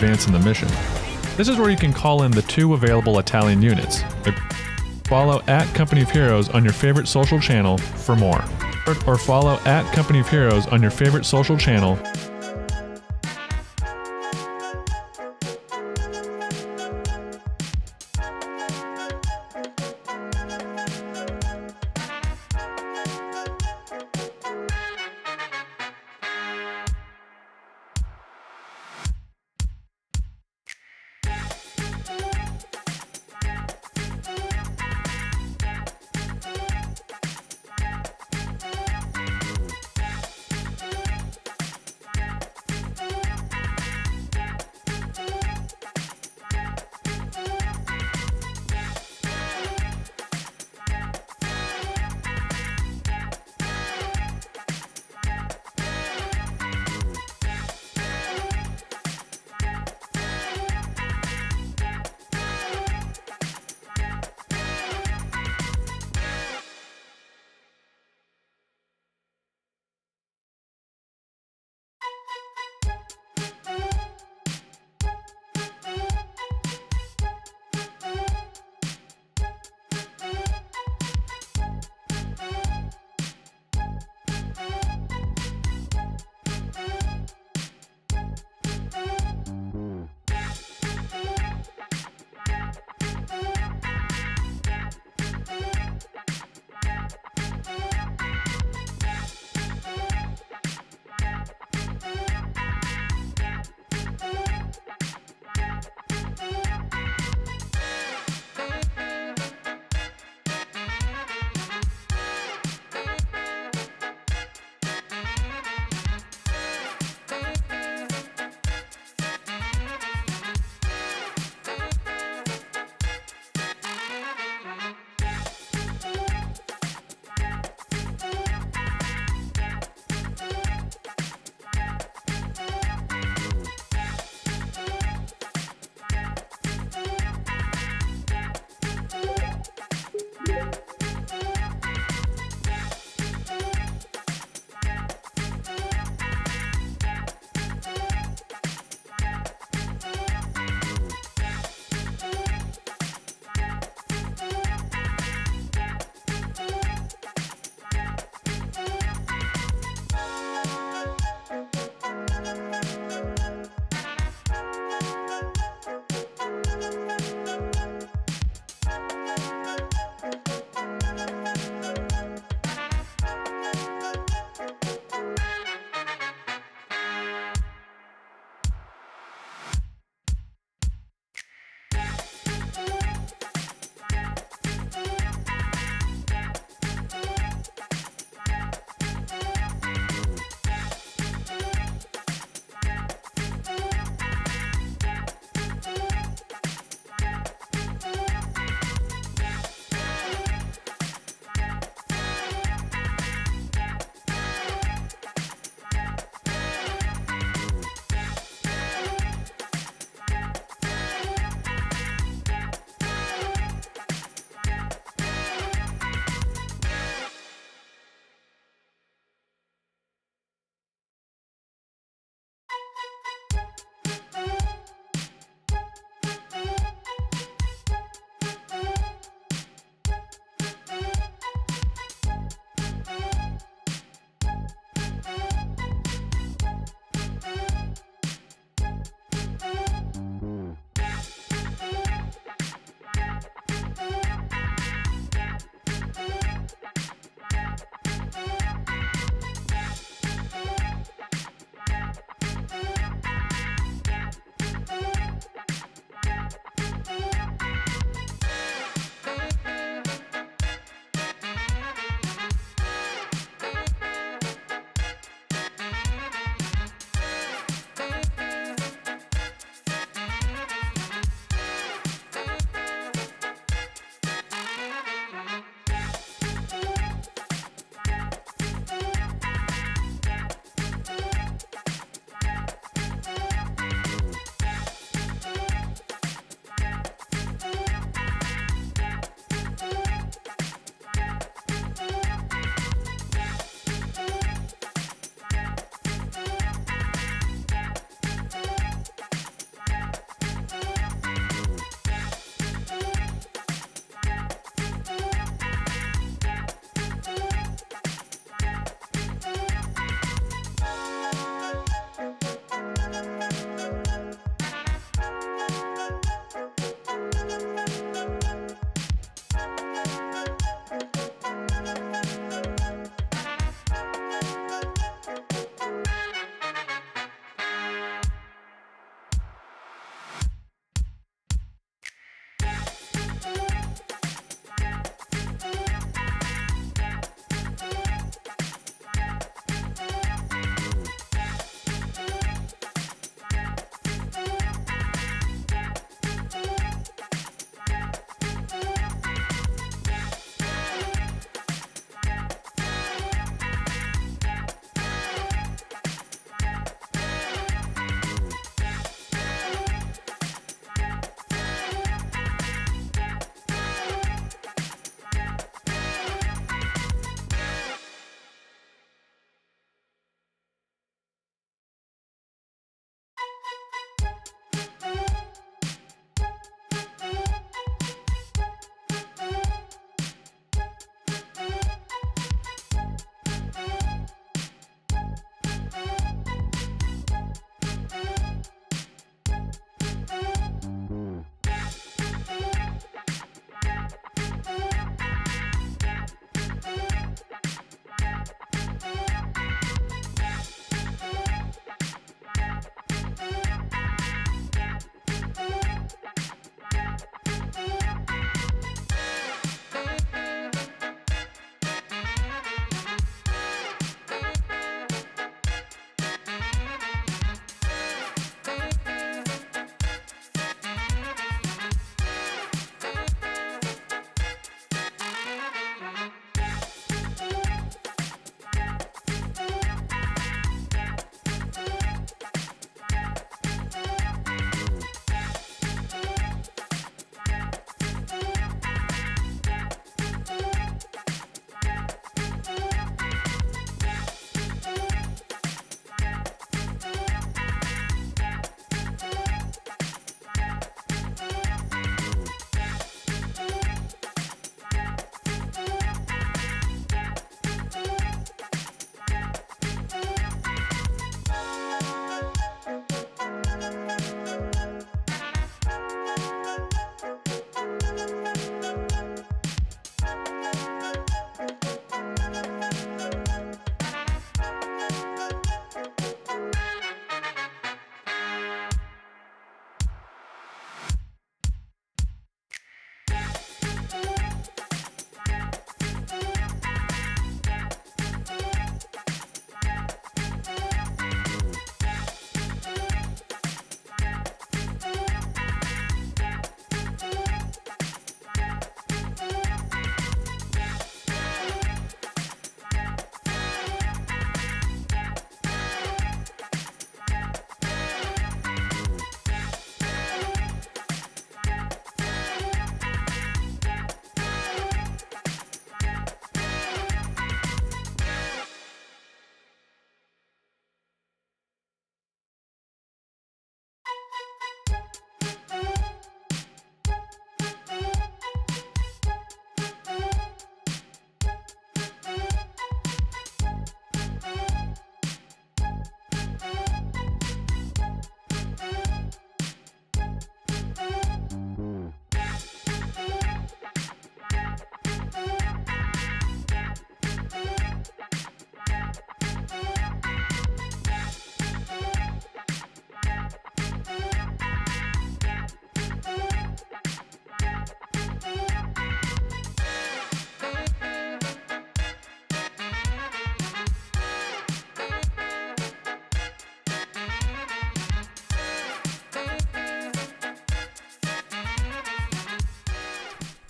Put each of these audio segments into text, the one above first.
advance in the mission. This is where you can call in the 2 available Italian units. Follow @Company of Heroes on your favorite social channel for more. Or follow @Company of Heroes on your favorite social channel.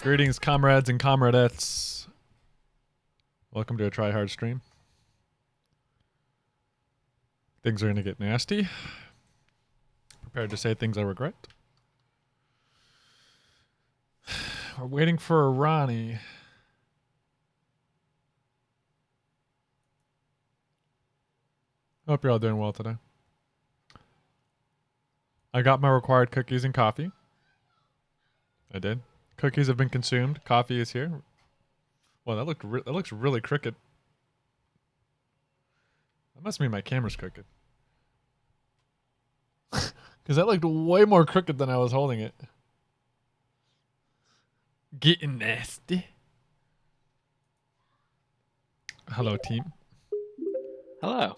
Greetings, comrades and comradettes. Welcome to a Try Hard stream. Things are going to get nasty. Prepared to say things I regret. We're waiting for Ronnie. Hope you're all doing well today. I got my required cookies and coffee. I did. Cookies have been consumed. Coffee is here. Well, that looks really crooked. That must mean my camera's crooked. Because that looked way more crooked than I was holding it. Getting nasty. Hello, team. Hello.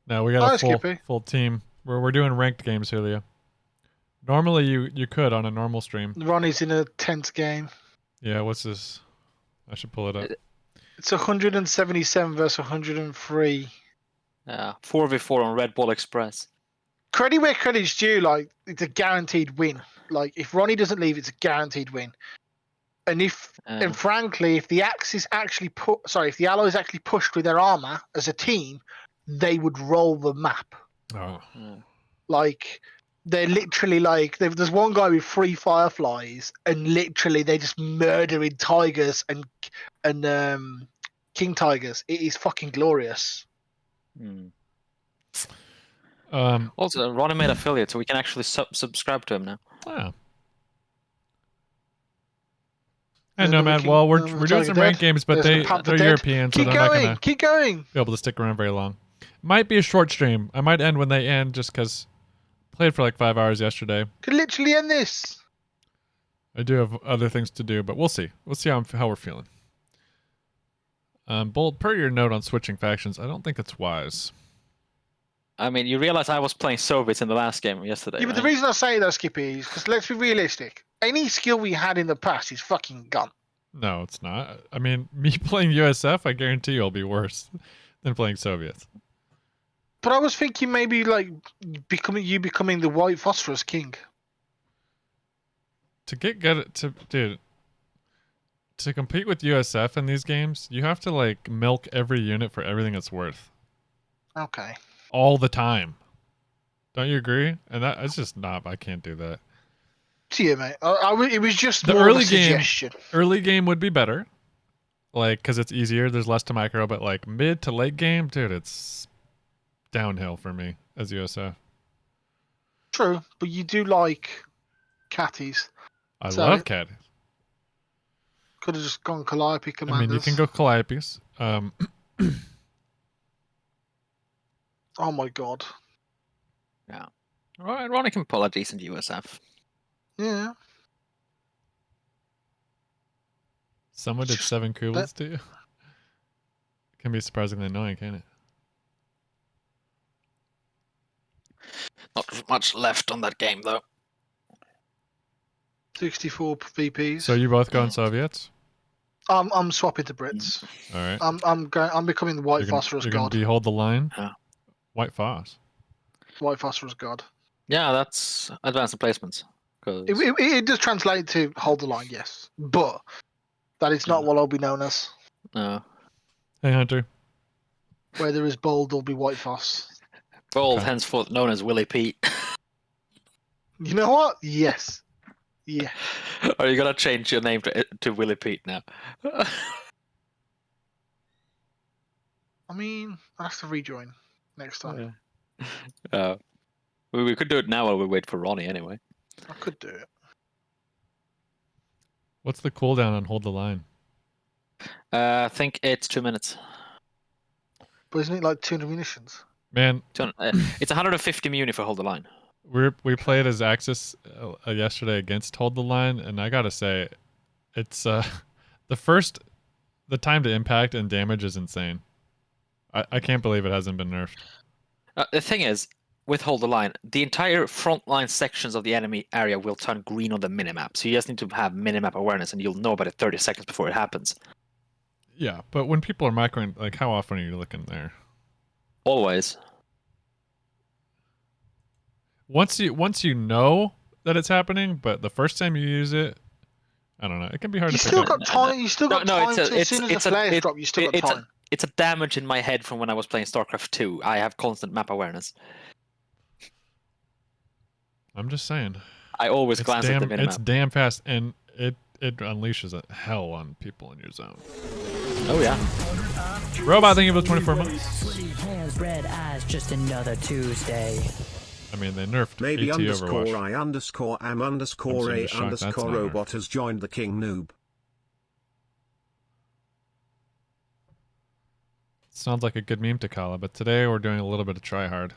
Now we got a full team. We're doing ranked games here, Leah. Normally you could on a normal stream. Ronnie's in a tense game. Yeah, what's this? I should pull it up. It's 177 versus 103. Yeah, 4v4 on Red Bull Express. Credit where credit's due. Like, it's a guaranteed win. Like, if Ronnie doesn't leave, it's a guaranteed win. And and frankly, if the Allies actually pushed with their armor as a team, they would roll the map. Oh. Like, they're literally like, there's one guy with 3 fireflies, and literally they're just murdering tigers and king tigers. It is fucking glorious. Also, Ronnie made affiliate, so we can actually subscribe to him now. Oh. Hey, Nomad. Well, we're doing some ranked games, but they're European, so they're not going to be able to stick around very long. Might be a short stream. I might end when they end, just because played for like 5 hours yesterday. Could literally end this. I do have other things to do, but we'll see. We'll see how we're feeling. Bold, per your note on switching factions, I don't think it's wise. I mean, you realize I was playing Soviets in the last game yesterday. Yeah, but the reason I say that, Skippy, is because let's be realistic. Any skill we had in the past is fucking gone. No, it's not. I mean, me playing USF, I guarantee you'll be worse than playing Soviets. But I was thinking maybe like becoming the white phosphorus king. To get good to compete with USF in these games, you have to like milk every unit for everything it's worth. Okay. All the time. Don't you agree? And that's just not. I can't do that. Yeah, mate. It was just the more early of a suggestion. Early game would be better, like because it's easier. There's less to micro, but like mid to late game, dude, it's downhill for me as USF. True, but you do like catties. I love catties. Could have just gone Calliope commanders. I mean, you can go Calliopes. Oh my god. Yeah. Ronnie can pull a decent USF. Yeah. Someone did 7 Kubels to you? It can be surprisingly annoying, can't it? Not much left on that game, though. 64 VPs. So you both going Soviets? I'm swapping to Brits. All right. I'm becoming the white phosphorus god. You're going to hold the line? Yeah. White phos. White phosphorus god. Yeah, that's advanced placements. It does translate to hold the line, yes. But that is not what I'll be known as. No. Hey, Hunter. Where there is bold, there'll be white phos. Bold, henceforth known as Willie Pete. You know what? Yes. Yeah. Are you gonna change your name to Willie Pete now? I mean, I'll have to rejoin next time. We could do it now while we wait for Ronnie anyway. I could do it. What's the cooldown on hold the line? I think it's 2 minutes. But isn't it like 200 munitions? Man, it's 150 muni for hold the line. We played as Axis yesterday against hold the line, and I gotta say, it's the time to impact and damage is insane. I can't believe it hasn't been nerfed. The thing is, with hold the line, the entire frontline sections of the enemy area will turn green on the minimap. So you just need to have minimap awareness, and you'll know about it 30 seconds before it happens. Yeah, but when people are microing, like, how often are you looking there? Always. Once you know that it's happening, but the first time you use it, I don't know. It can be hard You to pick still up. got time. You still got time. As soon as the flares drop, you still got time. It's a damage in my head from when I was playing StarCraft 2. I have constant map awareness. I'm just saying. I always glance at the minimap. It's damn fast, and it unleashes a hell on people in your zone. Oh yeah. Robot, thank you for the 24 months. Sweaty hands, red eyes, just another Tuesday. I mean, they nerfed Maybe AT underscore Overwatch. I underscore am underscore I'm a shocked that's underscore not her. robot has joined the King Noob. Sounds like a good meme to call it, but today we're doing a little bit of try hard.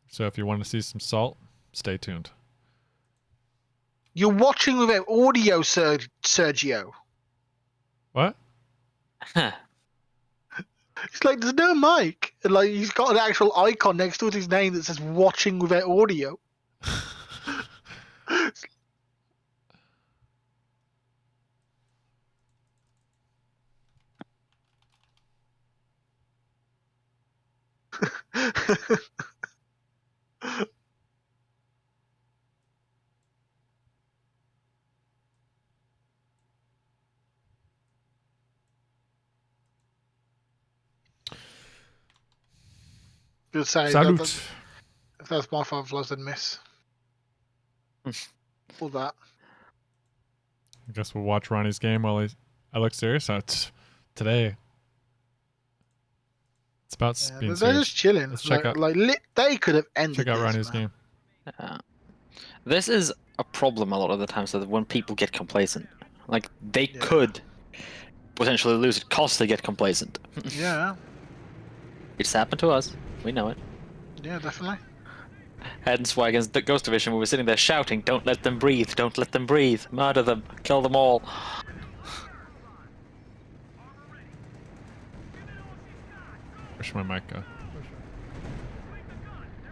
So if you want to see some salt, stay tuned. You're watching without audio, Sergio. What? It's like there's no mic. And like he's got an actual icon next to his name that says "watching without audio." Just say Salute. if that's my fault, I didn't miss. All that. I guess we'll watch Ronnie's game while I look serious. Today. It's about being They're serious. just chilling. Let's check out. They could have ended. Check out this, Ronnie's man. game. This is a problem a lot of the time. So that when people get complacent, like they could potentially lose it because they get complacent. Yeah. It's happened to us. We know it. Yeah, definitely. Hence why against the Ghost Division we were sitting there shouting, "Don't let them breathe! Don't let them breathe! Murder them! Kill them all!" Where's my mic go?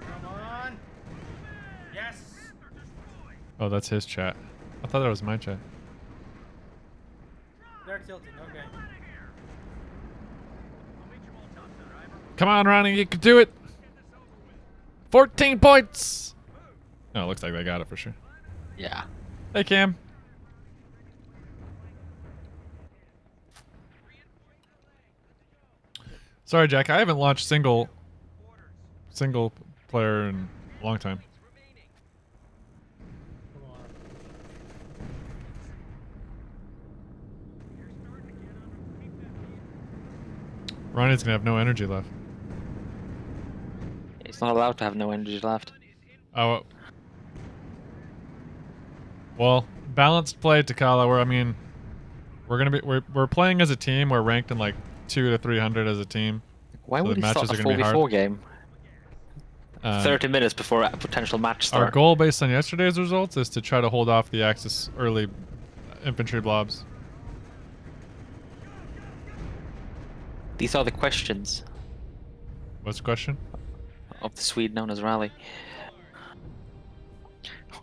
Come on. Yes. Oh, that's his chat. I thought that was my chat. They're tilting. Okay. Come on, Ronnie, you can do it. 14 points. Oh, it looks like they got it for sure. Yeah. Hey, Cam. Sorry, Jack. I haven't launched single player in a long time. Come on. Ronnie's gonna have no energy left. He's not allowed to have no energy left. Oh. Well, balanced play, Takala. Where I mean, we're playing as a team. We're ranked in like 200 to 300 as a team. Why So would the he start matches a are gonna be 4v4 hard. game? 30 minutes before a potential match start. Our goal, based on yesterday's results, is to try to hold off the Axis early infantry blobs. These are the questions What's the question? of the Swede known as Rally.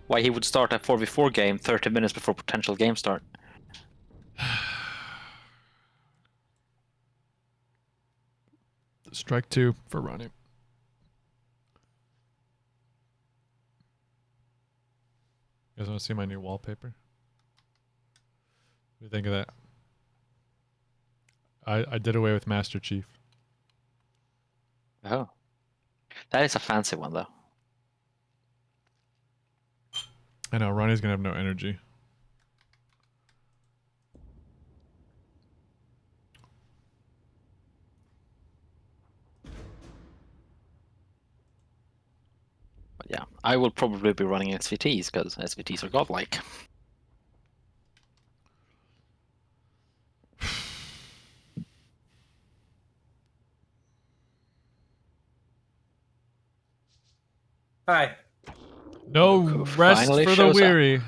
Why he would start a 4v4 game 30 minutes before potential game start. Strike 2 for Ronnie. You guys want to see my new wallpaper? What do you think of that? I did away with Master Chief. Oh. That is a fancy one though. I know, Ronnie's gonna have no energy. But yeah, I will probably be running SVTs because SVTs are godlike. Hi. No rest Finally for the shows up. weary.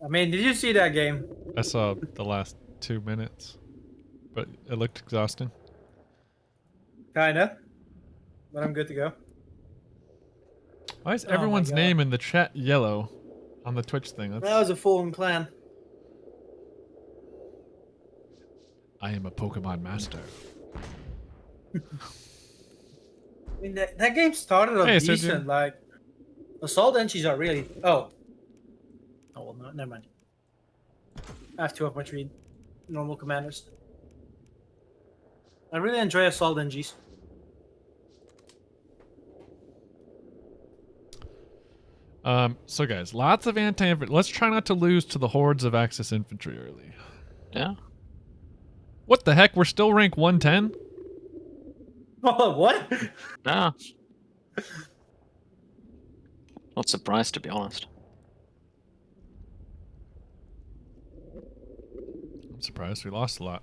I mean, did you see that game? I saw the last 2 minutes, but it looked exhausting. Kinda. But I'm good to go. Why is Oh my everyone's God. name in the chat yellow on the Twitch thing? That That's, was a full clan. I am a Pokemon master. I mean, that game started off Hey, so decent. Like, assault entries are really. Oh, never mind. I have 2 of my 3 normal commanders. I really enjoy assault NGs. So guys, lots of anti-infantry. Let's try not to lose to the hordes of Axis infantry early. Yeah. What the heck? We're still rank 110? Oh, what? Yeah. Not surprised, to be honest. I'm surprised we lost a lot.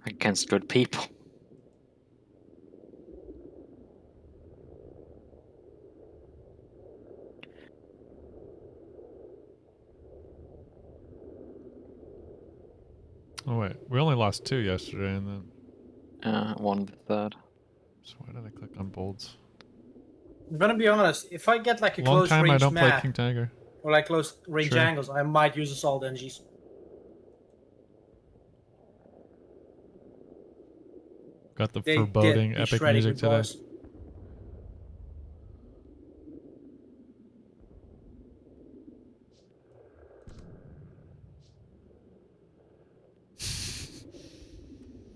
Against good people. Oh wait, we only lost 2 yesterday, and then. 1 the third. So why did I click on bolds? I'm gonna be honest. If I get like a Long close time I range don't play map King Tiger. or like close range True. angles, I might use assault NGs. Got the They foreboding did be epic shredding music with today. bars.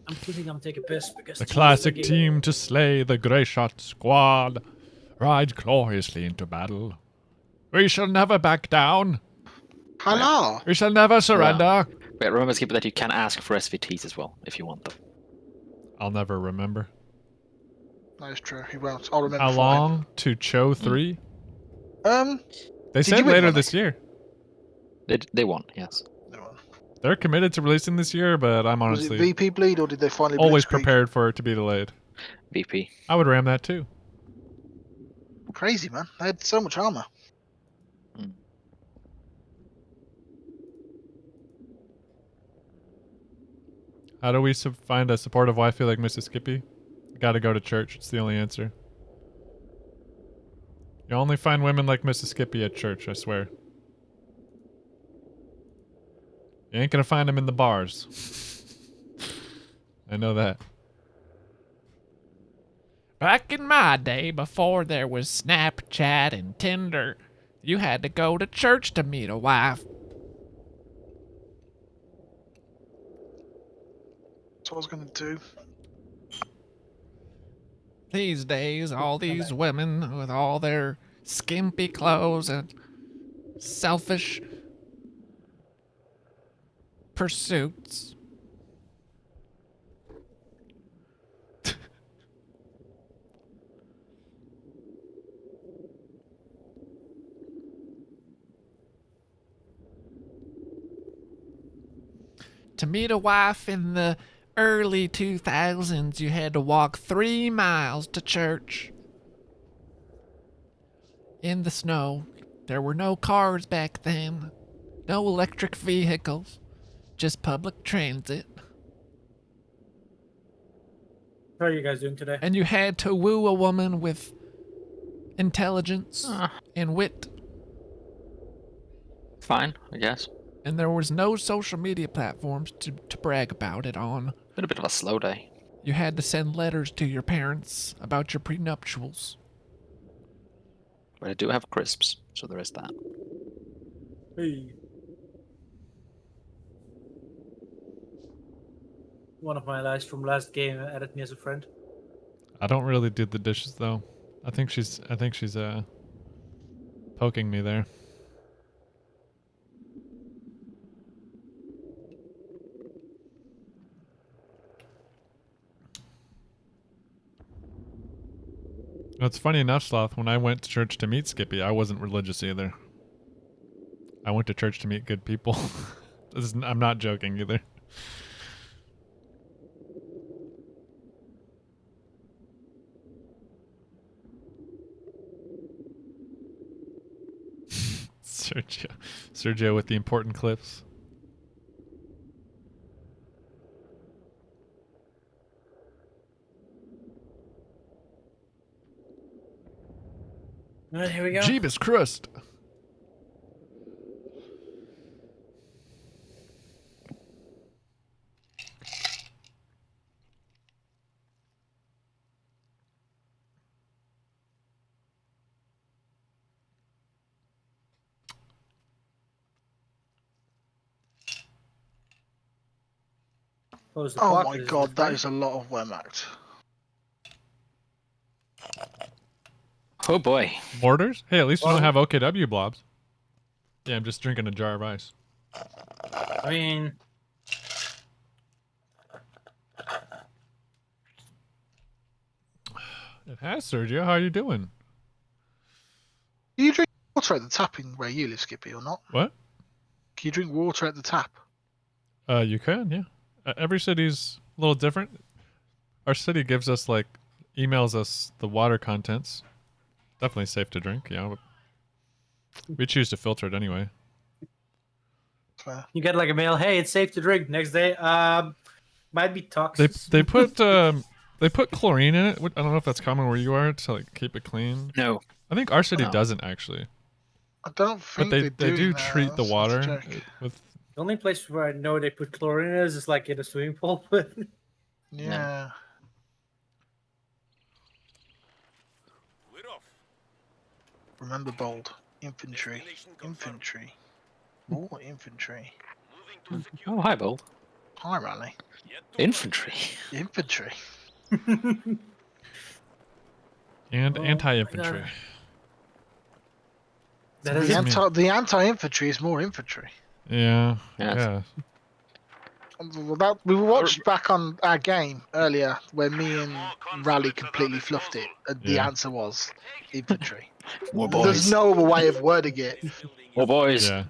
I'm thinking I'm taking a piss because The team's classic thinking- team to slay the grey shot squad. Ride gloriously into battle. We shall never back down. Hello. We shall never surrender. But remember, Skipper, that you can ask for SVTs as well, if you want them. I'll never remember. That is true. He won't. I'll remember. How for him. long to Cho 3? They They Did you said win, later Ronnie? this year. They won, yes. They're committed to releasing this year, but I'm Was it honestly VP bleed or did they finally always blitzkrieg? prepared for it to be delayed. VP. I would ram that too. Crazy, man. They had so much armor. How do we find a supportive wifey like Mrs. Skippy? Gotta go to church. It's the only answer. You only find women like Mrs. Skippy at church, I swear. You ain't gonna find them in the bars. I know that. Back in my day, before there was Snapchat and Tinder, you had to go to church to meet a wife. That's what I was gonna do. These days, all these women with all their skimpy clothes and selfish pursuits. To meet a wife in the early 2000s, you had to walk 3 miles to church. In the snow. There were no cars back then. No electric vehicles. Just public transit. How are you guys doing today? And you had to woo a woman with intelligence and wit. Fine, I guess. And there was no social media platforms to brag about it on. Been a bit of a slow day. You had to send letters to your parents about your prenuptials. But I do have crisps, so there is that. Hey. One of my allies from last game added me as a friend. I don't really do the dishes though. I think she's poking me there. It's funny enough, Sloth, when I went to church to meet Skippy, I wasn't religious either. I went to church to meet good people. I'm not joking either. Sergio with the important clips. Alright, here we go. Jeebus Crust. Close the Oh clock, my it is god, the that time. is a lot of Wehrmacht. Oh boy. Mortars? Hey, at least we Well- don't have OKW blobs. Yeah, I'm just drinking a jar of ice. I mean, It has, Sergio. How are you doing? Do you drink water at the tap in where you live, Skippy, or not? What? Can you drink water at the tap? You can, yeah. Every city's a little different. Our city gives us, like, emails us the water contents. Definitely safe to drink, yeah. But we choose to filter it anyway. Fair. you get like a mail, hey, it's safe to drink. Next day, might be toxic. They put chlorine in it. I don't know if that's common where you are to like keep it clean. No. I think our city No. doesn't actually. I don't But think they do now. treat the That's water a joke. with. The only place where I know they put chlorine is like in a swimming pool. Yeah. Remember, bold. Infantry. Infantry. More infantry. Oh, hi, Bold. Hi, Rally. Infantry. Infantry. And Oh, anti-infantry. my that is The, What does it mean? anti-infantry is more infantry. Yeah. Yes. Yeah. We watched back on our game earlier where me and Rally completely fluffed it, and the Yeah. answer was infantry. More There's boys. no other way of wording it. More boys. Yeah.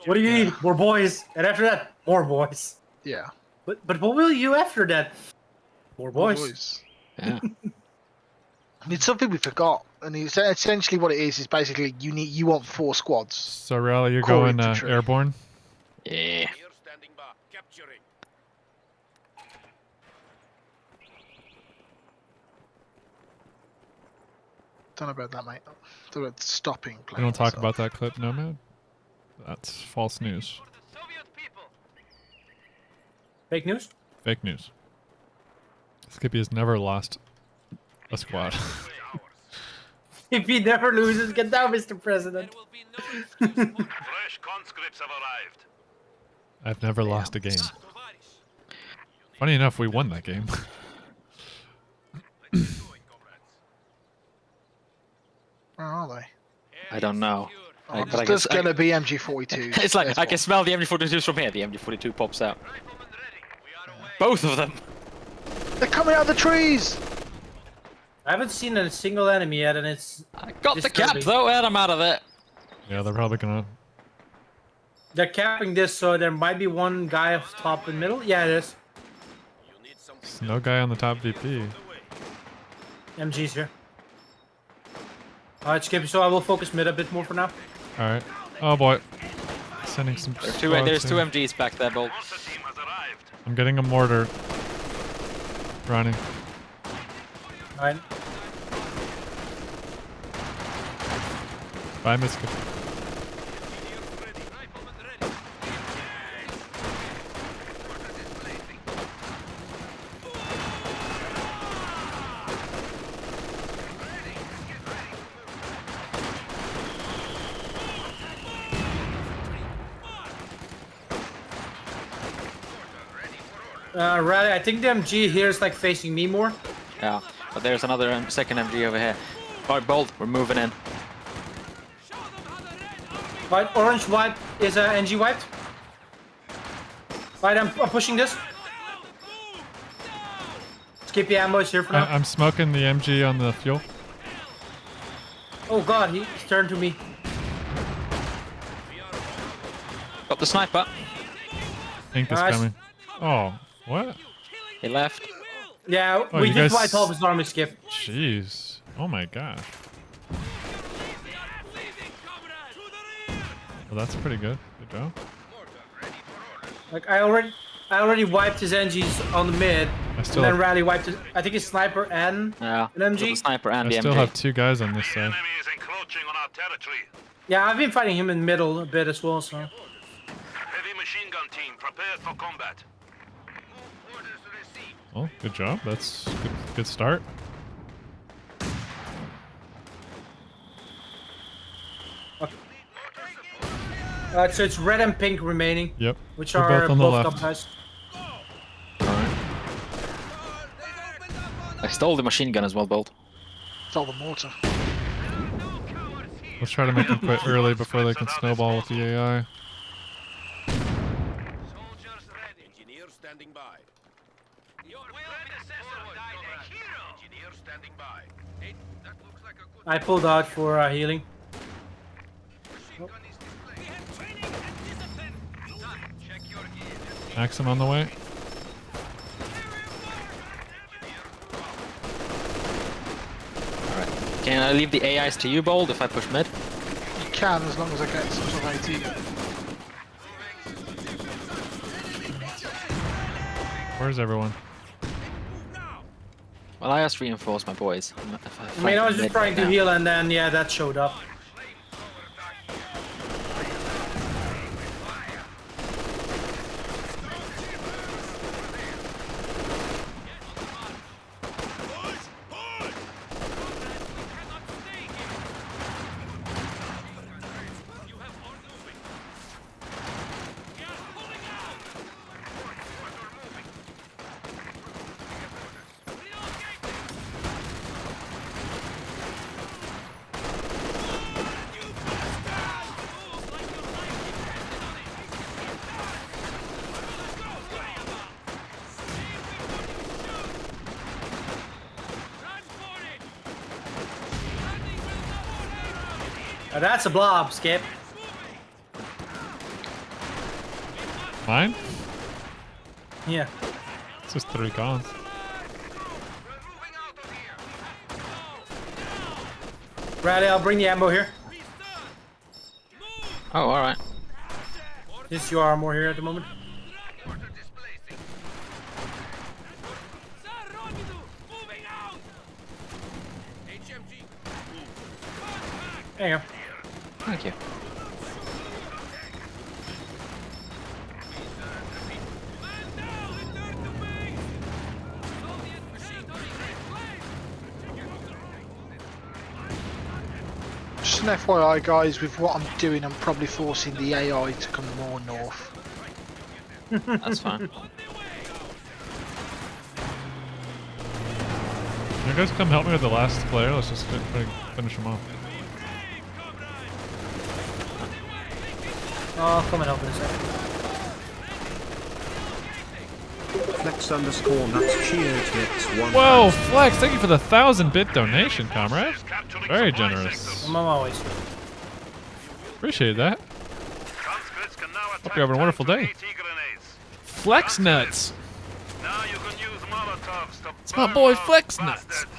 What do you need? More boys, and after that, more boys. Yeah. But what will you after that? More boys. Yeah. It's something we forgot, and it's essentially what it is basically you want 4 squads. So Rally, you're Core going infantry. airborne. Yeah. Don't know about that, mate. Don't know about stopping We playing. don't talk myself. about that clip, Nomad. That's false news. Fake news? Fake news. Skippy has never lost a squad. If he never loses, get down, Mr. President. Fresh conscripts have arrived. I've never lost a game. Funny enough, we won that game. Where are they? I don't know. Oh, But I there's guess- I- going to be MG42s. It's like There's I can one. smell the MG42s from here. The MG42 pops out. Both of them. They're coming out of the trees! I haven't seen a single enemy yet, and it's I got the Disturbing. cap though, and I'm out of it. Yeah, they're probably gonna. they're capping this, so there might be one guy up top and middle. Yeah, it is. There's no guy on the top VP. MG's here. Alright, Skippy, so I will focus mid a bit more for now. All right. Oh boy. Sending some. There's two squads in. MGs back there, Bolt. Monster team has arrived. I'm getting a mortar. Ronnie. Alright. Bye, Miss. Skippy. Rally, I think the MG here is like facing me more. Yeah, but there's another second MG over here. Alright, Bolt, we're moving in. Right, orange wipe is NG wiped. Right, I'm pushing this. Skippy ammo is here for now. I'm smoking the MG on the fuel. Oh god, he's turned to me. Got the sniper. Ink is Nice. coming. Oh, what? He left. Yeah, Oh, we you just guys- wiped all of his army, Skip. Jeez. Oh my gosh. Well, that's pretty good. Good job. Like I already wiped his NGs on the mid, I and still then have, Rally wiped his, I think his sniper and Yeah. an MG? got the sniper and I the still MG. have 2 guys on this side. Enemy is encroaching on our territory. yeah, I've been fighting him in middle a bit as well. So Heavy machine gun team prepared for combat. Oh, good job. That's good start. so it's red and pink remaining, Yep. which They're are both on the both left. top guys. I stole the machine gun as well, Bolt. Stole the mortar. Let's try to make them quit early before they can snowball with the AI. Soldiers ready. Engineer standing by. Your predecessor died a hero. Engineer standing by. Hey, that looks like a good I pulled out for healing. machine gun is displayed. We have training and discipline. Done. Check your gear. Maxim on the way. Alright. Can I leave the AIs to you, Bolt, if I push mid? You can, as long as I get some sort of AT. Where's everyone? Well, I just reinforced my boys. I mean, I was just trying to heal, and then yeah, that showed up. Oh, that's a blob, Skip. Mine? Yeah. It's just 3 cons. Bradley, I'll bring the ammo here. Oh, alright. This you are more here at the moment. There you go. Thank you. Just an FYI, guys, with what I'm doing, I'm probably forcing the AI to come more north. That's fine. You guys come help me with the last player. Let's just finish him off. I'll come and help in a second. Flex_nuts cheers gets 1. Whoa, Flex! Thank you for the 1,000-bit donation, comrade. Very generous. I'm always. Appreciate that. Conscripts can now Hope you're having a wonderful day. AT grenades. Flex nuts. Now you can use Molotovs to It's my burn boy those Flex nuts. bastards.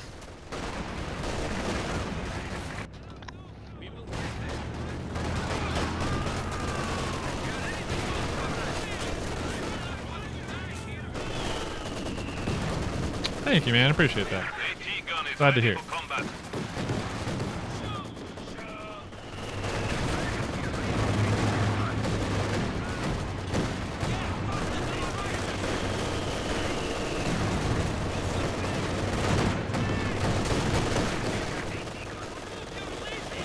Thank you, man. Appreciate that. AT gun is Glad to ready hear. for combat.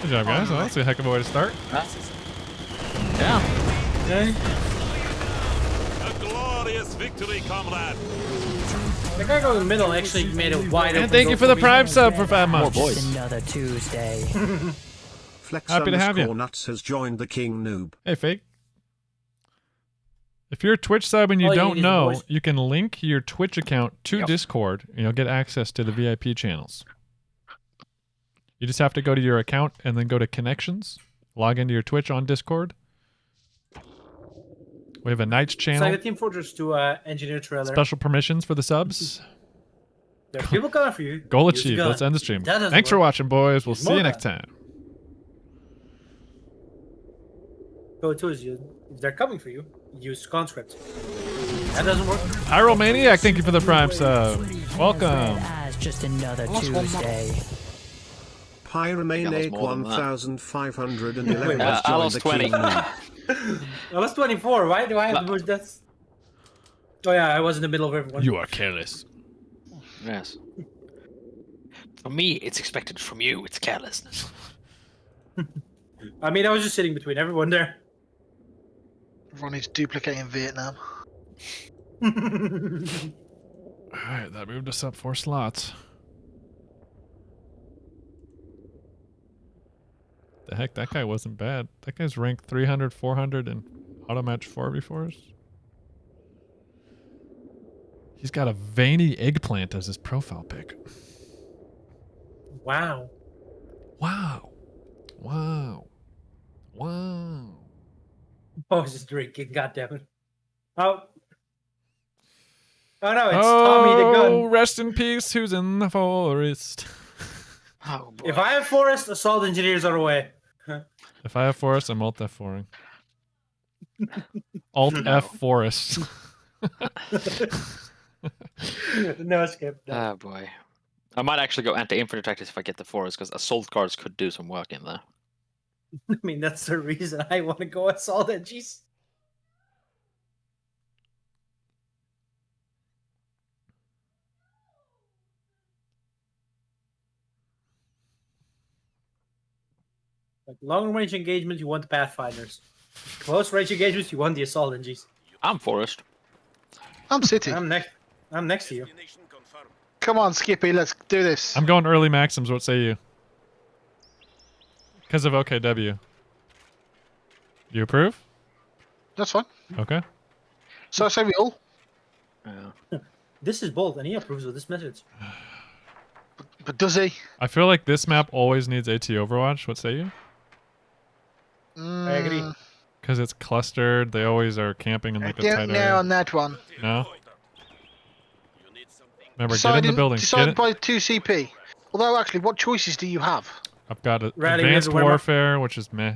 Good job, guys. Well, that's a heck of a way to start. Yeah. Okay. A glorious victory, comrade. The guy going in the middle actually made it wide open. And thank you for the Prime sub for 5 months. Just another Tuesday. Happy to have you. Nuts has joined the King Noob. Hey, Fake. If you're a Twitch sub and you All you don't need is a know, voice. you can link your Twitch account to Yep. Discord and you'll get access to the VIP channels. You just have to go to your account and then go to connections, log into your Twitch on Discord. We have a Knights It's channel, like a Team Fortress 2 engineer trailer. special permissions for the subs. There are people coming for you. Goal Use the achieved. gun. Let's end the stream. That doesn't Thanks for work. watching, boys. We'll Use see more you next gun. time. Go to is you. If they're coming for you, use conscript. That doesn't work. Pyromaniac, thank you for the Prime sub. Welcome. As just another Lost one more. Tuesday. Pyromaniac more than that. 1511 I has joined lost the 20. King Noob. I was 24. Why do I have the most deaths? Oh yeah, I was in the middle of everyone. You are careless. Yes. For me, it's expected. From you, it's carelessness. I mean, I was just sitting between everyone there. Ronnie's duplicating Vietnam. Alright, that moved us up 4 slots. The heck, that guy wasn't bad. That guy's ranked 300, 400 in auto match 4v4s. He's got a veiny eggplant as his profile pic. Wow. Wow. Wow. Wow. Oh, he's just drinking. God damn it. Oh. Oh no, it's Tommy the gun. Rest in peace, who's in the forest. Oh, boy. If I have forest, assault engineers are away. If I have forest, I'm alt F4ing. Alt F forest. No escape. No. Oh boy. I might actually go anti-infantry tactics if I get the forest, because assault guards could do some work in there. I mean, that's the reason I want to go assault edgies. Like long range engagements, you want the Pathfinders. Close range engagements, you want the assault engies. I'm forest. I'm City. I'm next to you. Destination confirmed. Come on, Skippy, let's do this. I'm going early maxims, what say you? Because of OKW. You approve? That's fine. Okay. So I say we all. Yeah. This is bold, and he approves of this message. But does he? I feel like this map always needs AT Overwatch. What say you? I agree. Because it's clustered. They always are camping in I like a don't tight know area. on that one. No? You need something. Remember, get in the building. Get Decided it. by 2CP. Although, actually, what choices do you have? I've got a Rally, advanced where my- warfare, which is meh.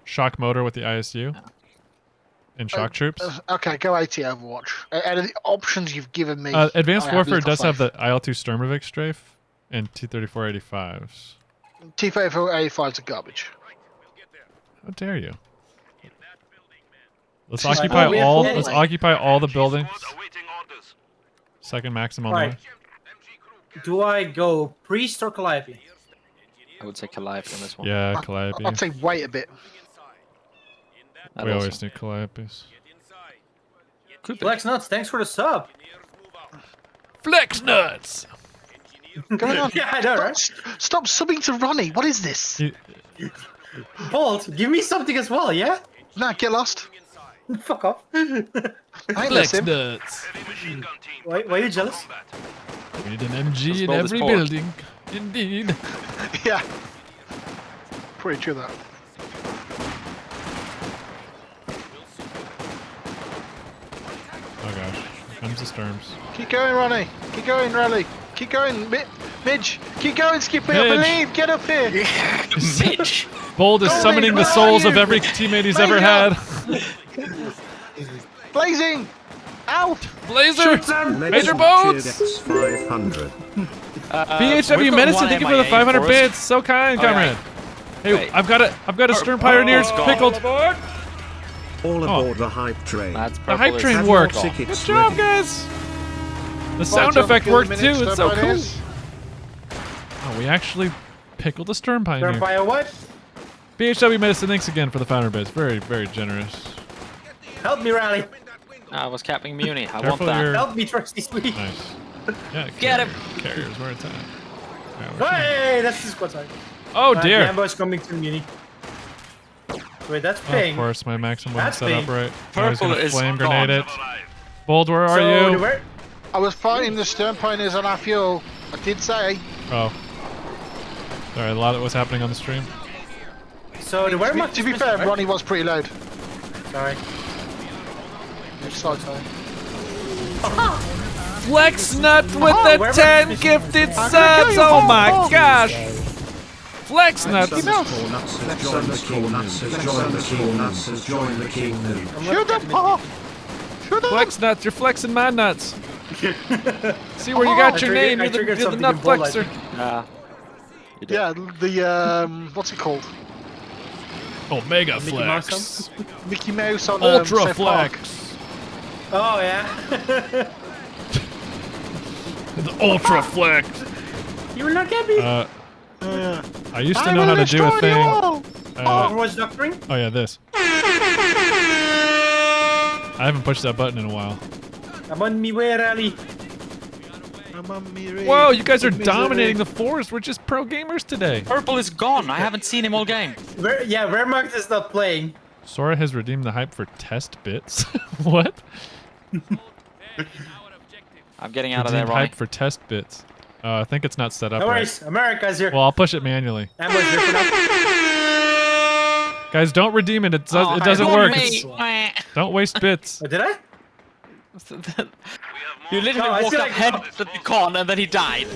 Shock motor with the ISU. And shock troops. Okay, go AT Overwatch. Out of the options you've given me, Advanced I have warfare little does have faith. the IL-2 Sturmovik strafe and T-3485s. T-3485's are garbage. How dare you? Let's She's occupy we have all. to Let's anyway. occupy all the buildings. Awaiting orders. Second maximum. Right. Right. Do I go priest or Calliope? I would say Calliope on this one. Yeah, I'd Calliope. say wait a bit. I'd We also- always need Calliopes. Could be. Flex Nuts, thanks for the sub. Flex nuts. Going on. Yeah, I know, right? Stop subbing to Ronnie. What is this? Bolt, give me something as well, yeah? Nah, get lost. Fuck off. I ain't Flex listening. nuts. Why are you jealous? We need an MG in build this every fort. building. Indeed. Yeah. Pretty true that. Oh gosh. Here comes the storms. Keep going, Ronnie. Keep going, Rally. Keep going, Midge. Keep going, Skippy. I Midge. believe. Get up here. Mitch! Bold is Go summoning in, the where souls are of you? every teammate he's Blaze ever up. had. Blazing. Out. Blazer! Major Boats! X500. BHW we've got Medicine, one thank you for the MIA 500 for us. bits. So kind, All right. comrade. Hey, Wait. I've got a Stern Pioneers pickled. All aboard the hype train. That's The hype purple train Have worked. your Good tickets job, ready. guys. The sound effect worked too. It's so cool. Oh, we actually pickled a Stern Pioneer. Turn by a what? BHW Medicine, thanks again for the 500 bits. Very, very generous. Help me, Rally. I was capping Muni. I want Careful that. your- Help me, Trusty Sweet. Nice. Yeah, Get him. Carriers, where it's at. Yeah, we're- Hey, that's the squad side. Oh dear. Ambo's coming to Muni. Wait, that's Of ping. course, my Maxim wasn't That's set up pink. right. I was Purple gonna is flame gone. grenade it. Bold, where are So, you? where? I was fighting the Stern Pioneers on our fuel. I did say. Oh. Sorry, a lot of what's happening on the stream. So, where am I? To be fair, Ronnie was pretty loud. Sorry. Side time. Flex Nut with where the was 10 this? gifted gonna subs! kill you. Oh my Oh. gosh! Flex Nut! Nuts has joined the king. Nuts has joined the king. Nuts has joined the king. Shoot them, Paul. Shoot them. Flex Nuts, you're flexing my nuts. See where you got your name, I you're the triggered something nut in bold, I flexer. think. You did. Yeah, the what's it called? Omega Mickey Mouse Flex. Mickey Mouse on Ultra South Park. Flex. Oh, yeah. The Ultra Flex. You will not get me. I used to know how to do a thing. Overwatch doctoring? Oh yeah, this. I haven't pushed that button in a while. I'm on me way, Rally. Whoa, you guys are dominating the forest. We're just pro gamers today. Purple is gone. I haven't seen him all game. Yeah, Wehrmacht is not playing. Sora has redeemed the hype for test bits. What? I'm getting out of there, Redeemed Ronnie. hype for test bits. I think it's not set up No right. worries, America's here. Well, I'll push it manually. Ambo's here for now. Guys, don't redeem it. It doesn't work. Don't waste bits. Oh, did I? You literally I walked feel up like- head to the con and then he died.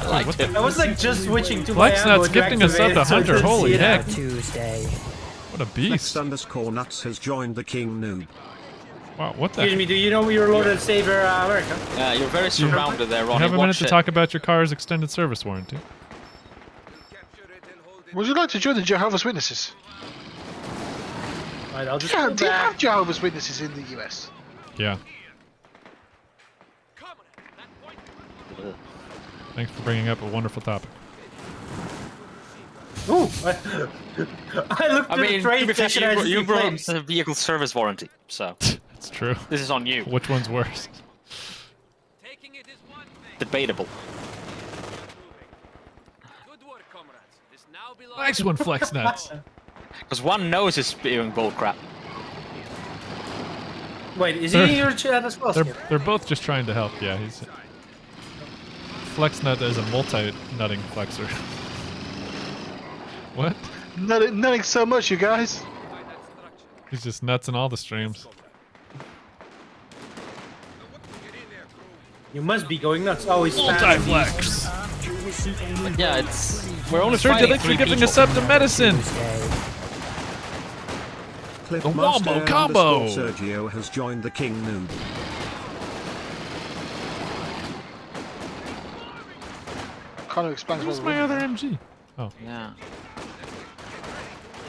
I liked him. I was like just switching to my ammo Flexnut's to gifting us up activate to it, so I Hunter. didn't Holy see it heck. happen. Tuesday. What a beast. Next_nuts has joined the King Noob. Wow, what the Excuse me, do you know you're Lord and Savior America? Yeah, you're very surrounded there, You Ronnie. have a minute Watch to it. talk about your car's extended service warranty. Would you like to join the Jehovah's Witnesses? Alright, I'll just Do go you have back. Jehovah's Witnesses in the US? Yeah. Thanks for bringing up a wonderful topic. Ooh! I looked I at mean, the train to be fair, station and I you see brought flames. the vehicle service warranty, so It's true. this is on you. Which one's worse? Taking it is one thing. Debatable. Good work, comrades. This now belongs Nice one, Flexnuts. Because one knows is spewing bullcrap. Wait, is he in your chat as well? Skip? They're both just trying to help. Yeah, he's Flexnut is a multi-nutting flexor. What? Nothing so much, you guys. He's just nuts in all the streams. You must be going nuts. Oh, he's Multi-flex. But yeah, we're only Sir, fighting thanks for 3 giving people. us up to medicine. Clip The wombo Master combo. Sergio has joined the King Noob. Kind of explains Where's what my other MG? Oh, Yeah.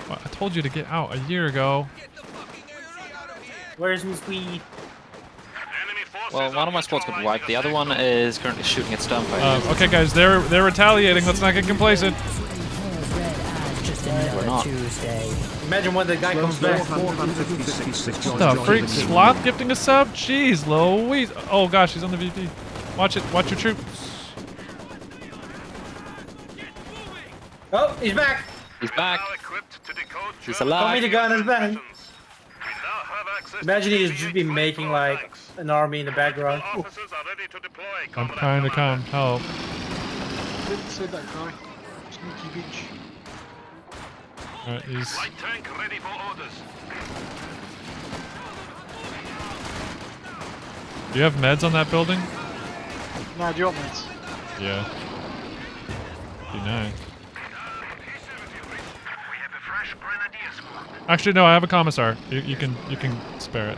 well, I told you to get out a year ago. Where's Miss Wee? Well, one of my squads got wiped. The other one is currently shooting at Stumpo. Okay, guys, they're retaliating. Let's not get complacent. Just We're another not. Tuesday. Imagine when the guy comes back. 456 The freak Sloth gifting a sub? Jeez, Louise. Oh gosh, he's on the VP. Watch it. Watch your troops. Oh, he's back. He's back. He's Call me alive. the gun is back. Imagine he's just been making like an army in the background. Ooh. I'm trying to come help. Didn't say that guy. Sneaky bitch. Alright, he's. tank ready for orders. Do you have meds on that building? No, do you want meds? Yeah. Be nice. Actually, no. I have a commissar. You can spare it.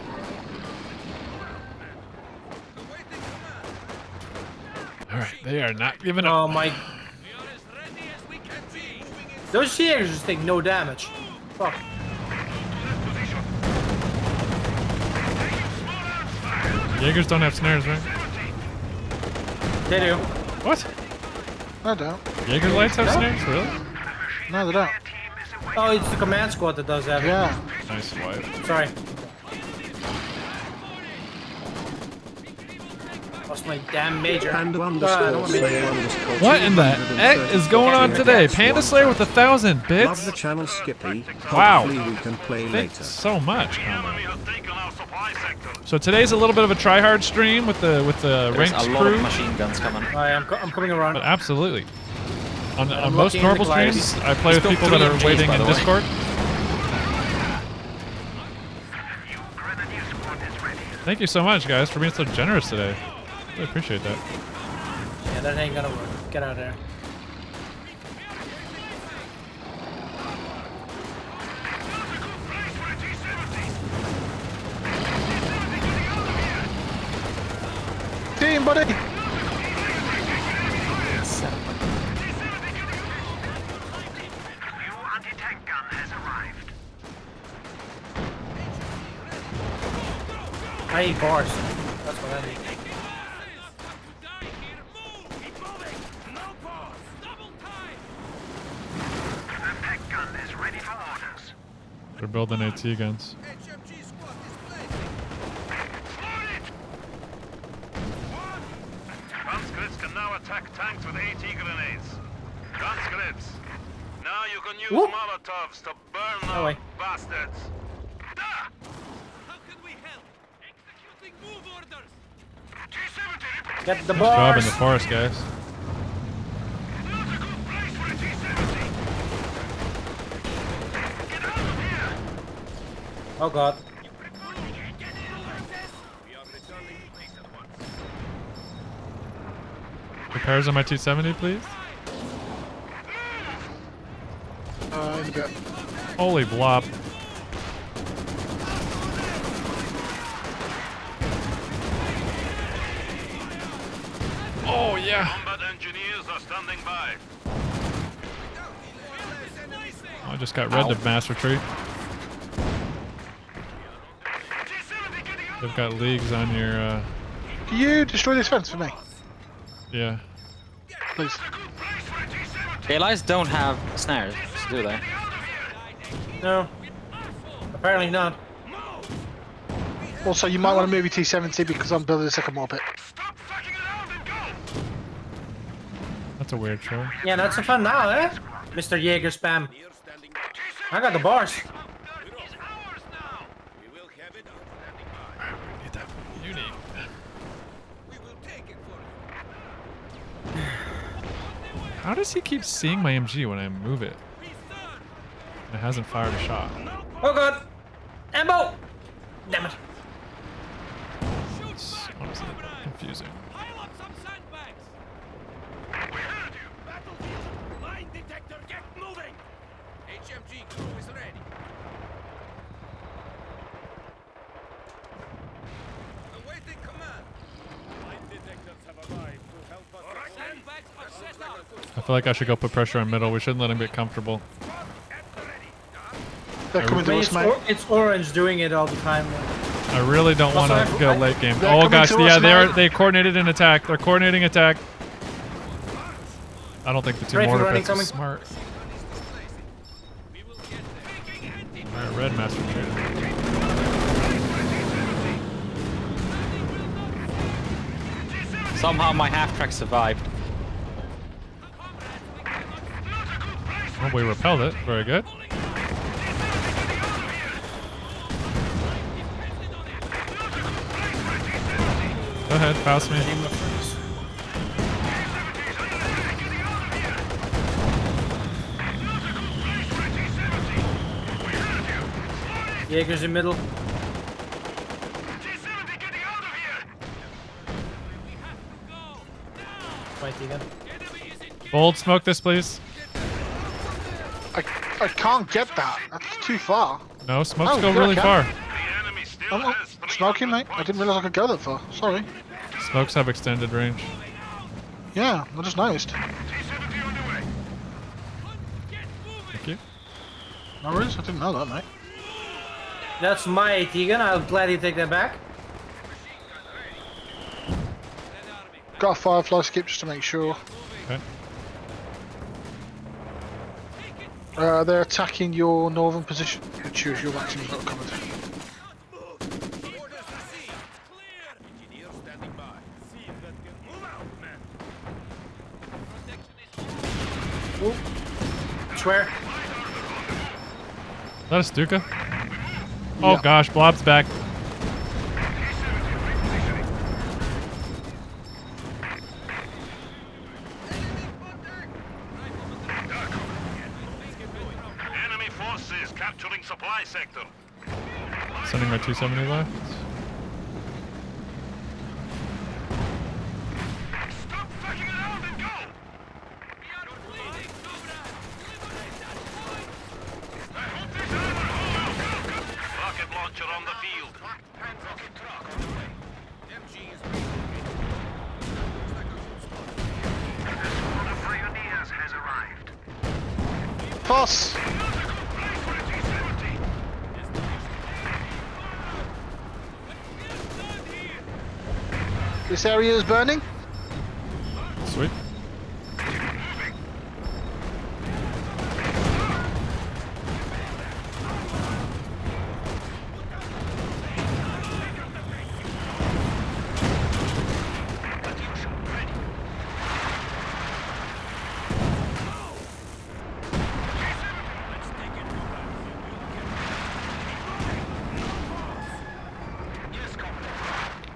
All right, they are not giving up. Oh my! Those Seers just take no damage. Fuck. Jaegers don't have snares, right? They do. What? No, they don't. Jaeger lights have snares? Really? No, they don't. Oh, it's the command squad that does that. Yeah. Nice wipe. Sorry. Lost my damn major. And I don't want me to- What in the heck is going on today? Panda Slayer with 1,000 Love the bits? channel, Skippy. Wow. Hopefully we can play Thanks later. so much, Conrad. So today's a little bit of a try-hard stream with the There's ranked a lot crew, of machine guns coming. I'm coming around. but absolutely. On I'm most looking in normal the clouds. streams, I play with Still people that 3 are MGs, waiting by in the way. Discord. Thank you so much, guys, for being so generous today. Really appreciate that. Yeah, that ain't gonna work. Get out of there. Team, buddy. I need bars. That's what I need. They're building AT guns. attack tanks with AT grenades. Conscripts. Now you can use Whoop. Molotovs to burn Oh, wait. those bastards. Da! How can we help? Executing move orders. T-70. Get the Nice job in bars. the forest, guys. Not a good place for a T-70. Get out of here. Oh god. We are returning to base at once. Repairs on my T-70, please. In a bit. Holy blob. Oh, yeah. Combat engineers are standing by. I just got red to mass retreat. T-70 getting out. They've got leagues on your, Can you destroy this fence for me, yeah. please? Good place for a T-70. The allies don't have snares, do they? No. Apparently not. Also, you might want to move your T-70 because I'm building a second more pit. Stop fucking around and go. That's a weird show. Yeah, that's some fun now, eh? Mr. Jaeger spam. Near standing by. I got the bars. Is ours now. We will have it standing by. Need that uni. We will take it for you. How does he keep seeing my MG when I move it? It hasn't fired a shot. Oh god. Ammo. Damn it. It's honestly confusing. Pile up some sandbags. We heard you. Battlefield. Mine detector. Get moving. HMG crew is ready. Awaiting command. Mine detectors have arrived to help us. Sandbags are set up. I feel like I should go put pressure on middle. We shouldn't let him get comfortable. They're coming I mean, to us, mate. it's orange doing it all the time. I really don't want Also, to go late game. They're Oh coming gosh, to yeah, us, mate. they coordinated an attack. They're coordinating attack. I don't think the two Strafe mortar running pits are coming. smart. Alright, red master retreat. Somehow my half track survived. Oh, we repelled it. Very good. Go ahead, pass me. Jaeger's in middle. T-70 getting out of here. Right, again. Bold, smoke this, please. I can't get that. That's too far. No, smokes Oh, go yeah, really I far. The enemy still I'm not has 300 smoking, mate. I didn't realise I could go that far. Sorry. Smokes have extended range. Yeah, I just noticed. T-70 on the way. Thank you. No worries, I didn't know that, mate. That's my AT gun. I'll gladly take that back. Got a firefly skip just to make sure. Okay. They're attacking your northern position. You choose your maximum not covered. Orders received. Clear. Engineer standing by. See if that can move out, man. Protection is Swear. Is that a Stuka? Oh Yeah. gosh, Blob's back. Enemy forces capturing supply sector. Sending my 270 left. Stop fucking around and go. We are bleeding, Cobra. I hope this armor holds. Rocket launcher on the field. Rocket truck on the way. MG is the Pioneers has arrived. Toss! This area is burning. Sweet.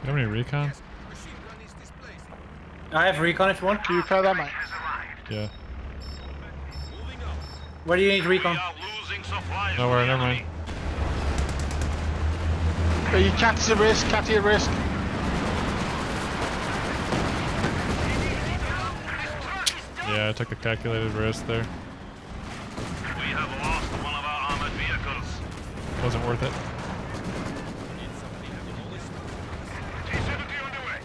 You have any recon? I have recon if you want. Can you repair that, mate? Yeah. Where do you need recon? Nowhere, never mind. Are you Cat's at risk? Catty at risk? Yeah, I took a calculated risk there. We have lost one of our armored vehicles. Wasn't worth it. T-70 on the way.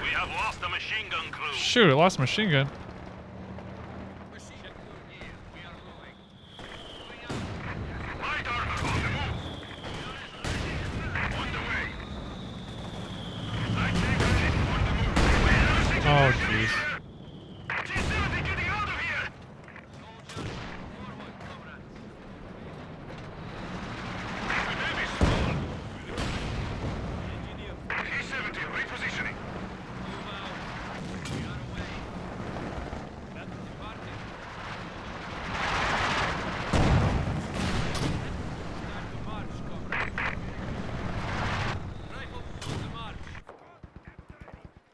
We have lost a machine gun crew. Shoot, I lost a machine gun. Light armor on the move. On the way. Light tank on the move. Oh, jeez. T-70 getting out of here. T-70 repositioning.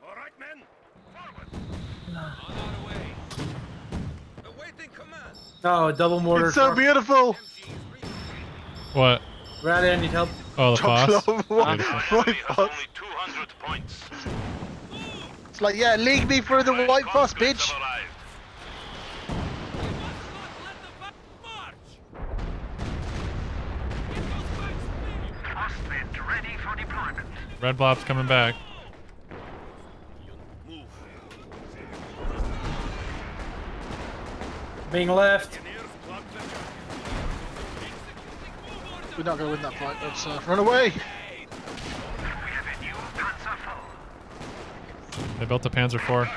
All right, men. Forward. On our way. Awaiting command. Oh, double mortar. It's so beautiful! What? Riley, I need help. Oh, the boss. Right, Beautiful. Enemy has boss. only 200 points. It's like, yeah, league me through the white boss, Conscripts bitch! have arrived. Ready for deployment. Red blob's coming back. Move. Being left. We're not going to win that fight. Let's run away! We have a new Panzer IV. They built a Panzer IV.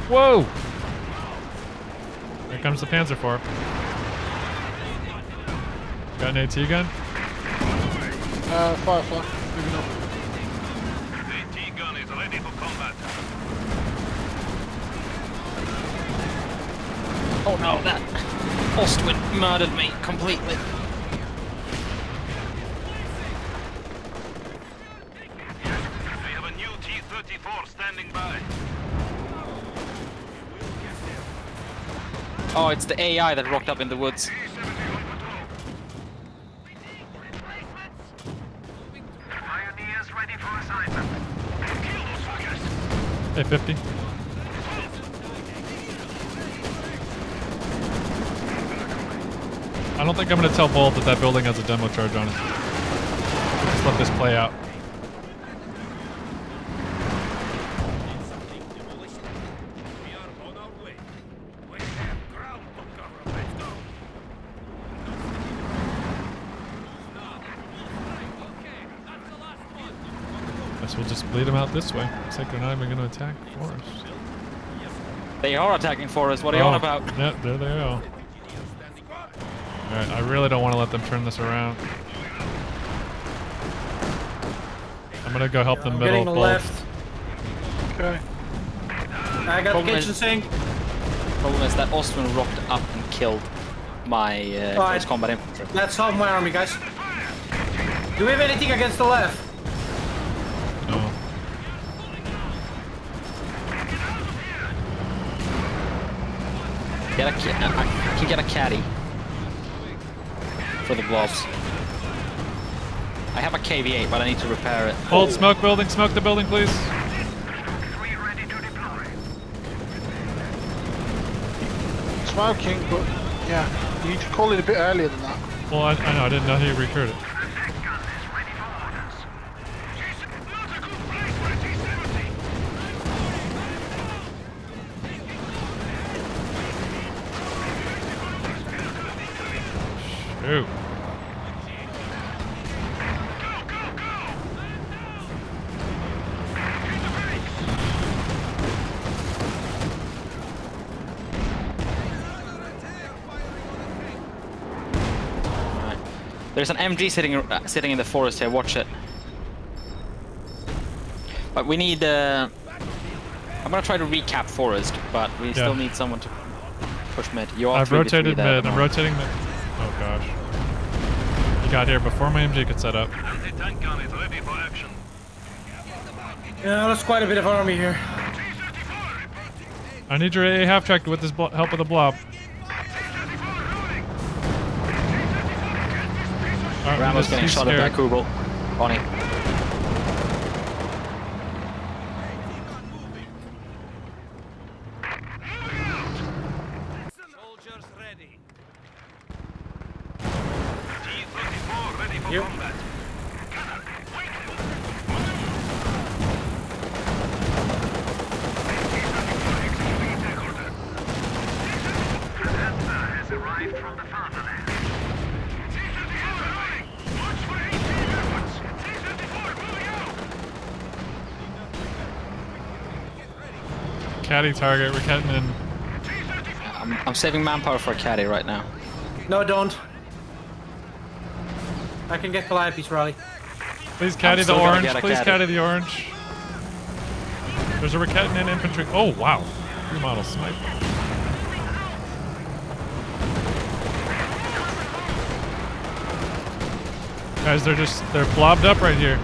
Whoa! Here comes the Panzer IV. Got an AT gun? Firefly. Moving on. The T-gun is ready for combat. Oh no, that Ostwind murdered me completely. We have a new T-34 standing by. Oh, it's the AI that rocked up in the woods. T-70 on patrol. Pioneers ready for assignment. Kill those fuckers. A50. I don't think I'm going to tell Bolt that that building has a demo charge on it. Let's let this play out. We are on our way. We have ground to cover. Let's go. Guess we'll just bleed them out this way. Looks like they're not even going to attack for us. They are attacking for us. What are you on about? Yep, there they go. Alright, I really don't want to let them turn this around. I'm going to go help the middle. Getting the Bolt. left. Okay. I got the Problem kitchen is- sink. Problem is that Ostwind rocked up and killed my Alright. close combat infantry. That's half my army, guys. Do we have anything against the left? No. I can get a caddy for the blobs. I have a KV-8, but I need to repair it. Bolt, smoke building, smoke the building, please. We ready to deploy. Smoking, but yeah, you need to call it a bit earlier than that. Well, I know, I didn't know he recruited it. The tank gun is ready for orders. Not a good place for a T-70. Shoot. There's an MG sitting in the forest here. Watch it. But we need. I'm gonna try to recap forest, but we still need someone to push mid. You all I've 3v3 rotated there at mid. the I'm moment. rotating mid. Oh gosh. He got here before my MG could set up. Anti-tank gun is ready for action. Yeah, that's quite a bit of army here. I need your AA half track with this help with the blob. Alright, Rambo's getting shot at by Kubel. Ronnie. Soldiers ready. T-34 ready for You. combat. Has arrived from the fatherland. Watch for HE efforts. T-34 moving out. Caddy target, we're cutting in. I'm saving manpower for a caddy right now. No, don't. I can get Calliope's rally. Please caddy the still gonna orange. get a Please caddy. caddy the orange. There's a Raketin in infantry. Oh wow. 3 model sniper. Guys, they're blobbed up right here.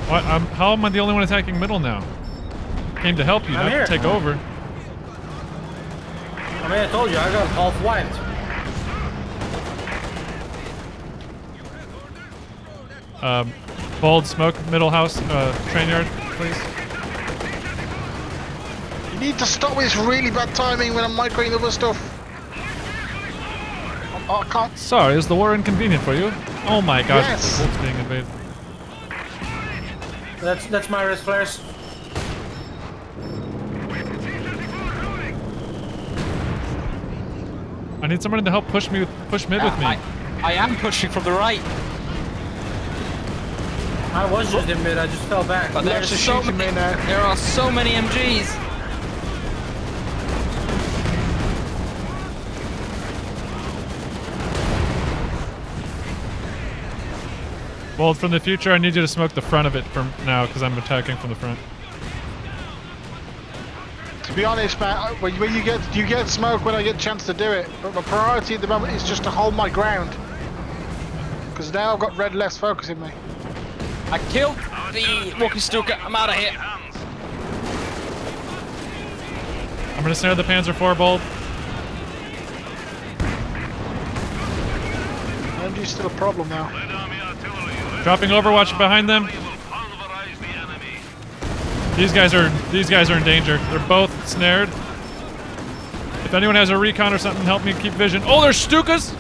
What? How am I the only one attacking middle now? Came to help you, I'm not here. to take over. I mean, I told you, I got half wiped. Bold smoke, middle house, train yard, please. You need to stop with this really bad timing when I'm migrating other stuff. I can't. Sorry, is the war inconvenient for you? Oh my gosh, Yes. the Bolt's being invaded. That's my wrist flares. I need someone to help push mid with me. I am pushing from the right. I was just in mid, I just fell back. But Let's just shoot him in there. There are so many MGs. Bold, from the future, I need you to smoke the front of it from now, because I'm attacking from the front. To be honest, man, when you get smoke when I get a chance to do it. But my priority at the moment is just to hold my ground. Because now I've got red less focusing me. I killed the walkie Stuka. I'm out of here. I'm gonna snare the Panzer IV, Bold. MG's still a problem now. Red Army artillery. Dropping Overwatch behind them. Will pulverize the enemy. These guys are in danger. They're both snared. If anyone has a recon or something, help me keep vision. Oh, there's Stukas!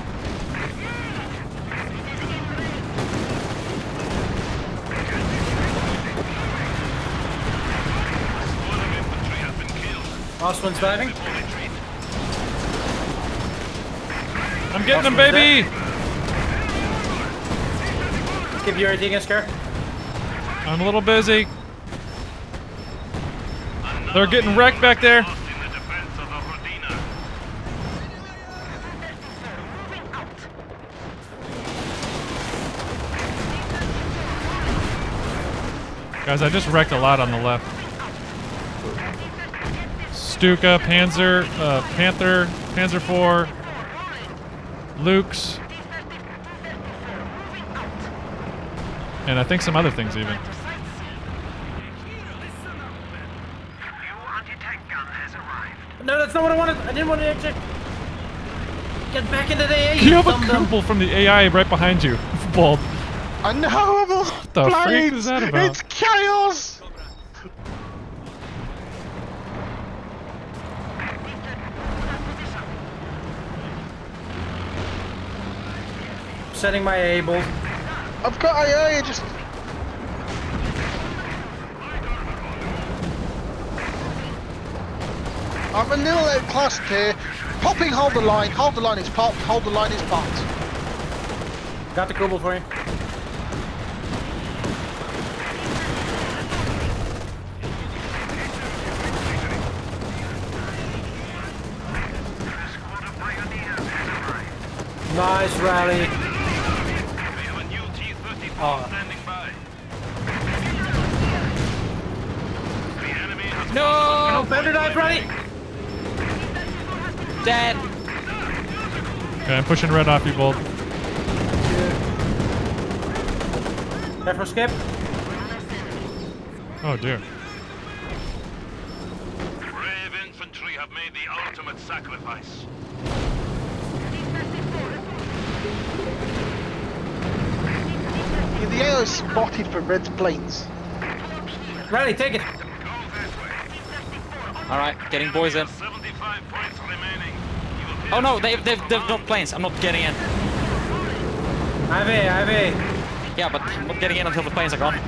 Osman's diving. I'm getting them, baby! Give you everything, Isker. I'm a little busy. They're getting wrecked back there. Lost in the defense of the Rodina. Guys, I just wrecked a lot on the left. Stuka, Panzer, Panther, Panzer IV, Luke's, and I think some other things even. No, that's not what I wanted. I didn't want to actually get back into the AA. You have a dum-dum. Kubel from the AI right behind you, Bold. I know, I'm all the freak planes. is that about? It's chaos! Setting my AA bolt. I've got IA, just... I'm a little outclassed here. Popping, hold the line is popped, hold the line is popped. Got the Kubel for you. Nice rally. We have a new T-34 Oh. standing by. The enemy has No! Better knife rally. Dead! Okay, I'm pushing red off you, Bolt. Left for skip. Oh dear. brave infantry have made the ultimate sacrifice. The AO is spotted for red's planes. Rally, take it. Alright, getting boys in. 75 points remaining. You will Oh no, they've not planes. I'm not getting in. Ivy. Yeah, but I'm not getting in until the planes are gone.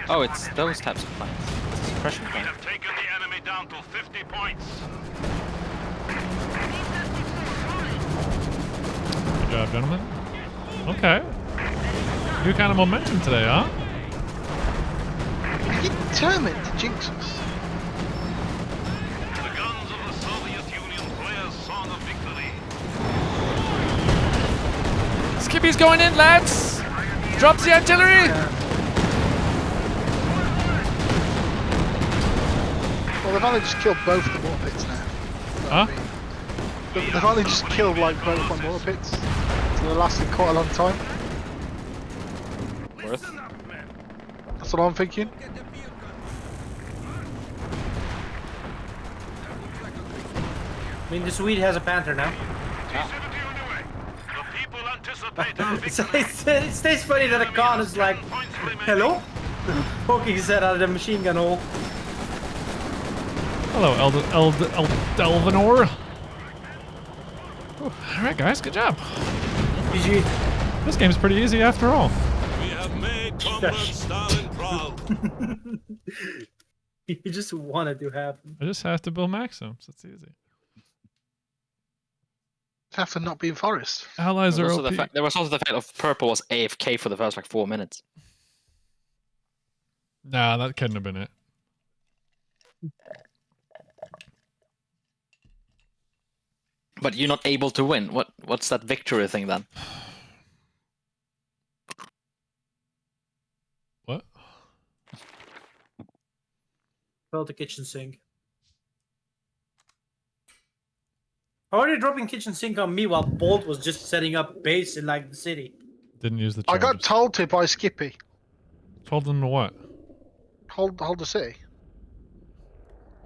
Oh, it's those types of planes. It's a suppression We plane. have taken the enemy down to 50 points. Good job, gentlemen. Okay. New kind of momentum today, huh? Are you determined to jinx us? The guns of the Soviet Union play a song of victory. Skippy's going in, lads! Drops the artillery! Well, they've only just killed both the mortar pits now. Huh? They've only just killed like both my mortar pits. So they lasted quite a long time. Worth. That's what I'm thinking. I mean, the Swede has a Panther now. T-70 on the way. The people anticipate our It stays funny that a con is like, points remaining. hello? Poking his head out of the machine gun hole. Hello, Elvanor. Alright, guys, good job. GG. This game's pretty easy after all. We have made Comrade Stalin proud. You just want it to happen. I just have to build Maxims. It's easy. Have to not be in forest. Allies are OP. There was also the fact of purple was AFK for the first like 4 minutes. Nah, that couldn't have been it. But you're not able to win. What's that victory thing then? What? Fell the kitchen sink. How are you dropping kitchen sink on me while Bolt was just setting up base in like the city? Didn't use the I charges. got told to by Skippy. Told them to what? Hold the city.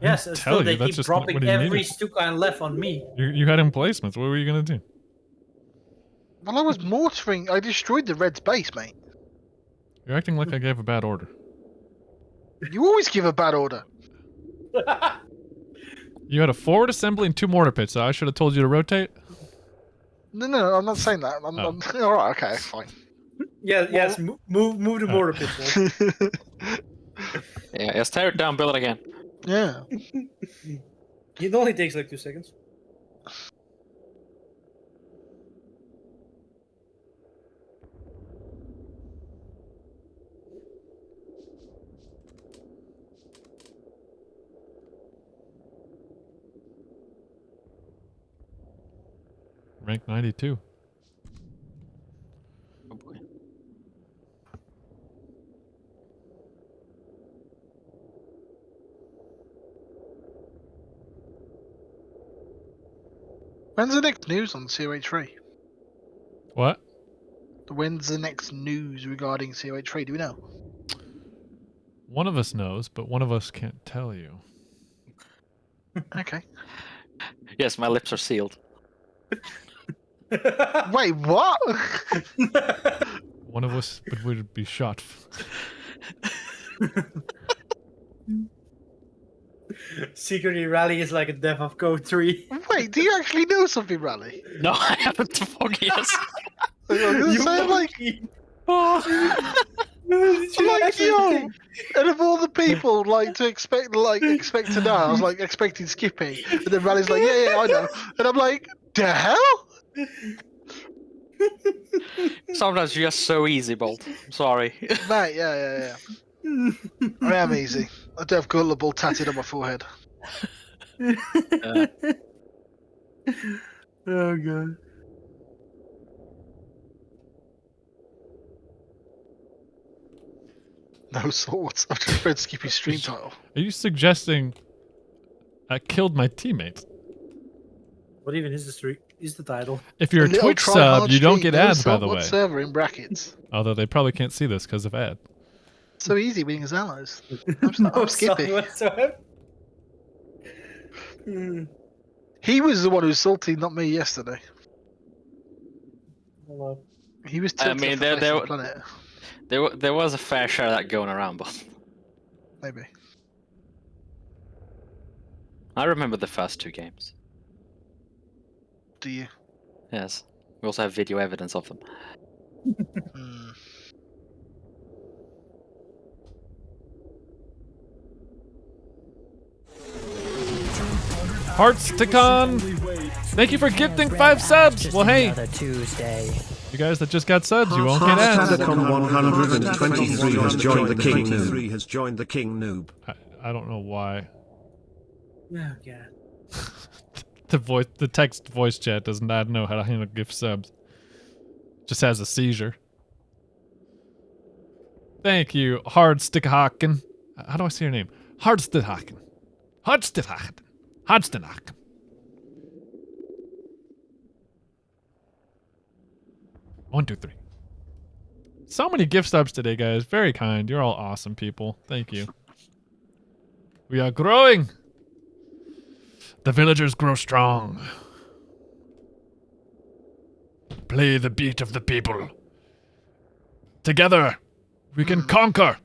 Yes, tell and still you, they that's keep just dropping what he every needed. Stuka and left on me. You had emplacements. What were you gonna do? Well, I was mortaring. I destroyed the Reds' base, mate. You're acting like I gave a bad order. You always give a bad order. You had a forward assembly and 2 mortar pits, so I should have told you to rotate. No, I'm not saying that. I'm all right. Okay, fine. Yeah, yes, move the mortar pit. Bolt. Yeah, just tear it down, build it again. Yeah. It only takes like 2 seconds. Rank 92. Oh boy. When's the next news on COH3? What? When's the next news regarding COH3? Do we know? One of us knows, but one of us can't tell you. Okay. Yes, my lips are sealed. Wait, what? One of us would be shot. Secretly, Rally is like a dev of Code 3. Wait, do you actually know something, Rally? No, I haven't the foggiest. I was gonna say, like, Did you like, actually yo, think- And of all the people, like to expect to know, I was like expecting Skippy, and then Rally's like, yeah, I know, and I'm like, the hell? Sometimes you're just so easy, Bolt. I'm sorry. Mate, yeah. I am easy. I do have gullible tattooed on my forehead. Oh god. No swords. I've just read Skippy's stream title. Are you suggesting I killed my teammate? What even is the title? If you're a little Twitch try-hard sub, you don't stream, get no ads, by sub the way. whatsoever in brackets. Although they probably can't see this because of ad. So easy being his allies. No I'm Skippy. song whatsoever. Hmm. He was the one who was salty, not me, yesterday. Hello. He was I tilted mean, off the face of the planet. there was a fair share of that going around, but Maybe. I remember the first 2 games. Do you? Yes. We also have video evidence of them. Hmm. Heartsticon! Thank you for gifting 5 subs! Just Well, hey, another Tuesday. you guys that just got subs, you won't get ads. Heartsticon 123 has joined the King Noob. Has joined the King Noob. I don't know why. Oh god. The text voice chat does not know how to handle gift subs. Just has a seizure. Thank you, Hardstickhaken. How do I say your name? Hardstickhaken. Hardstickhaken. Hardstickhaken. One, two, three. So many gift subs today, guys. Very kind. You're all awesome people. Thank you. We are growing. The villagers grow strong. Play the beat of the people. Together, we can conquer.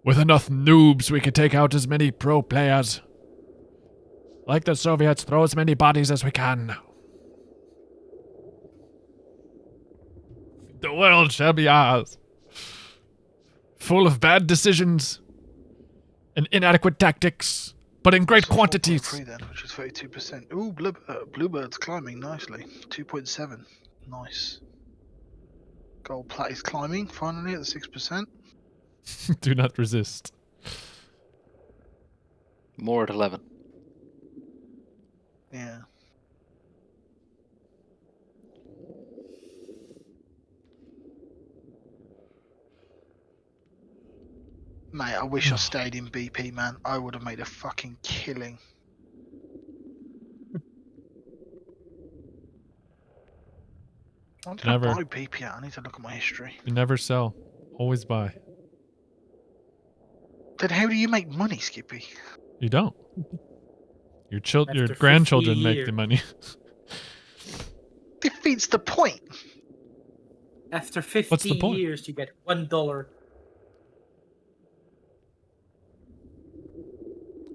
With enough noobs, we can take out as many pro players. Like the Soviets, throw as many bodies as we can. The world shall be ours. Full of bad decisions and inadequate tactics, but in great quantities. 4.3 then, which is 32%. Ooh, Bluebird's climbing nicely. 2.7. Nice. Gold plat is climbing finally at the 6%. Do not resist. More at 11. Yeah. Mate, I wish I stayed in BP, man. I would have made a fucking killing. Why did I buy BP at? I need to look at my history. You never sell. Always buy. Then how do you make money, Skippy? You don't. Your After grandchildren 50 make years. the money. Defeats the point. After 50 What's the point? years, you get $1.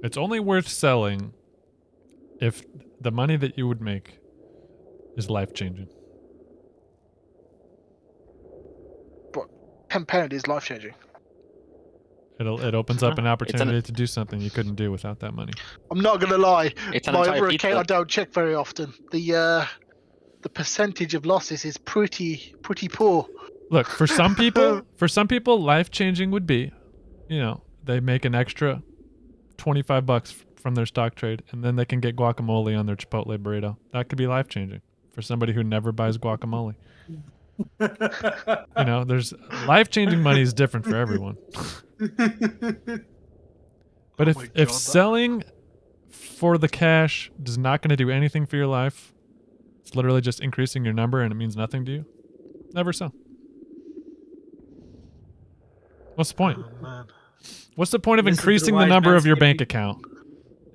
It's only worth selling if the money that you would make is life-changing. But £10 is life changing. It opens up an opportunity to do something you couldn't do without that money. I'm not gonna lie. It's an My entire other pizza. account I don't check very often. The percentage of losses is pretty poor. Look, for some people, life-changing would be, they make an extra $25 from their stock trade, and then they can get guacamole on their Chipotle burrito. That could be life-changing for somebody who never buys guacamole. There's life-changing money is different for everyone. But if selling for the cash is not going to do anything for your life, it's literally just increasing your number and it means nothing to you, never sell. What's the point? Oh, man. What's the point of Listen to the increasing the wise number man, of your Skippy. bank account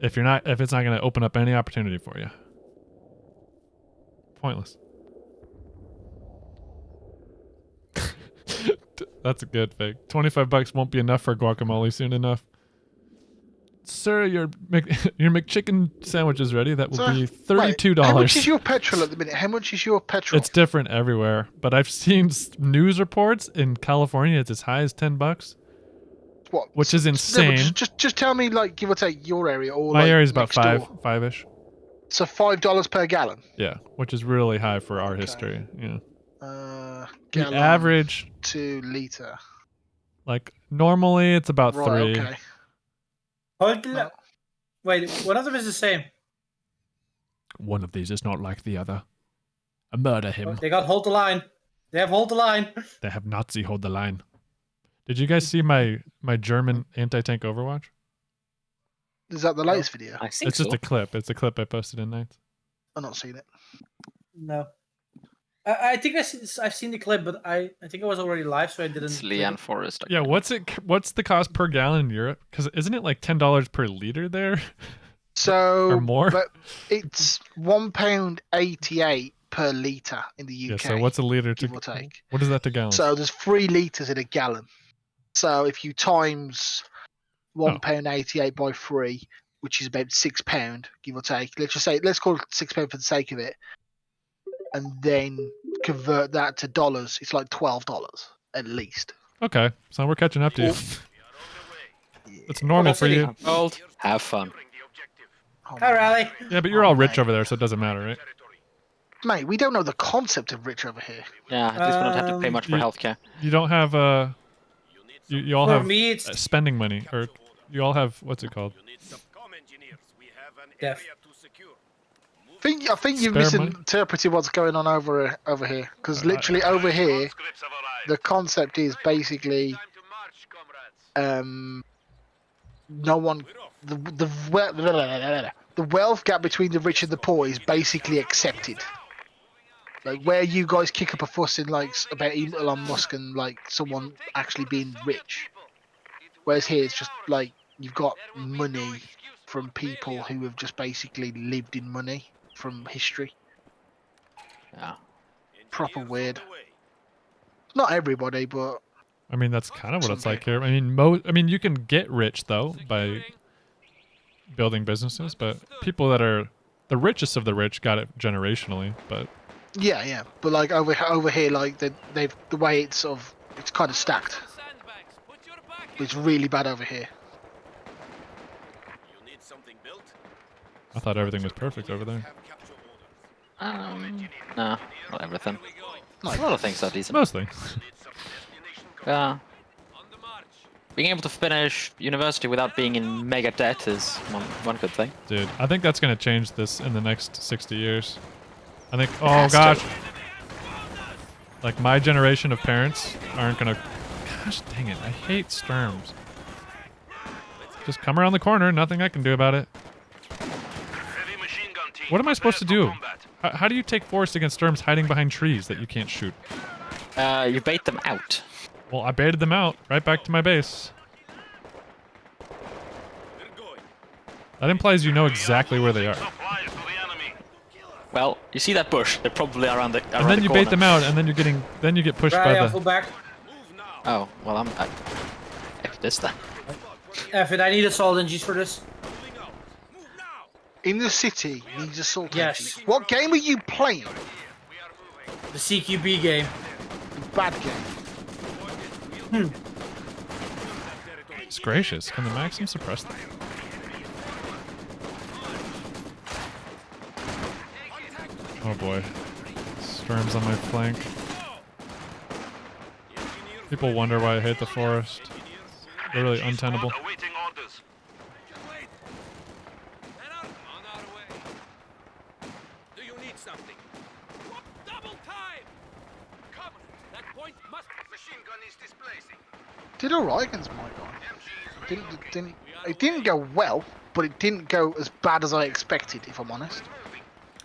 if it's not going to open up any opportunity for you? Pointless. That's a good thing. $25 won't be enough for guacamole soon enough. Sir, your McChicken sandwich is ready. That will be $32. How much is your petrol at the minute? How much is your petrol? It's different everywhere, but I've seen news reports in California it's as high as $10. What? Which is insane. No, just tell me, like, give or take your area or my like area is about next door. five-ish. So $5 per gallon. Yeah, which is really high for our history. Yeah. The The average to liter. Like normally it's about 3. Okay. No. Wait, one of them is the same. One of these is not like the other. I murder him. They got hold the line. They have hold the line. They have Nazi hold the line. Did you guys see my German anti-tank Overwatch? Is that the latest video? I think It's just a clip. It's a clip I posted in Nights. I've not seen it. No. I think I've seen the clip, but I think I was already live, so I didn't. It's Leanne Forrest. Yeah, what's the cost per gallon in Europe? Because isn't it like $10 per liter there? So or more? But it's £1.88 per litre in the UK. Yeah, so what's a liter to give or take? What is that to gallon? So there's 3 litres in a gallon. So if you times £1.88 by 3, which is about £6, give or take. Let's call it £6 for the sake of it. And then convert that to dollars. It's like $12 at least. Okay, so we're catching up to you. It's normal for you. Old. Have fun. Hi, Raleigh. Yeah, but you're all rich over there, so it doesn't matter, right? Mate, we don't know the concept of rich over here. Yeah, at least we don't have to pay much for healthcare. You don't have you all For have me, it's spending money, or you all have what's it called? Def. I think you've Spare money? misinterpreted what's going on over here. Because literally over here, the concept is basically, no one, the wealth gap between the rich and the poor is basically accepted. Like where you guys kick up a fuss in like about Elon Musk and like someone actually being rich, whereas here it's just like you've got money from people who have just basically lived in money from history. Yeah. Proper weird. Not everybody, but I mean, that's kind of what it's like here. I mean, you can get rich though by building businesses, but people that are the richest of the rich got it generationally. But yeah. But like over here, like the way it's kind of stacked. It's really bad over here. I thought everything was perfect over there. No, not everything. A lot of things are decent. Mostly. Yeah. Being able to finish university without being in mega debt is one good thing. Dude, I think that's gonna change this in the next 60 years. I think. Oh gosh. Like my generation of parents aren't gonna. Gosh dang it! I hate Sturms. Just come around the corner. Nothing I can do about it. What am I supposed to do? How do you take force against Sturms hiding behind trees that you can't shoot? You bait them out. Well, I baited them out right back to my base. That implies you know exactly where they are. Well, you see that bush? They're probably around the corner. And then you bait them out, and then you get pushed by the. Full back. Oh well, I this then. F it, I need assault engines for this. In the city needs assault Yes. engines. What game are you playing? The CQB game. Bad game. It's gracious. Can the Maxim suppress them? Oh boy. Sturms on my flank. People wonder why I hate the forest. They're really untenable. Did alright against my guy. It didn't go well, but it didn't go as bad as I expected, if I'm honest.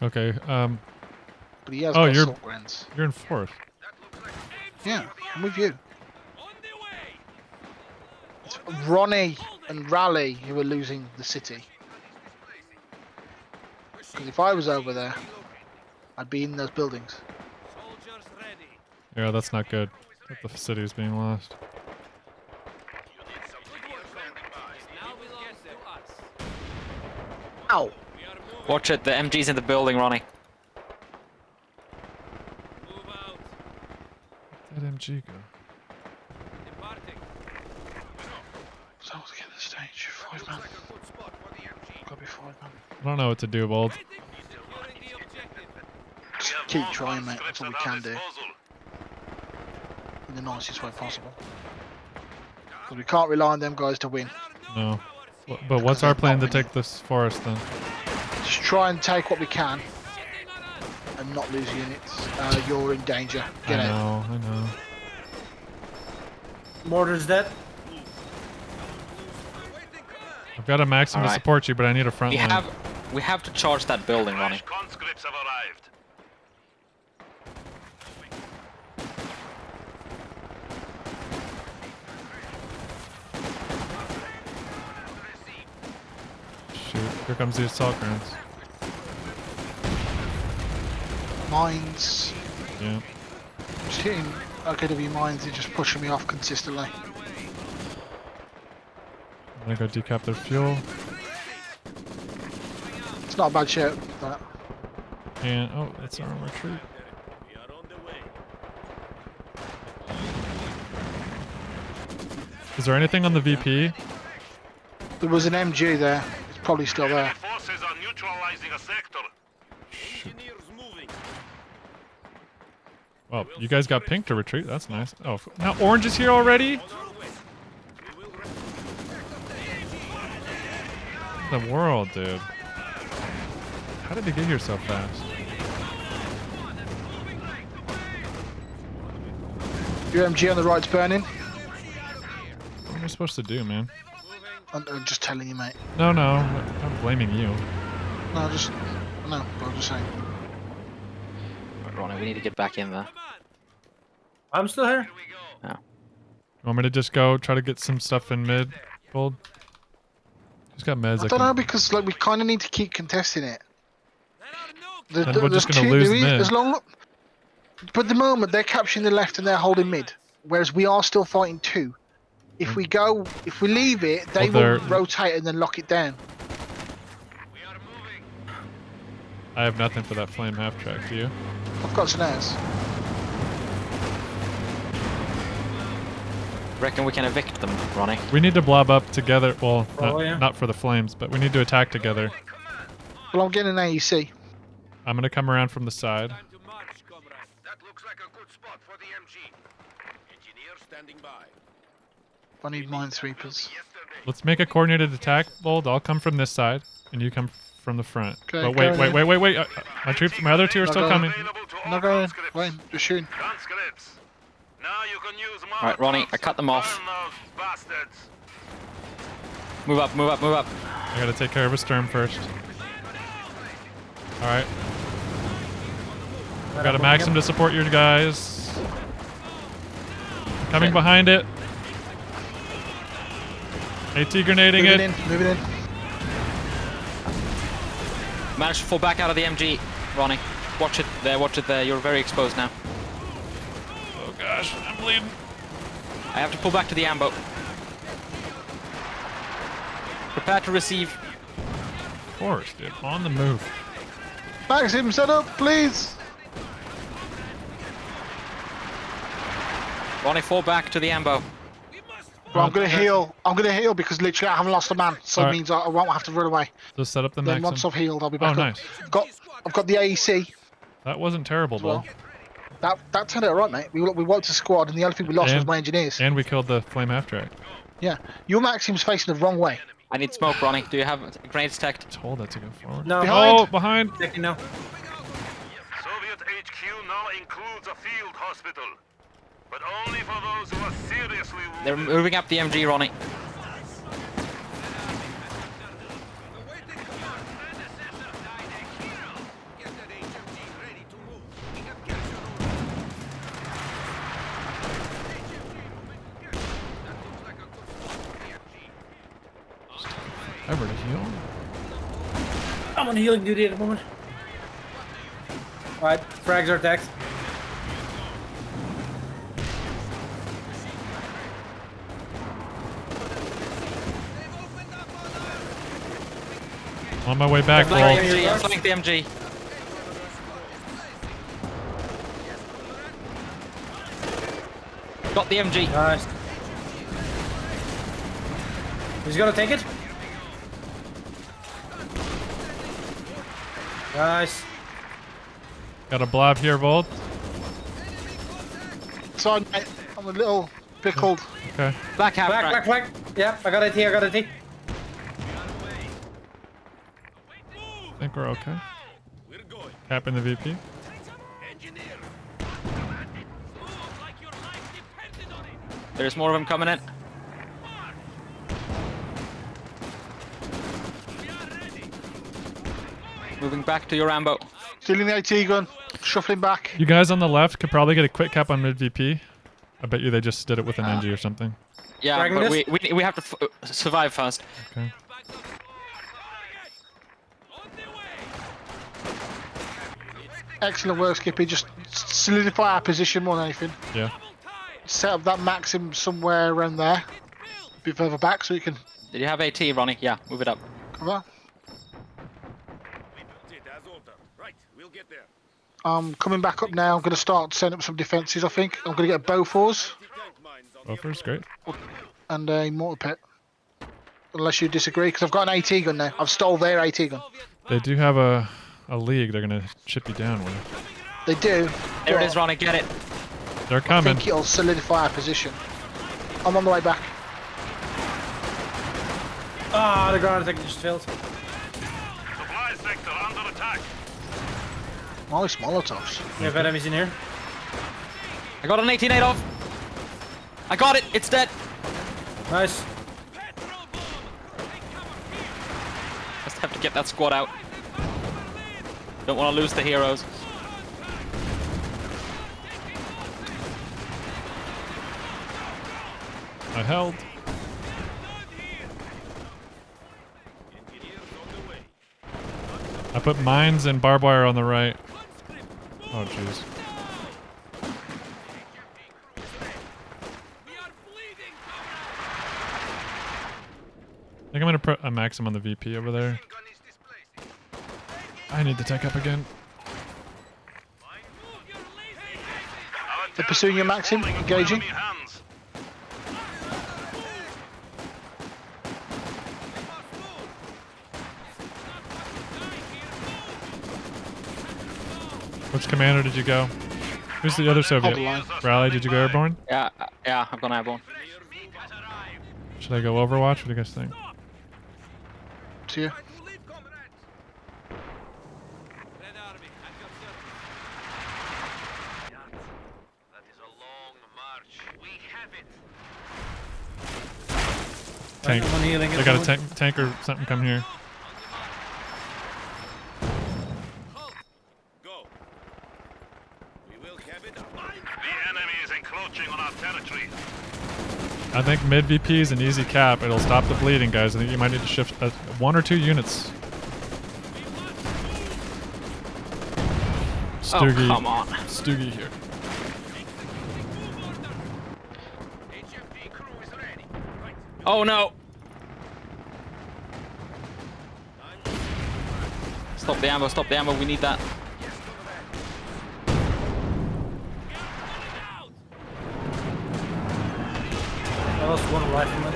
Okay. But he has got you're assault grenades. you're in fourth. Yeah, I'm with you. It's Ronnie and Raleigh who are losing the city. Because if I was over there, I'd be in those buildings. Yeah, that's not good. But the city is being lost. Ow! Watch it. The MG's in the building, Ronnie. Where'd that MG go? So to get the stage, 5 man. Gotta be 5 man. I don't know what to do, Bold. Just keep trying, mate. That's all we can do. In the nicest way possible. Because we can't rely on them guys to win. No. But what's our plan to take this forest then? Just try and take what we can. And not lose units. You're in danger. Get out. I know. Mortar's dead. I've got a maximum to support you, but I need a front line. We have to charge that building, Ronnie. Conscripts have arrived. Shoot, here comes the assault grounds. Mines. Yeah. Just hitting OKW mines and just pushing me off consistently. I'm gonna go decap their fuel. It's not a bad shout, that. And oh, that's our retreat. We are on the way. Is there anything on the VP? There was an MG there. It's probably still there. Enemy forces are neutralizing a sector. Engineers moving. Well, you guys got pink to retreat. That's nice. Oh, now orange is here already? The world, dude. How did they get here so fast? Your MG on the right's burning. What am I supposed to do, man? I'm just telling you, mate. No, I'm blaming you. No, I'm just saying. Right, Ronnie, we need to get back in there. I'm still here. Yeah. You want me to just go try to get some stuff in mid, Bold? Just got meds. I don't know, because like we kind of need to keep contesting it. And we're just gonna lose mid. But at the moment they're capturing the left and they're holding mid, whereas we are still fighting 2. If we leave it, they will rotate and then lock it down. I have nothing for that flame half track. Do you? I've got snares. Reckon we can evict them, Ronnie? We need to blob up together. Well, yeah. not for the flames, but we need to attack together. Well, I'm getting an AEC. I'm gonna come around from the side. That looks like a good spot for the MG. Engineer standing by. I need minesweepers. Let's make a coordinated attack, Bold. I'll come from this side, and you come from the front. Okay, but wait. My other 2 are still coming. Not going. Wait, just shooting. Conscripts. Now you can use Alright, Ronnie, I cut them off. Bastards. Move up. I gotta take care of a Sturm first. Alright. Got a Maxim to support you guys. Coming behind it. AT grenading it. Moving in. Managed to fall back out of the MG, Ronnie. Watch it there. You're very exposed now. Oh gosh, I'm bleeding. I have to pull back to the ambo. Prepare to receive. Of course, dude. On the move. Maxim, set up, please. Ronnie, fall back to the ambo. Well, I'm gonna heal. Because literally I haven't lost a man, so it means I won't have to run away. Just set up the Then Maxim. once I've healed, I'll be back. Oh, up. nice. I've got the AEC. That wasn't terrible, Well, Bull. that turned out alright, mate. We wiped a squad, and the only thing we lost was my engineers. And we killed the flame half track. Yeah, your Maxim's facing the wrong way. I need smoke, Ronnie. Do you have grenades stacked? Told that to go forward. No. Behind. Oh, behind. Second now. Soviet HQ now includes a field hospital. But only for those who are seriously wounded. They're moving up the MG, Ronnie. Ever to heal? I'm on healing duty at the moment. Alright, frags are attacked. On my way back, Flank Bolt. the MG. Flank the MG. Got the MG. Nice. He's gonna take it. Nice. Got a blob here, Bolt. Sorry, mate. I'm a little pickled. Okay. Black half. Flank. Yeah, I got it. I got it. I think we're okay. We're going. Capping the VP. Engineer. There's more of them coming in. Moving back to your Rambo. Stealing the AT gun. Shuffling back. You guys on the left could probably get a quick cap on mid VP. I bet you they just did it with an NG or something. Yeah, Dragging but this? we have to survive first. Okay. Excellent work, Skippy. Just solidify our position more than anything. Yeah. Set up that Maxim somewhere around there. A bit further back so you can Did you have AT, Ronnie? Yeah, move it up. cover. We built it as ordered. Right, we'll get there. I'm coming back up now. I'm going to start setting up some defences, I think. I'm going to get a Bofors Tank mines on the Buffers, great. and a mortar pit. Unless you disagree, because I've got an AT gun now. I've stole their AT gun. They do have a league they're gonna chip you down with. They do. There it but is, Ronnie. Get it. They're I coming. think it'll solidify our position. I'm on the way back. Ah, the ground attack just failed. supply sector under attack. Nice Molotovs. We have enemies in here. I got an 18-8 off. I got it. It's dead. Nice. Just have to get that squad out. Don't want to lose the heroes. I held. I put mines and barbed wire on the right. Oh jeez. I think I'm gonna put a Maxim on the VP over there. I need to tech up again. They're pursuing your Maxim. Engaging. Which commander did you go? Who's the other Soviet? Line. Rally, did you go airborne? Yeah, yeah. I've gone airborne. Should I go Overwatch? What do you guys think? To you. That is a long march. We have it. Tank. One healing They at got a the tank or something come here. Go. We will have it. The enemy is encroaching on our territory. I think mid VP is an easy cap. It'll stop the bleeding, guys. I think you might need to shift 1 or 2 units. Stoogie. Oh, come on. Stoogie here. HFD crew is ready. Right. Oh no. Stop the ammo. Stop the ammo. We need that. I lost one rifleman.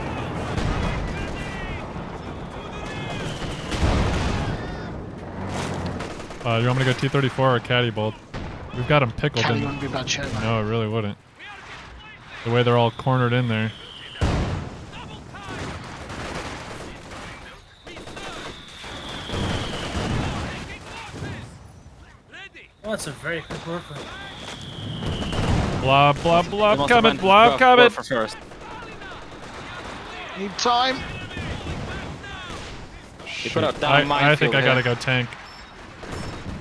You want me to go T-34 or Caddy Bolt? We've got them pickled. Caddy In. wouldn't be a bad shout, man. No, it really wouldn't. The way they're all cornered in there. Oh, that's a very quick worker. Blob, blob, They blob must have coming, meant blob go coming. for first. Need time. They put out down I think I minefield gotta here. go tank.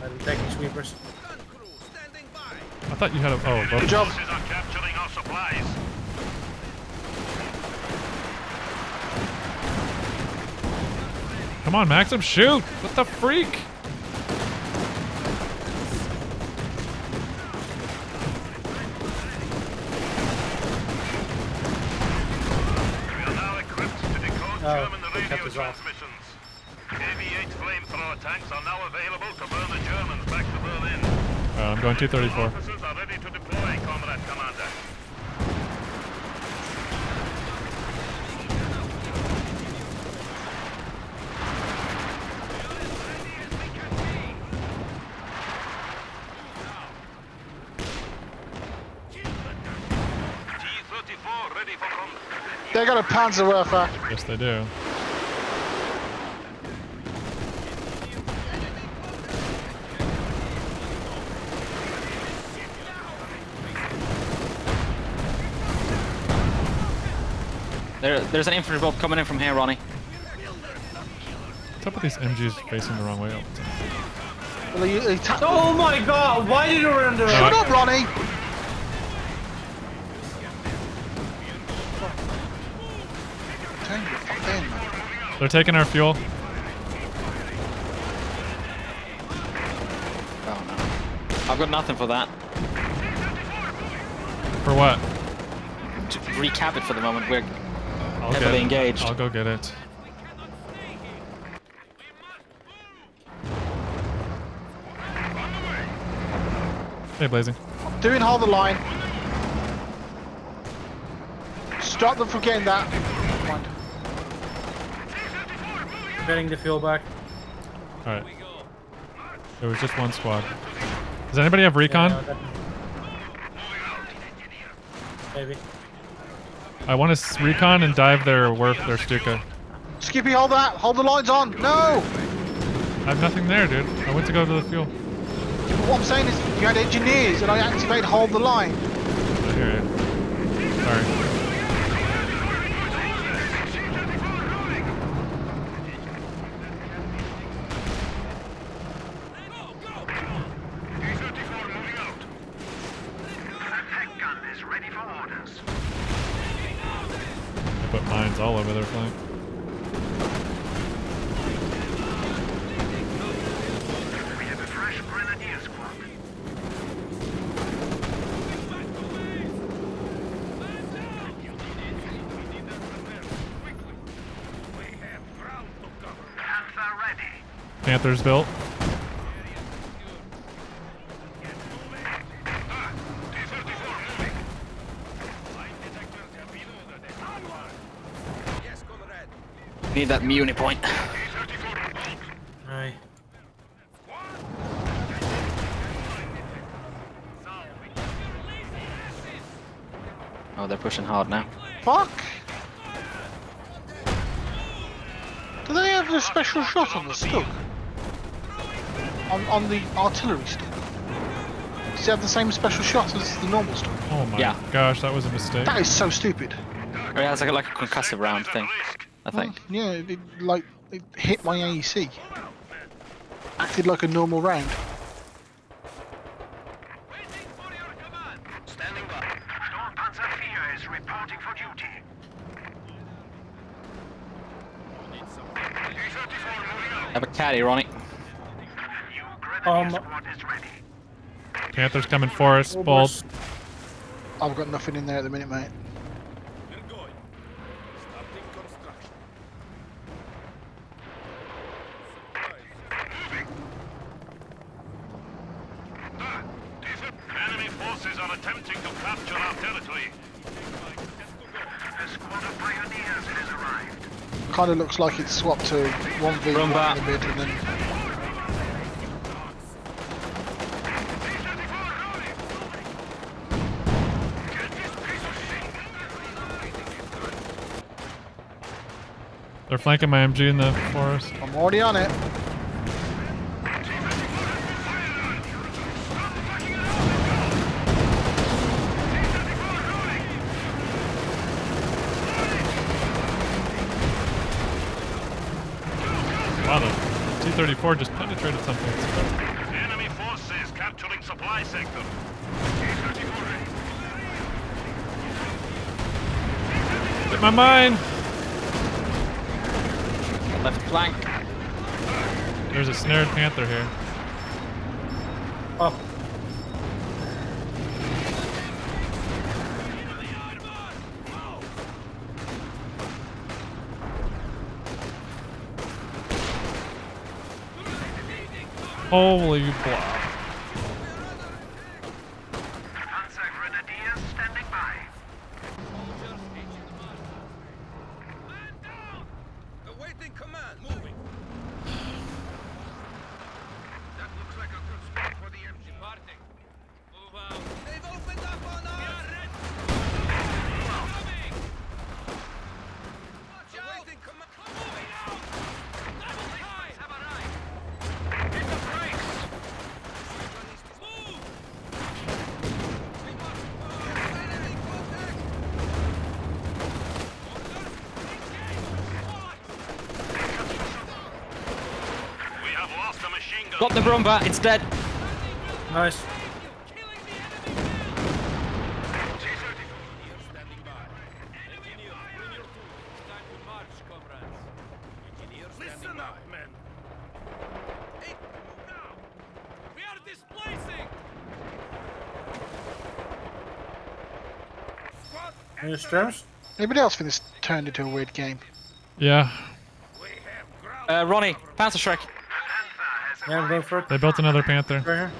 I'm taking sweepers. Crew standing by. I thought you had a. Oh, Good job. Forces are capturing our supplies. come on, Maxim, shoot! What the freak? We are now equipped to decode Oh, German they kept radio us off. transmissions. AV-8 flame Our tanks are now available to burn the Germans back to Berlin. I'm going 234. Officers are ready to deploy, Comrade Commander. T-34 ready for combat. They got a Panzerwerfer. Yes, they do. There's an infantry bolt coming in from here, Ronnie. What's up with these MGs facing the wrong way all the time? Well, he Oh my god, why did you run the Shut up, Ronnie! Change it, fuck in, man. They're taking our fuel. Oh no. I've got nothing for that. For what? To recap it for the moment, we're I'll heavily get it. engaged. I'll go get it. Hey, Blazing. Doing hold the line. Stop them from getting that. Come on. Getting the fuel back. Alright. There was just one squad. Does anybody have recon? Yeah, no, maybe. I want to recon and dive their Stuka. Skippy, hold that. Hold the lines on. No! I have nothing there, dude. I went to go to the fuel. What I'm saying is, you had engineers and I activate hold the line. I hear you. Sorry. I put mines all over their flank. We have a fresh grenadier squad. We have ground to cover. Panther ready. Panthers built. Need that muni point. Aye. Oh, they're pushing hard now. Fuck! Do they have a special shot on the Stug? On the artillery stick? Does it have the same special shot as the normal Stug? Oh my Yeah. gosh, that was a mistake. That is so stupid. Or yeah, it's like a concussive round thing, I think. Yeah, it hit my AEC. Acted like a normal round. Standing by. Sturmpanzer 4 is reporting for duty. T-34 moving out. Have a caddy, Ronnie. New grenadier squad is ready. Panthers coming for us. Bold. I've got nothing in there at the minute, mate. We're going. Starting construction. Enemy forces are attempting to capture our territory. A squad of pioneers has arrived. Kind of looks like it's swapped to 1v1 Run back. in the mid and then... They're flanking my MG in the forest. I'm already on it. Wow, the T-34 just penetrated something. Enemy forces capturing supply sector. Hit my mine! Left flank. There's a snared Panther here. Oh, Holy blah. Awaiting command. Moving. That looks like a good spot for the MG. Departing. Move out. They've opened up on us. We are ready. Coming. Watch out. Awaiting command. Moving out. Double time. Have arrived. Hit the brakes. Move. We must move. Enemy contact. Orders. We have lost the machine gun. Got the Brumba, it's dead. Nice. Standing by. Engineer, bring your tools. It's time to march, comrades. Engineer standing Listen by. up, men. Hey, now! We are displacing! Squad! Any streams? Anybody else think this turned into a weird game? Yeah. We have ground. Ronnie, Panzer Shrek. Yeah, I'm going for it. They built another Panther. Right here.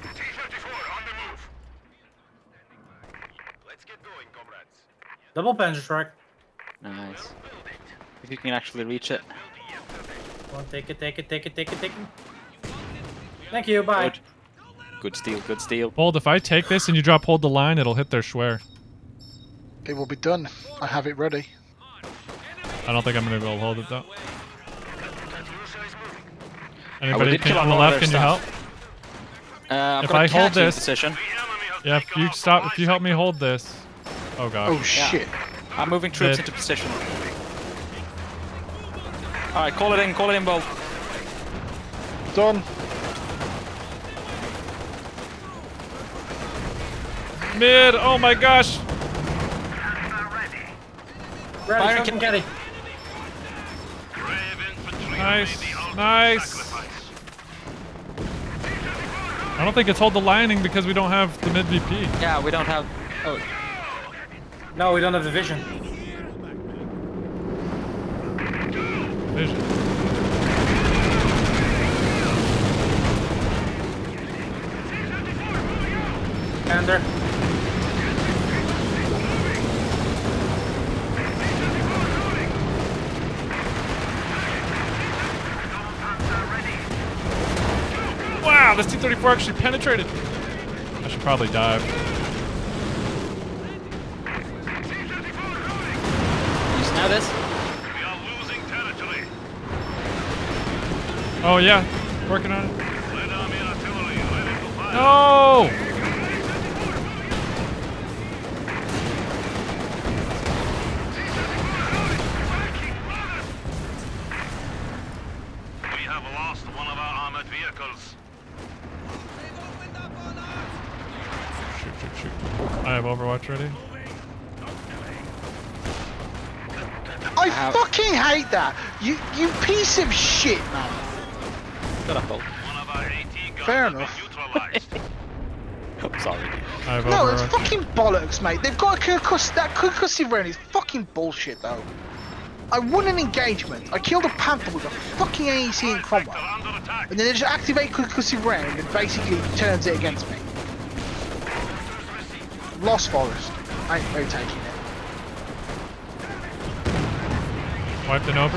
T-34 on the move. Let's get going, comrades. Double Panzer track. Nice. If you can actually reach it. Come on, take it. Thank you, bye. Good. Good steal, good steal. Bold, if I take this and you drop hold the line, it'll hit their schwer. It will be done. I have it ready. I don't think I'm gonna be able to hold it though. we Anybody did kill on a the lot of left, their can you help? stuff. I've If got a I hold catching this- position. Yeah, if you stop, if you help me hold this. Oh gosh. Oh shit. I'm moving troops Mid. into position. Alright, call it in, Bolt. Done. Mid. Oh my gosh. Ready, Firing come get it. Brave infantry Nice, made the ultimate nice. sacrifice. I don't think it's hold the lining because we don't have the mid VP. Yeah, we don't have. Oh, No, we don't have the vision. Vision. Panther. Wow, this T-34 actually penetrated. I should probably dive. you smell this? We are losing territory. Oh yeah, working on it. Red Army artillery ready to fire. No! We have lost one of our armored vehicles. Shoot. I have Overwatch ready. I Ow. fucking hate that. You piece of shit, man. Shut up, Bolt. One of our AT guns Fair has enough. been neutralized. I'm sorry. I have No, it's Overwatch. fucking bollocks, mate. They've got a concussive round is fucking bullshit, though. I won an engagement. I killed a panther with a fucking AEC in Sector Cromwell. under attack. And then they just activate concussive round and basically turns it against me. Lost Forest. I ain't no taking it. Wiped and over.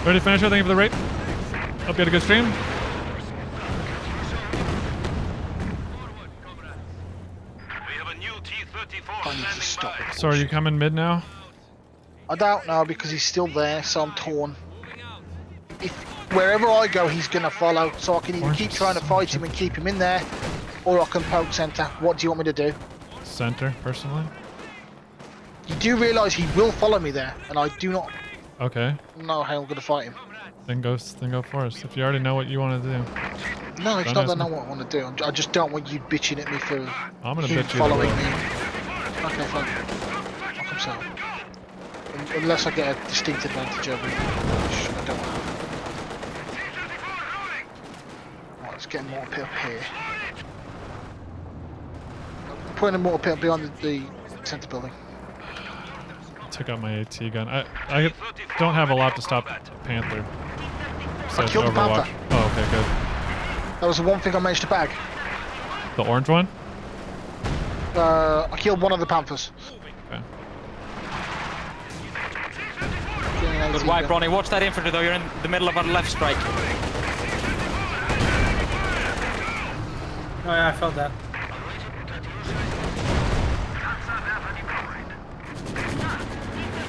Ready to finish? Thank you for the rate. Hope you had a good stream. We have a new T-34 I need to standing stop by. it. So are you coming mid now? I don't know because he's still there, so I'm torn. If wherever I go, he's gonna follow. So I can either keep trying to fight him and keep him in there, or I can poke center. What do you want me to do? Center, personally. You do realise he will follow me there, and I do not Okay. know how I'm gonna fight him. Then go for us. If you already know what you want to do. No, it's Don't not ask that I me. know what I want to do. I just don't want you bitching at me for I'm gonna him bitch you following the me. Okay, fine. Knock himself. Unless I get a distinct advantage over him, which I don't have. Right, let's get a mortar pit up here. Putting a mortar pit behind the centre building. took out my AT gun. I don't have a lot to stop Panther. Besides killed the Overwatch. Panther. Oh, okay, good. That was the one thing I managed to bag. The orange one? I killed one of the Panthers. Okay. Good wipe, Ronnie. Watch that infantry though. You're in the middle of a left strike. Oh yeah, I felt that.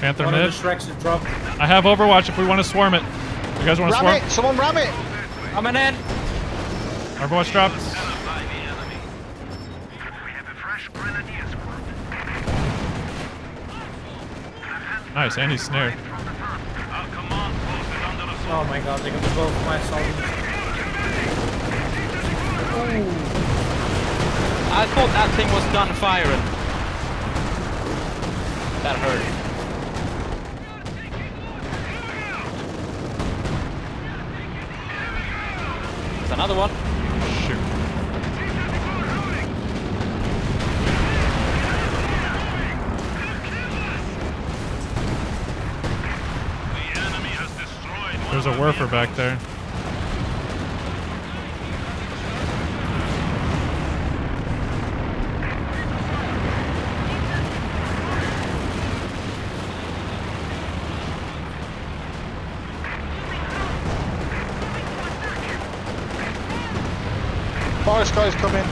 Panther One mid. of the Shreks is dropped. I have Overwatch if we want to swarm it. You guys want to Ram swarm? it! Someone ram it! Coming in. Overwatch dropped. Nice, and he's snared. Oh my god, they got both my assaultants. I thought that thing was done firing. That hurt. There's another one. Shoot. There's a Werfer back there. Forest guys come in.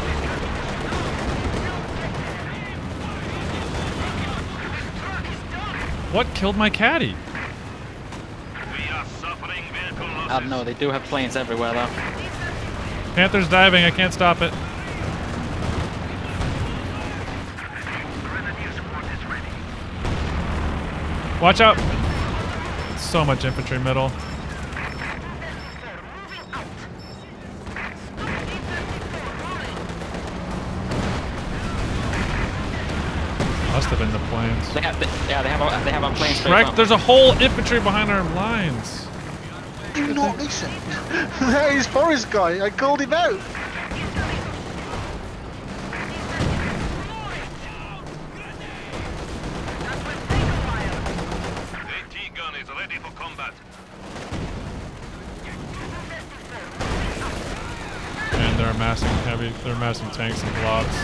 What killed my caddy? I don't know. They do have planes everywhere though. Panther's diving, I can't stop it. Watch out! So much infantry middle. Must have been the planes. They have a plane straight Right, up. there's a whole infantry behind our lines. Do not listen. That is Forest guy. I called him out. AT gun is ready for combat. And they're amassing tanks and blocks.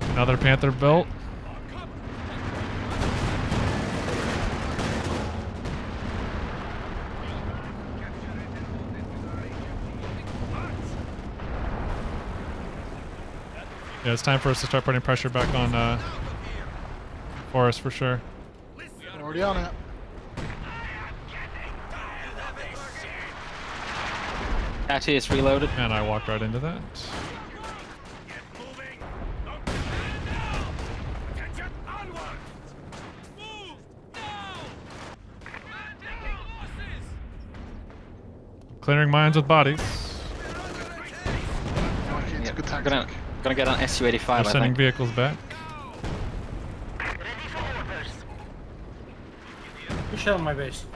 Another Panther built. Yeah, it's time for us to start putting pressure back on Forest for sure. Already on it. Actually, it's reloaded. And I walked right into that. Clearing mines with bodies. Okay, it's a good I'm tactic. gonna get an Su-85. They're I sending think. vehicles back. Who's shelling my base?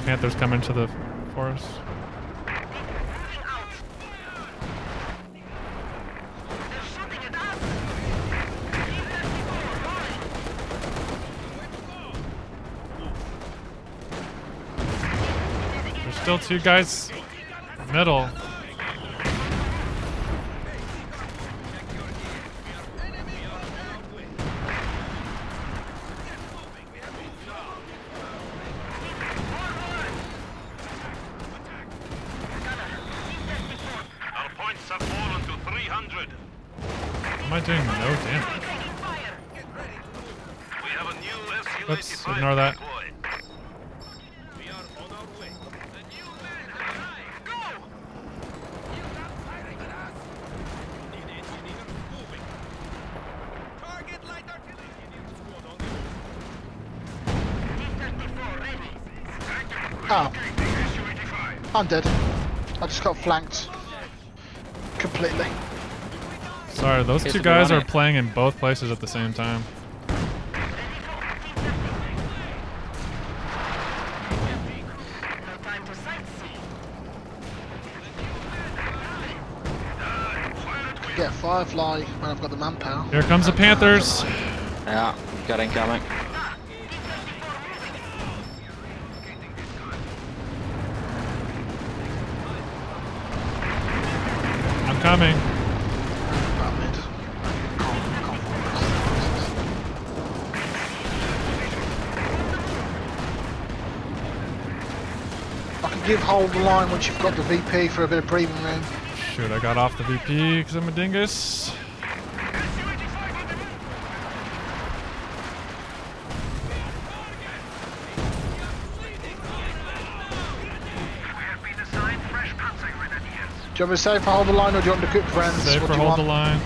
Panthers coming to the forest. There's still two guys middle. Our points have fallen to 300. Am I doing no damage? We have a new SU-85 Let's ignore that. deployed. We are on our way. The new men have arrived. Go! You are firing at us. Need engineers moving. Oh. I'm dead. I just got flanked. Completely. Sorry, those Okay, two so guys they're are on it. playing in both places at the same time. Get Firefly when I've got the manpower. Here comes the Panthers. Yeah, got incoming. I'm coming. About mid. I can give hold the line once you've got the VP for a bit of breathing room. Shoot, I got off the VP because I'm a dingus. Do you want me to say for hold the line or do you want me to cook friends? Save What for do you hold the want? line.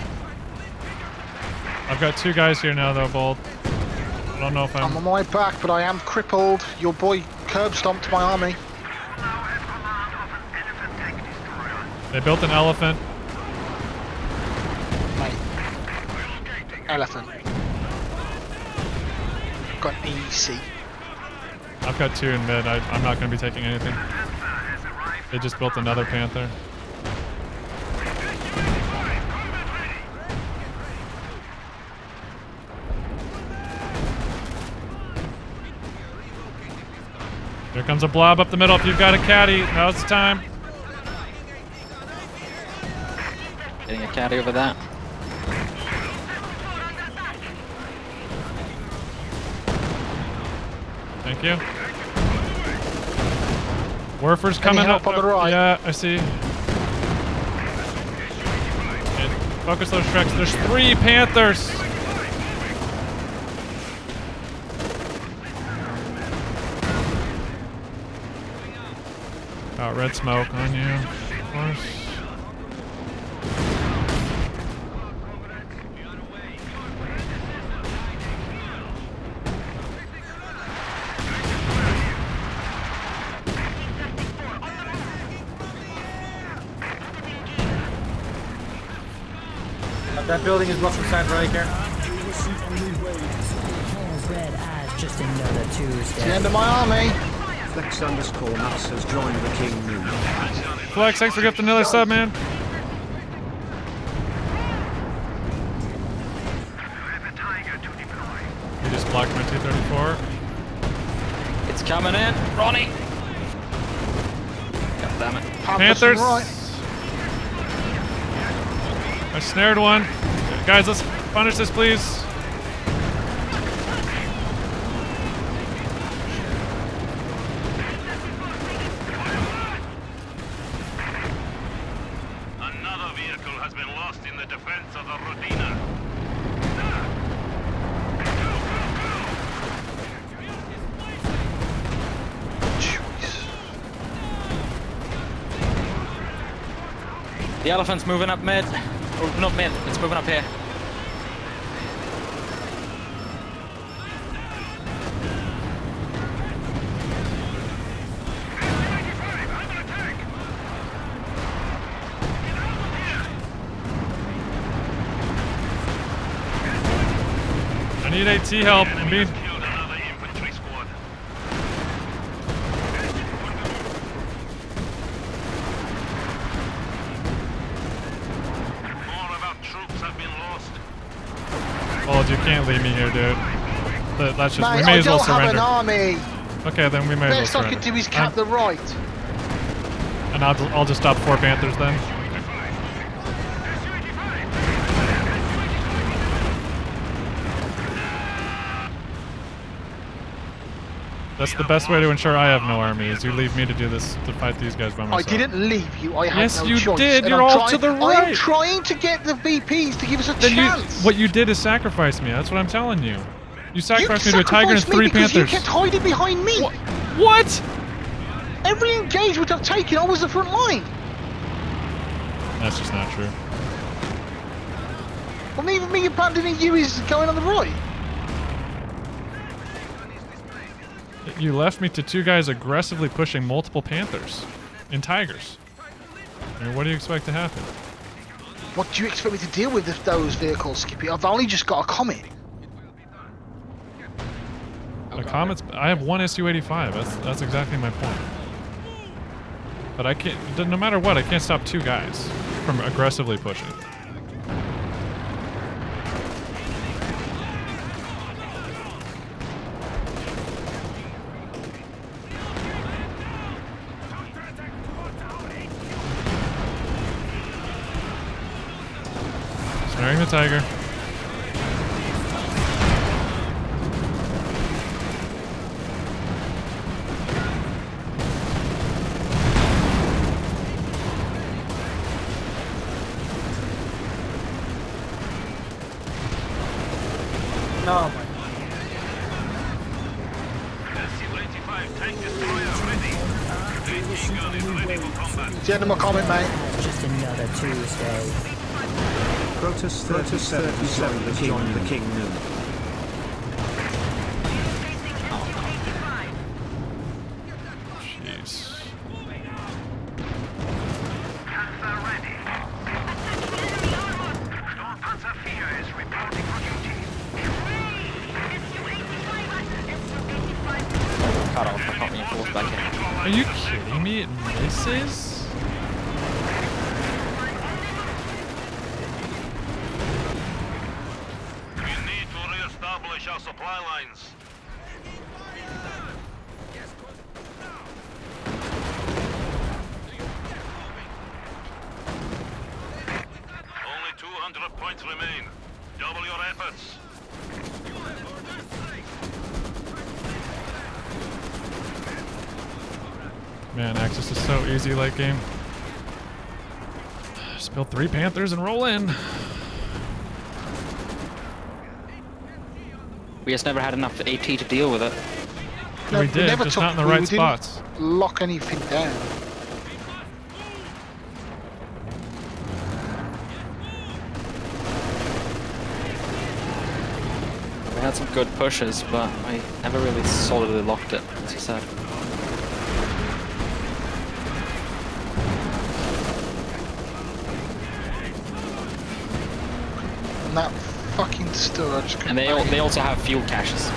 I've got two guys here now though, Bold. I don't know if I'm I'm... on my way back, but I am crippled. Your boy curb stomped my army. They built an elephant. Mate. Elephant. Got an EC. I've got two in mid. I'm not going to be taking anything. They just built another Panther. Here comes a blob up the middle. If you've got a caddy, now's the time. Getting a caddy over that. Thank you. Werfer's coming help up. on the right? Yeah, I see. And focus those Shreks. There's 3 Panthers. Got red smoke on you, of course. That building is rough inside right here. As red as just another It's the Tuesday. end of my army. Flex_nuts has joined the King Moon. Flex, thanks for gifting another sub, man. You just blocked my 234. It's coming in. Ronnie! God damn it. Panthers! Right. I snared one. Guys, let's punish this, please. Another vehicle has been lost in the defense of the Rodina. The elephant's moving up mid. Oh, not mid. It's moving up here. I need AT help. I'm being... Killed another infantry squad. More of our troops have been lost. Well, you can't leave me here, dude. That's just... Mate, we may I as well don't have an surrender. army. Okay, then we may as Best well I surrender. could do is cap the right. And I'll just stop 4 Panthers then. That's the best way to ensure I have no army, is you leave me to do this, to fight these guys by I myself. didn't leave you. I had Yes, no you choice. did. And You're I'm all to trying- the I am right. trying to get the VPs to give us a Then chance. what you did is sacrifice me. That's what I'm telling you. You sacrificed me to a sacrificed tiger and me 3 because Panthers. You kept hiding behind me. What? Every engagement I've taken, I was the front line. That's just not true. Well, even me abandoning you is going on the right. You left me to two guys aggressively pushing multiple Panthers and Tigers. I mean, what do you expect to happen? What do you expect me to deal with those vehicles, Skippy? I've only just got a comment. A Comet's. I have one Su-85. That's exactly my point. But I can't. No matter what, I can't stop two guys from aggressively pushing. Snaring the Tiger. Oh my. Su-85 tank destroyer ready. AT gun is ready for combat. It's the end of my comment, mate. It's just another Tuesday. Protus 37 has joined the King Noon. Jeez. Panther ready. Storm Panther Fear is reporting for duty. Cut off. I can't reinforce back in. Are you kidding me? It misses? We need to re-establish our supply lines. Only 200 points remain. Double your efforts. Man, Axis is so easy late game. Just build 3 Panthers and roll in. We just never had enough AT to deal with it. We did, never just took- not in the we right didn't spots. Lock anything down. We had some good pushes, but I never really solidly locked it, as you said. And that fucking storage. And they also have fuel caches.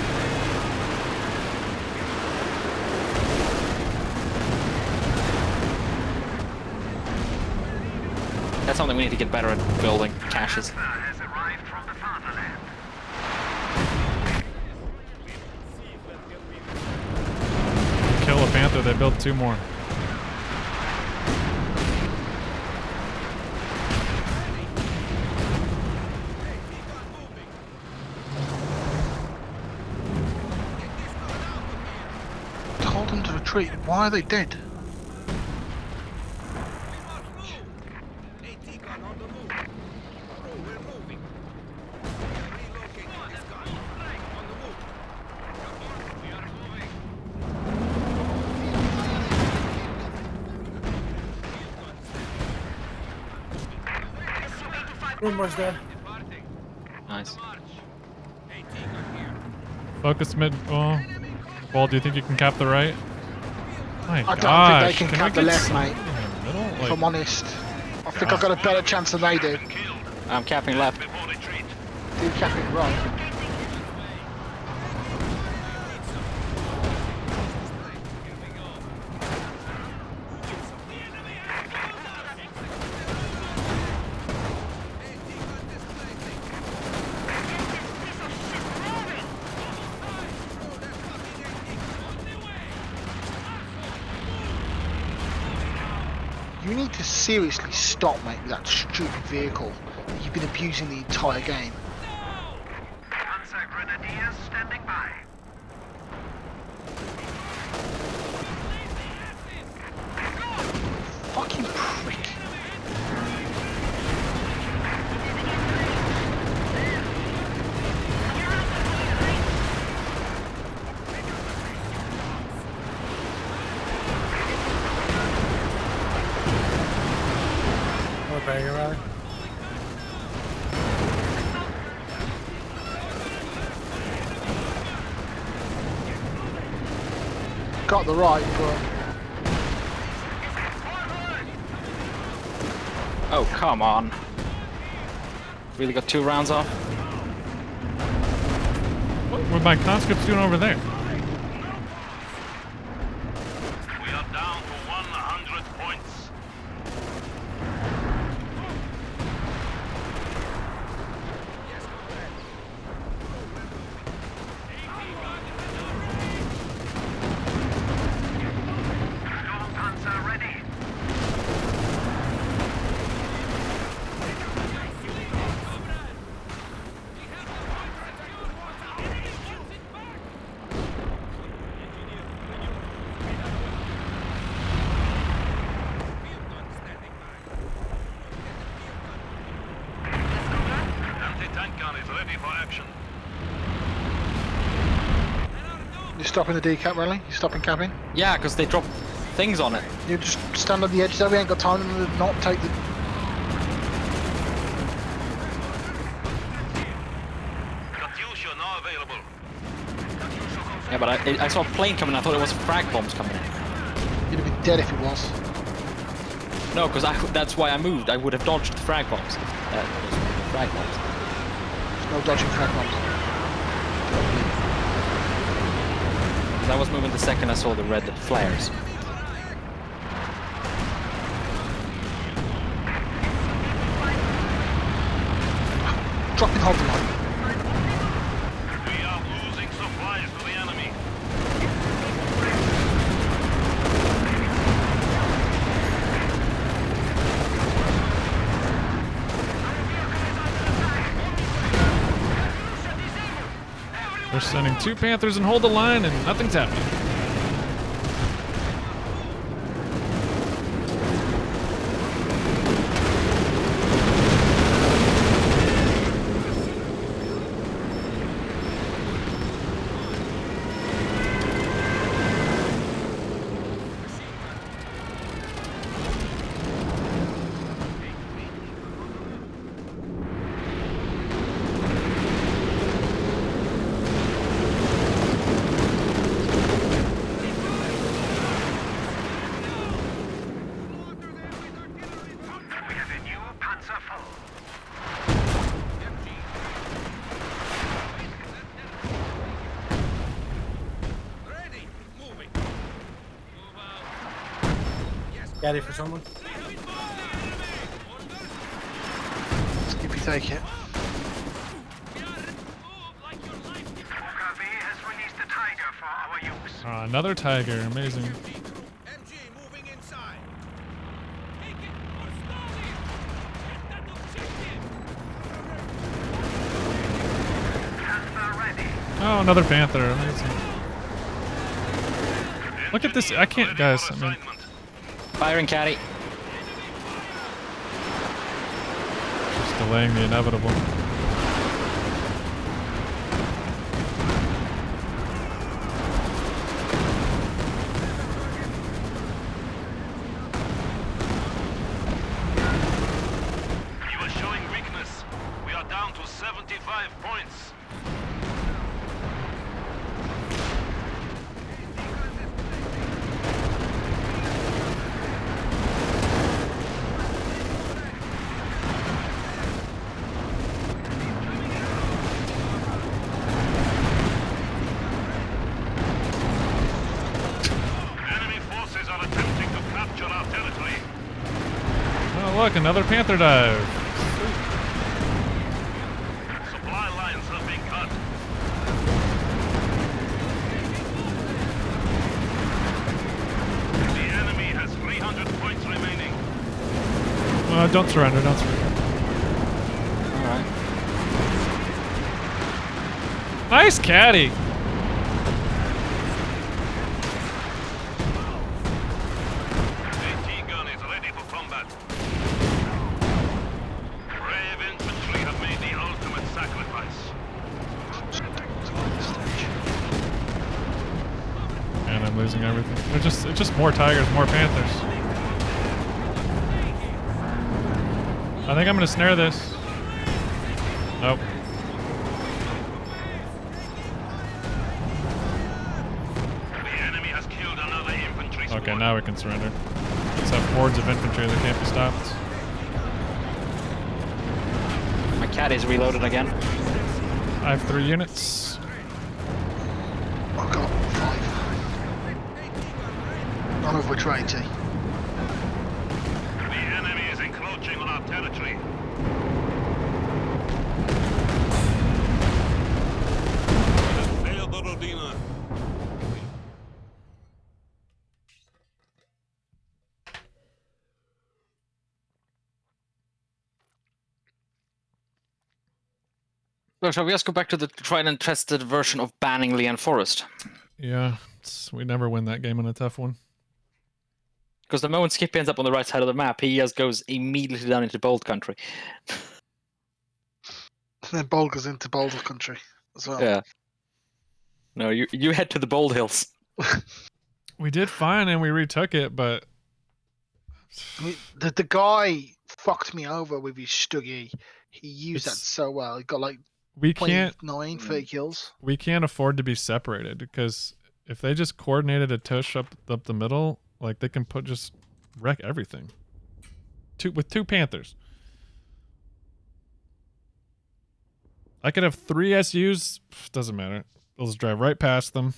That's something we need to get better at, building caches. Has arrived from the fatherland. Kill a Panther, they build 2 more. Told them to retreat. Why are they dead? Rumors there. Nice. Focus mid. Oh. Well, do you think you can cap the right? My I gosh. don't think they can we cap the get left, some mate. in the middle? If Like, I'm honest. I think I've got a better chance than they do. I'm capping left. Before retreat. Do cap it right. You need to seriously stop, mate, with that stupid vehicle that you've been abusing the entire game. Panzer Grenadiers standing by. Fucking prick. Okay, you're right. got the right, but Oh, come on. Really got 2 rounds off? What my conscripts doing over there? We are down to 100 points. Anti-tank gun is ready for action. you're stopping the decap rally. You're stopping capping. Yeah, because they drop things on it. You just stand on the edge there. We ain't got time to not take the. Katyusha now available. Yeah, but I saw a plane coming. I thought it was frag bombs coming in. You'd have been dead if it was. No, because that's why I moved. I would have dodged the frag bombs. If that was frag bombs. There's no dodging frag bombs. 'Cause I was moving the second I saw the red flares. Dropping hold the line. We are losing supplies to the enemy. They're sending 2 Panthers and hold the line, and nothing's happening. Got it for someone. Skippy, take it. Another Tiger, amazing. MG moving inside. Oh, another Panther, amazing. Look at this, I can't, guys, I mean, Firing caddy. just delaying the inevitable. You are showing weakness. We are down to 75 points. Enemy forces are attempting to capture our territory. Oh, look, another Panther dive. Supply lines are being cut. The enemy has 300 points remaining. Don't surrender, don't surrender. Alright. Nice caddy. AT gun is ready for combat. Brave infantry have made the ultimate sacrifice. And I'm losing everything. It's just more Tigers, more Panthers. I think I'm gonna snare this. Nope. The enemy has killed Okay, now we can surrender. Let's have hordes of infantry that can't be stopped. My cat is reloaded again. I have 3 units. I've got 5. None of which are 80. The enemy is encroaching on our territory. Failed the Rodina. So shall we just go back to the tried and tested version of banning Leon Forest? Yeah, we never win that game in a tough one. Because the moment Skippy ends up on the right side of the map, he just goes immediately down into Bold Country. Then Bold goes into Boulder Country as well. Yeah. No, you head to the Bold Hills. We did fine and we retook it, but The guy fucked me over with his Stuggy. He used that It's- so well. He got like we can't 30 kills. we can't afford to be separated because if they just coordinated a tush up the middle, like they can just wreck everything. With 2 Panthers. I could have 3 SUs, doesn't matter. They'll just drive right past them.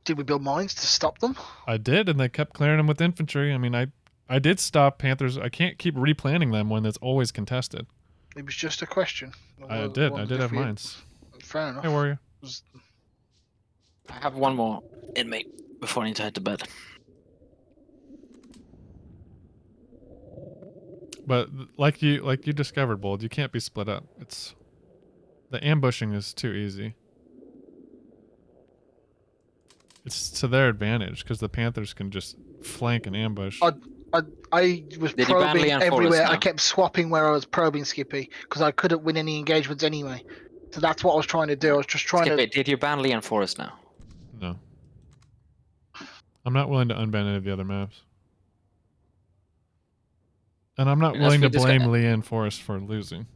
Did we build mines to stop them? I did, and they kept clearing them with infantry. I mean, I did stop Panthers. I can't keep replanting them when it's always contested. It was just a question. I did have mines. Fair enough. Hey, warrior. I have one more inmate before I need to head to bed. But like you discovered, Bold, you can't be split up. The ambushing is too easy. It's to their advantage because the Panthers can just flank and ambush. I was Did you ban probing Leon everywhere. Forest now? I kept swapping where I was probing Skippy because I couldn't win any engagements anyway. So that's what I was trying to do. I was just trying Skippy, to. did you ban Leon Forest now? No. I'm not willing to unban any of the other maps. And I'm not Yes, willing we to blame discussed- Leanne Forest for losing.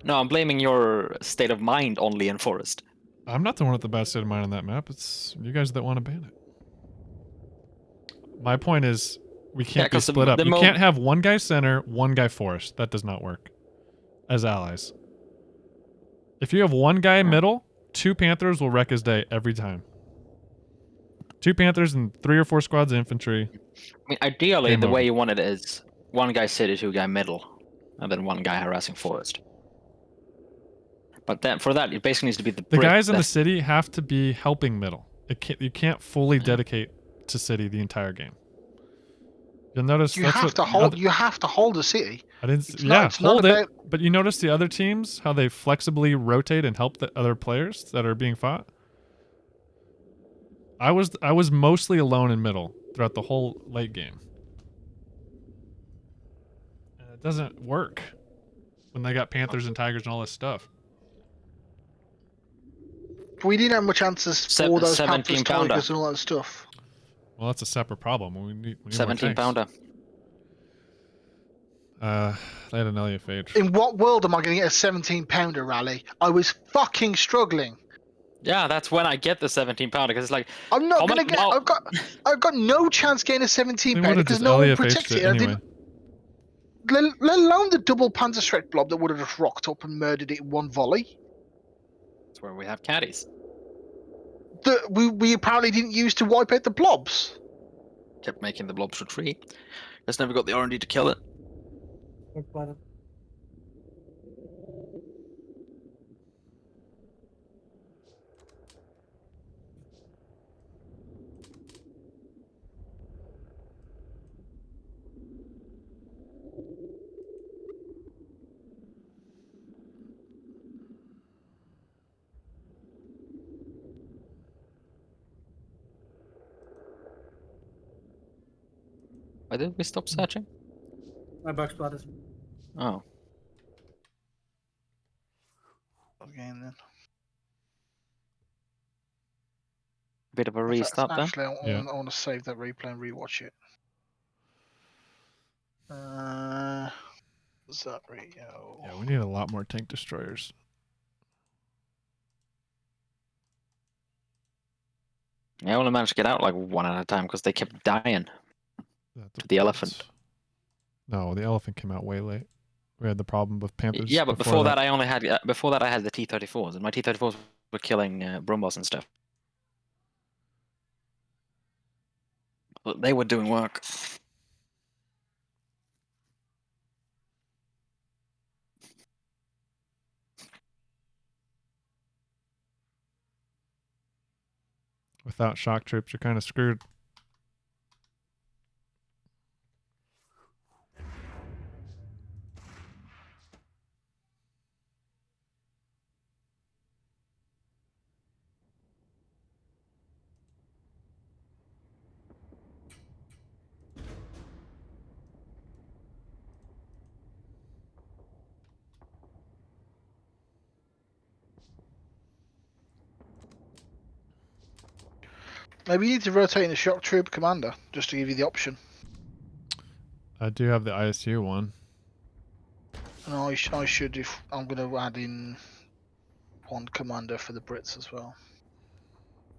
No, I'm blaming your state of mind on Leon Forest. I'm not the one with the bad state of mind on that map. It's you guys that want to ban it. My point is, we can't be 'cause split up. the You can't have one guy center, one guy forest. That does not work. As allies. If you have one guy middle, 2 Panthers will wreck his day every time. 2 Panthers and 3 or 4 squads of infantry. I mean, ideally, Game the way over. you want it is one guy city, 2 guy middle, and then 1 guy harassing forest. But then for that, it basically needs to be the The Brit guys in the that- city have to be helping middle. You can't fully dedicate to city the entire game. You'll notice You that's have what to hold. You have to hold a city. I didn't. It's Yeah, not- it's not hold it. about- But you notice the other teams how they flexibly rotate and help the other players that are being fought. I was mostly alone in middle throughout the whole late game. And it doesn't work when they got Panthers and Tigers and all this stuff. We didn't have much answers for those 17 Panthers, pounder. Tigers, and all that stuff. Well, that's a separate problem. We need more 17 tanks. pounder. They had an LFH. In what world am I going to get a 17-pounder rally? I was fucking struggling. Yeah, that's when I get the 17 pounder because it's like I'm not Oh going my- to get. no. I've got no chance getting a They 17-pounder would have because just no one LFH'd protected it it. I anyway. didn't. Let alone the double Panzerschreck blob that would have just rocked up and murdered it in one volley. that's where we have caddies. That we apparently didn't use to wipe out the blobs. Kept making the blobs retreat. Just never got the R&D to kill it. Why did we stop searching? My box spotted. Oh. Again, then. Bit of a restart then. Actually, I Yeah. want to save that replay and rewatch it. Zaprio. Yeah, we need a lot more tank destroyers. I only managed to get out like one at a time because they kept dying. The elephant. No, the elephant came out way late. We had the problem with panthers. Yeah, but before that I only had before that I had the T-34s, and my T-34s were killing Brumbos and stuff. But they were doing work. Without shock troops, you're kind of screwed. Maybe you need to rotate in the shock troop commander just to give you the option. I do have the ISU one. And I should, if I'm going to add in one commander for the Brits as well.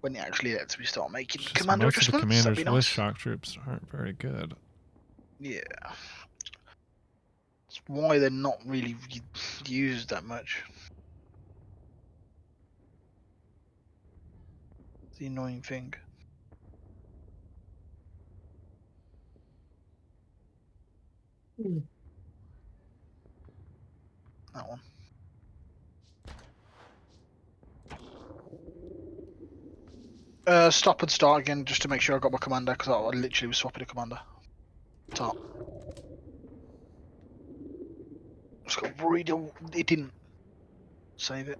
When it actually lets me start making Just commander most of the adjustments, that'd commanders be with nice. shock troops aren't very good. Yeah. That's why they're not really used that much. The annoying thing. That one. Stop and start again just to make sure I got my commander, because I literally was swapping a commander. Top. Just got worried it didn't save it.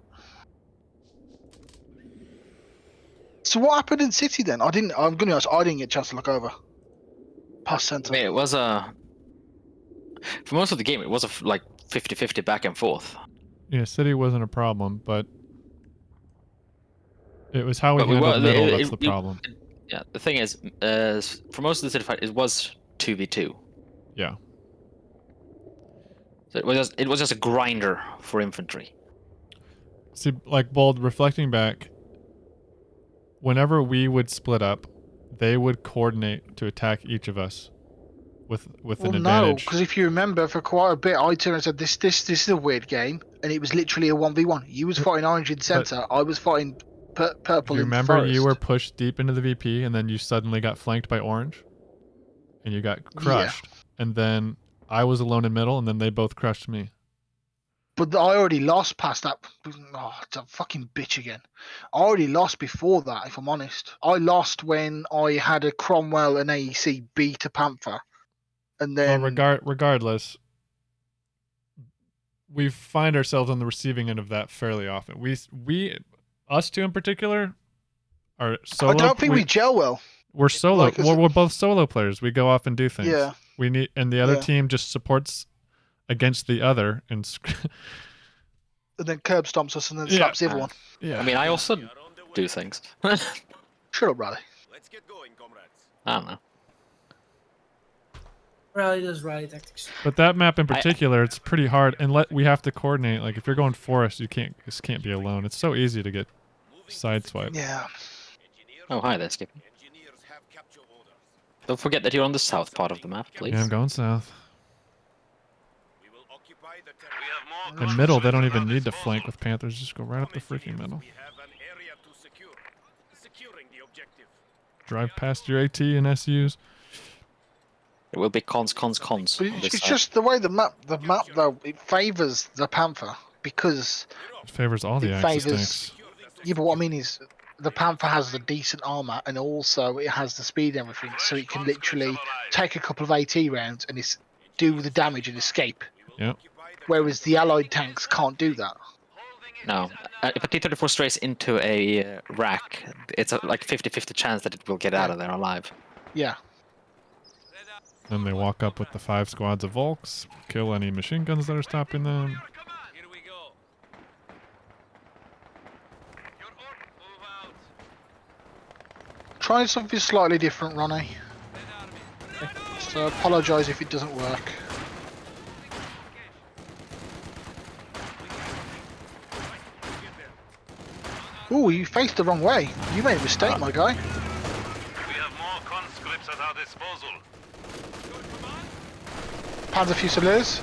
So what happened in City then? I'm gonna be honest, I didn't get a chance to look over. Past centre. I mean, it was for most of the game, it was like 50-50 back and forth. Yeah, City wasn't a problem, but it was how we But we handled were- middle it- that's it- the problem. Yeah, the thing is, for most of the City fight, it was 2v2. Yeah. So it was just a grinder for infantry. See, like Bold, reflecting back, whenever we would split up, they would coordinate to attack each of us with an No, advantage. because if you remember, for quite a bit, I turned and said, "This is a weird game," and it was literally a 1v1. You was fighting orange in centre, I was fighting purple You in remember forest. you were pushed deep into the VP, and then you suddenly got flanked by orange, and you got crushed, and then I was alone in middle, and then they both crushed me. But I already lost past that. Oh, it's a fucking bitch again. I already lost before that, if I'm honest. I lost when I had a Cromwell and AEC beat a Panther. And then... Well, regardless, we find ourselves on the receiving end of that fairly often. Us two in particular, are solo. I don't think we gel well. We're solo. like, We're both solo players. We go off and do things. Yeah. And the other Yeah. team just supports against the other, and And then curb stomps us and then Yeah. slaps everyone. yeah. I mean, I also do things. Shut up, Riley. Let's get going, comrades. I don't know. Rally does rally tactics. But that map in particular, it's pretty hard, and we have to coordinate. Like if you're going forest, you just can't be alone. It's so easy to get sideswiped. Yeah. Oh, hi there, Skip. Engineers have capture orders. Don't forget that you're on the south part of the map, please. Yeah, I'm going south. We will occupy the territory. In middle, they don't even need to flank with Panthers. Just go right up the freaking middle. We have an area to secure. Securing the objective. Drive past your AT and SUs. It will be cons. But on this it's side. just the way the map though, it favours the Panther because It favors all the it axis favours. tanks. Yeah, but what I mean is the Panther has the decent armor and also it has the speed and everything, so it can literally take a couple of AT rounds and do the damage and escape. Yep. Whereas the allied tanks can't do that. No. If a T-34 strays into a rack, it's a like 50-50 chance that it will get out of there alive. Yeah. Then they walk up with the 5 squads of Volks, kill any machine guns that are stopping them. Here we go. Your order. Move out. Try something slightly different, Ronnie. Dead army. So apologise if it doesn't work. Ooh, you faced the wrong way. You made a mistake, my guy. more conscripts at our disposal. Panzer Fusiliers.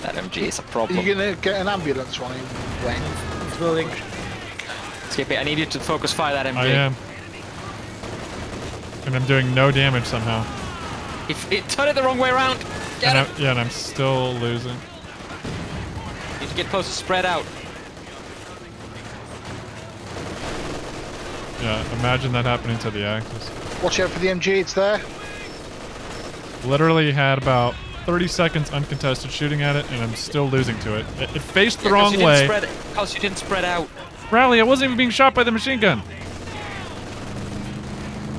That MG is a Are problem. you gonna get an ambulance, Ronnie? Wayne? He's building. Skippy, I need you to focus fire that MG. I am. And I'm doing no damage somehow. It turned it the wrong way around. Get And him. yeah, and I'm still losing. Need to get close to spread out. Yeah, imagine that happening to the Axis. Watch out for the MG, it's there. Literally had about 30 seconds uncontested shooting at it, and I'm still losing to it. It faced the wrong way. Because you didn't spread out. Rally, I wasn't even being shot by the machine gun.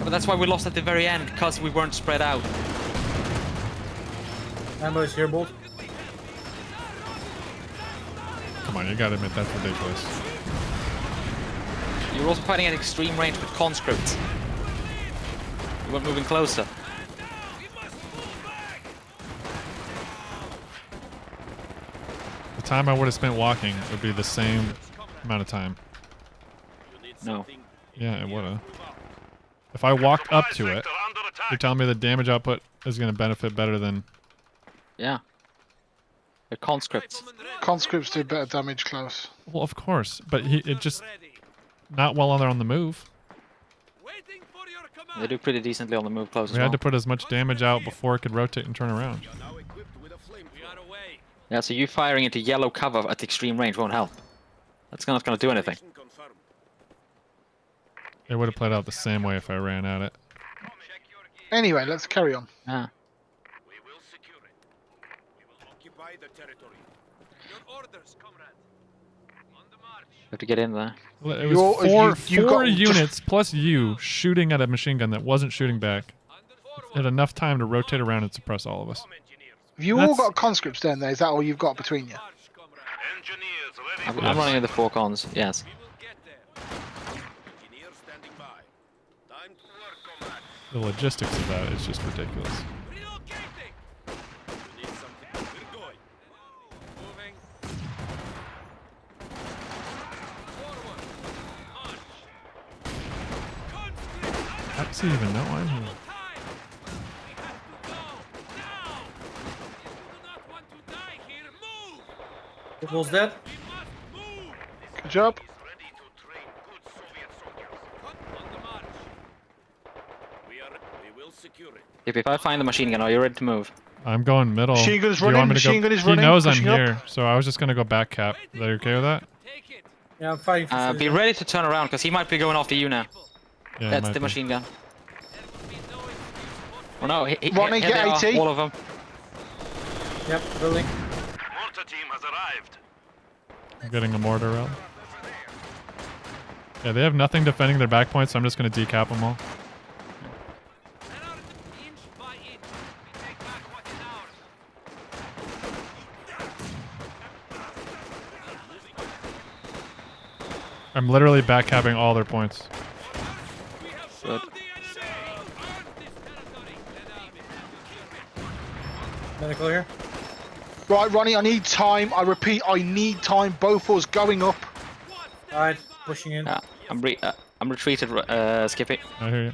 But that's why we lost at the very end, because we weren't spread out. Ambush here, Bolt. Come on, you gotta admit that's ridiculous. You were also fighting at extreme range with conscripts. You weren't moving closer. The time I would have spent walking would be the same amount of time. No. Yeah, it would have. If I walked up to it, you're telling me the damage output is going to benefit better than... Yeah. They're conscripts. Conscripts do better damage close. Well, of course, but it just... Not while they're on the move. They do pretty decently on the move close as We well. had to put as much damage out before it could rotate and turn around. Yeah, so you firing into yellow cover at extreme range won't help. That's not going to do anything. It would have played out the same way if I ran at it. Anyway, let's carry on. Ah. We will secure it. We will occupy the territory. Your orders, comrade. On the march. You have to get in there. Well, it was you four got- units plus you shooting at a machine gun that wasn't shooting back. It had enough time to rotate around and suppress all of us. Have you all got conscripts down there? Is that all you've got between you? Engineers ready for I'm running in the four cons, yes. engineers standing by. Time to work, comrade. The logistics of that is just ridiculous. Relocating. You need something. We're going. Moving. Forward. March. How does he even know I'm here? Football's dead. Good job. Ready to train good Soviet soldiers. On the march. We will secure it. If I find the machine gun, are you ready to move? I'm going middle. Machine gun is Do you want running, me to go- machine gun is He running, knows I'm pushing up. here, so I was just going to go back cap. Are you okay with that? Yeah, I'm fighting for Be ready to turn around, because he might be going after you now. Yeah, it That's might the be. machine gun. Oh no, Ronnie, here get they are, 80. all of them. Yep, building. Mortar team has arrived. I'm getting a mortar out. Yeah, they have nothing defending their back points, so I'm just going to decap them all. I'm literally back capping all their points. Good. Medical here. Right, Ronnie, I need time. I repeat, I need time. Both of us going up. Alright, pushing in. Yeah, I'm retreated, Skippy. I hear you.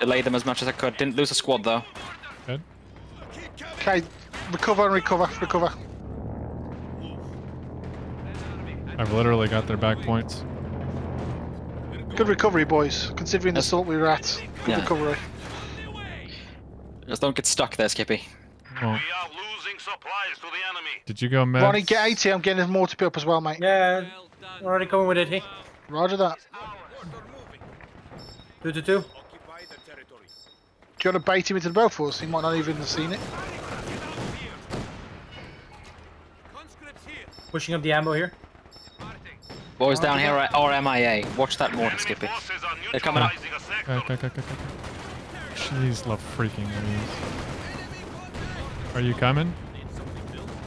Delayed them as much as I could. Didn't lose a squad though. Good. Okay, recover and recover, recover. I've literally got their back points. Good recovery, boys. Considering the salt we were at. Good Yeah. recovery. Just don't get stuck there, Skippy. Well, We are losing supplies to the enemy. did you go meds? Ronnie, get 80. I'm getting more to be up as well, mate. Yeah, already coming with it, hey. Roger that. 2 to 2. Occupy the territory. Do you want to bait him into the both of us? He might not even have seen it. Pushing up the ammo here. Boys down here are MIA. Watch that mortar, Skippy. Forces are They're coming up. neutralizing a sector. Okay. Jeez, love freaking enemies. Are you coming?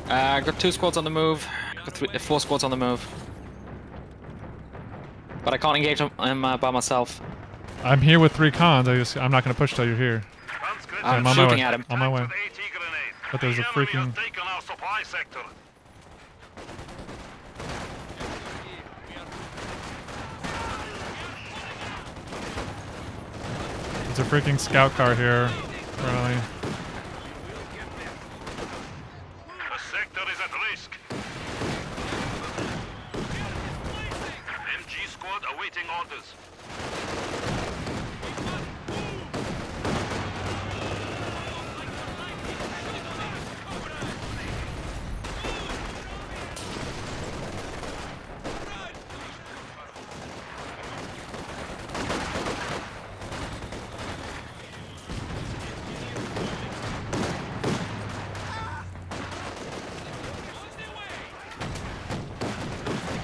Got 2 squads on the move. Got 4 squads on the move. But I can't engage them by myself. I'm here with 3 cons. I'm not going to push till you're here. Conscripts I'm on my shooting way. at him. On my way. with AT grenades. But there's a The enemy freaking... has taken our supply sector. There's a freaking scout car here, Ronnie. The sector is at risk. MG squad awaiting orders.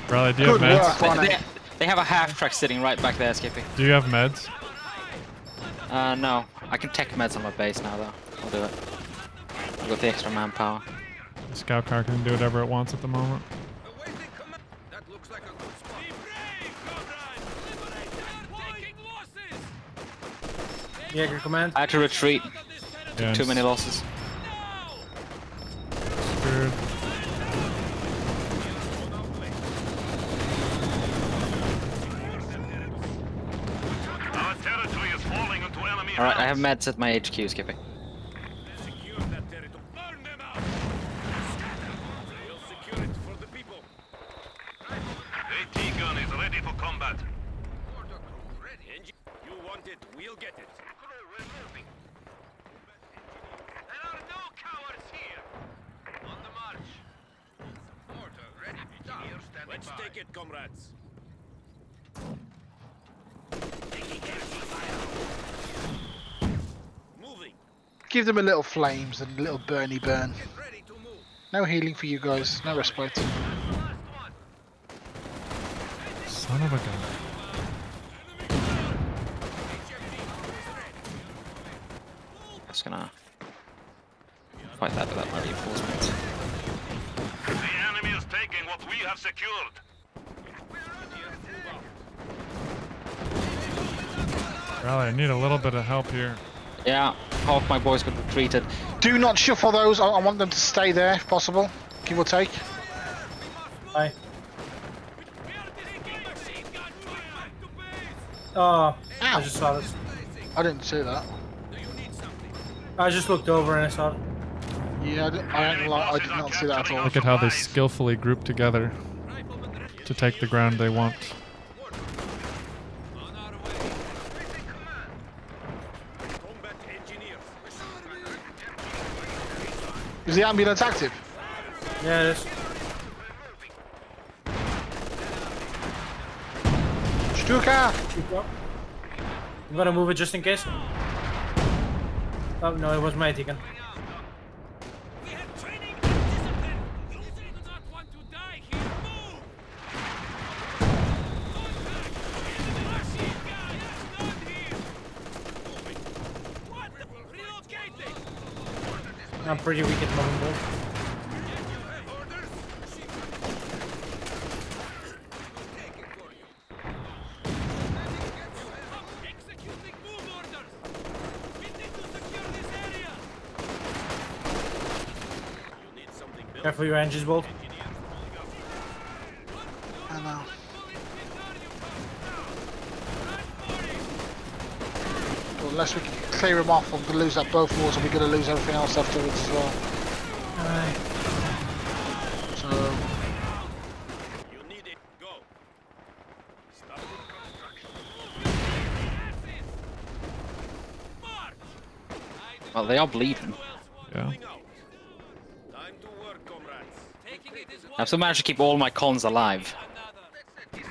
Riley, do you have Good meds? work, Ronnie. They have a half track sitting right back there, Skippy. Do you have meds? No. I can tech meds on my base now, though. I'll do it. I've got the extra manpower. The scout car can do whatever it wants at the moment. Awaiting command. That looks like a good spot. Be brave, comrades! Liberate our taking losses! Jaeger command. I had to retreat. Yeah, Too many losses. Screwed. Our territory is falling into enemy Alright, I hands. have meds at my HQ, Skippy. Secure that territory. Burn them out! We'll secure it for the people. AT gun is ready for combat. You want it, we'll get it. There are no cowards here. On the march. Mortar ready. Engineer standing Let's by. take it, comrades. Moving. Give them a little flames and a little burny burn. Get ready to move. No healing for you guys. No respite. That's the last one. Son of a gun. Just gonna fight that without my reinforcements. The enemy is taking what we have secured. Riley, I need a little bit of help here. Yeah, half my boys got retreated. Do not shuffle those. I want them to stay there if possible. Give or take. Bye. Oh, I just saw this. I didn't see that. I just looked over and I saw it. Yeah, I did not see that at all. Look at how they skillfully group together to take the ground they want. On our way. Combat engineers. Is the ambulance active? Yeah, it is. Stuka! I'm gonna move it just in case. Oh no, it was my Tigan. We have training and discipline. You do not want to die here. Move! Contact! Machine gun is not here. Moving. What the? Relocating. I'm pretty weak at the moment, though. Orders. Executing move orders. We need to secure this area. You need something built. Careful your engines, Bolt. I know. Well, unless we can clear him off, we're going to lose that both wars and we're going to lose everything else afterwards as well. So, You need it. Go. Stop construction. March. Well, they are bleeding. Yeah. Moving out. Time to work, comrades. Taking it is one I've still managed to keep all my cons alive. another.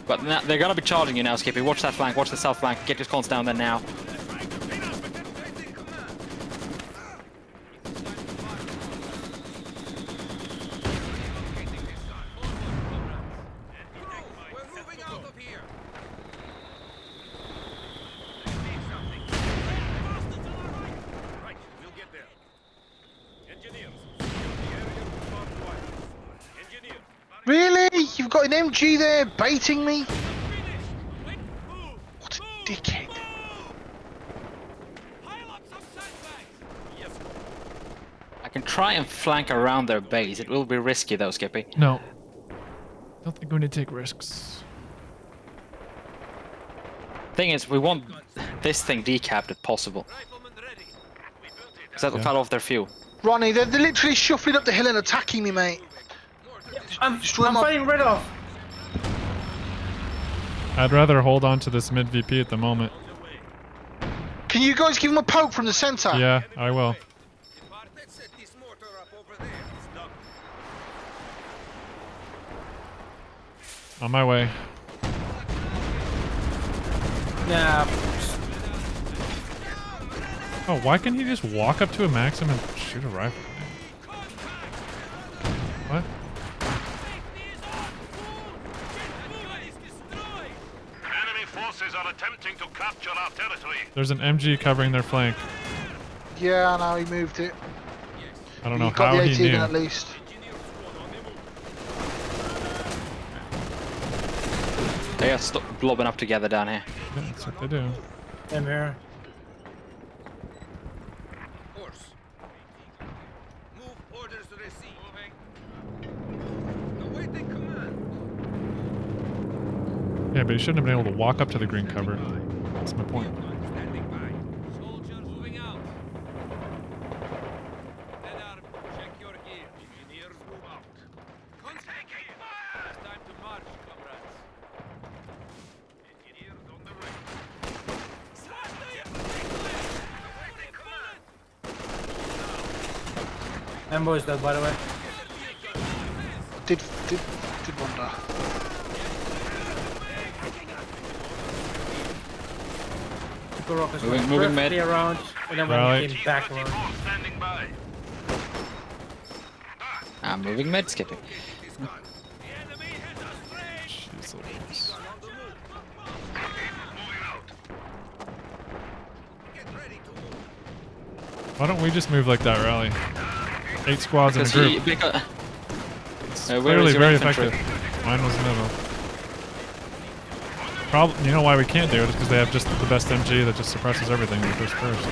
But now, they're gonna be charging you now, Skippy. Watch that flank, watch the south flank. Get your cons down there now. We're moving out of here. Right, we'll get there. Engineers, secure the area with barbed wire. Engineer, really? You've got an MG there baiting me? finish. Wait, move. What a dickhead. Pile up some sandbags. Yes. I can try and flank around their base. It will be risky though, Skippy. No. Don't think we need to take risks. Thing is, we want this thing decapped if possible. Rifleman ready. We built it. Because that'll cut off their fuel. Ronnie, they're literally shuffling up the hill and attacking me, mate. I'm Destroy my- fighting red off. I'd rather hold on to this mid VP at the moment. Can you guys give him a poke from the center? Yeah, I will. Let's set this mortar up over there. Stop. On my way. Yeah. Oh, why can't he just walk up to a Maxim and shoot a rifle? What? Enemy forces are attempting to capture our territory. There's an MG covering their flank. Yeah, I know, he moved it. I don't know You've got how the he 18 knew. at least. They are blobbing up together down here. Yeah, that's what they do. I'm here. Horse. Move orders received. Awaiting command. Yeah, but he shouldn't have been able to walk up to the green cover. That's my point. Standing by. Soldier moving out. Head arm. Check your gear. Engineers move out. Taking fire! It's time to march, comrades. Engineers on the way. Ambo's dead, by the way. Did wonder. The rockets Moving- went moving perfectly mid. around, and then Rally. one came back around. Standing by. I'm moving mid, skipping. Jeez Louise. Why don't we just move like that, Rally? 8 squads in a Because group. he, because, It's where clearly is your very infantry? effective. Mine was in the middle. You know why we can't do it? Is because they have just the best MG that just suppresses everything when it goes first.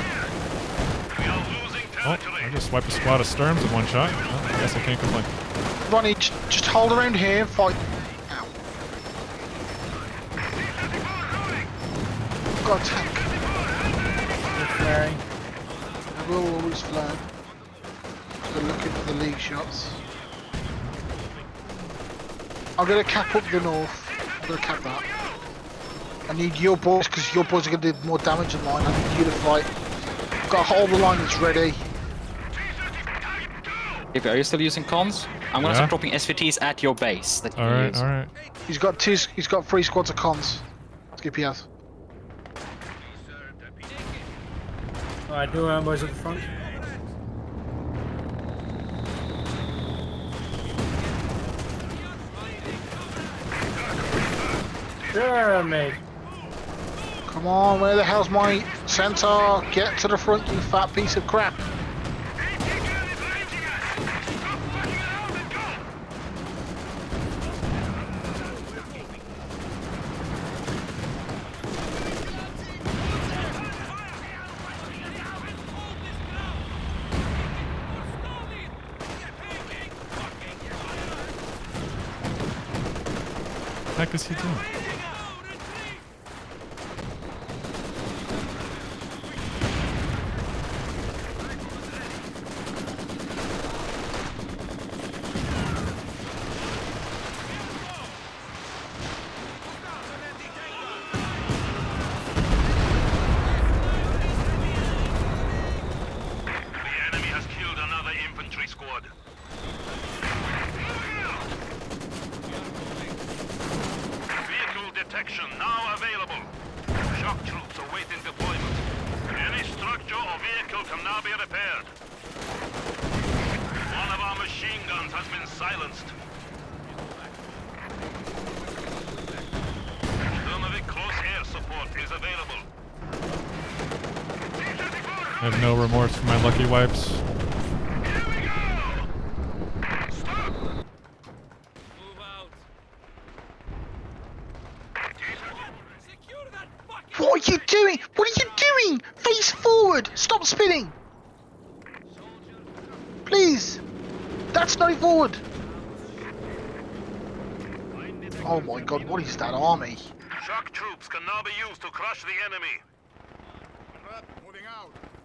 We are losing Oh, territory. I just swiped a squad of Sturms in one shot. Well, I guess I can't complain. Ronnie, just hold around here and fight. Ow. Got a tank. They're flaring. I will always flare. We're looking for the league shots. I'm gonna cap up the north. I'm gonna cap that. I need your boys because your boys are gonna do more damage than mine. I need you to fight. Got a whole line that's ready. If are you still using cons? I'm gonna Yeah. start dropping SVTs at your base that you can Alright, use. alright. He's got 3 squads of cons. Skippy has. Alright, two Ambo's at the front. Sure, mate. Come on, where the hell's my centaur? Get to the front, you fat piece of crap. What the heck is he doing? The enemy has killed another infantry squad. Vehicle detection now available. Shock troops awaiting deployment. Any structure or vehicle can now be repaired. One of our machine guns has been silenced. Thermovic close air support is available. I have no remorse for my lucky wipes. Move out. Secure that fucking. What are you doing? What are you doing? Face forward! Stop spinning! Please! That's not forward! Oh my god, what is that army? Shock troops can now be used to crush the enemy.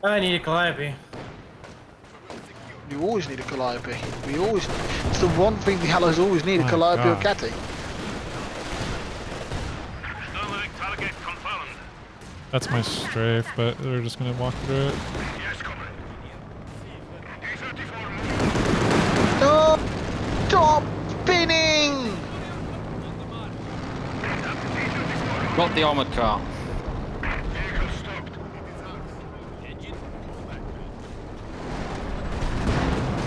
I need a Calliope. You always need a Calliope. It's the one thing the Allies always need, a My Calliope or God. Catty. Sturmovik target confirmed. That's my strafe, but they're just gonna walk through it. Yes, comrade. D-34 No! Stop spinning! Got the armored car. vehicle stopped.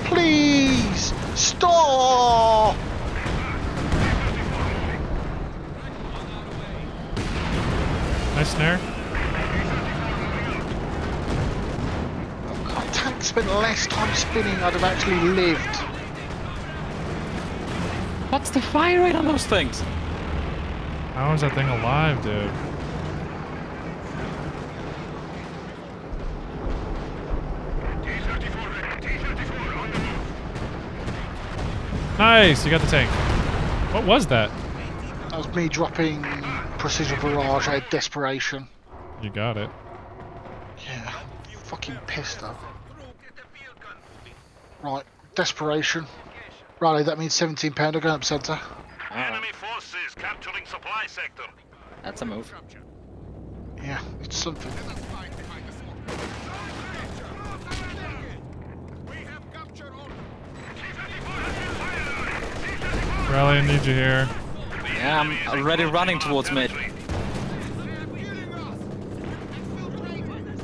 Please! Stop! Nice snare. If tank spent less time spinning, I'd have actually lived. What's the fire rate on those things? How is that thing alive, dude? Nice, you got the tank. What was that? That was me dropping precision barrage out of desperation. You got it. Yeah, fucking pissed up. Right, desperation. Riley, that means £17 going up centre. Enemy forces capturing supply sector. That's a move. Yeah, it's something. Rally, I need you here. Yeah, I'm already running towards mid.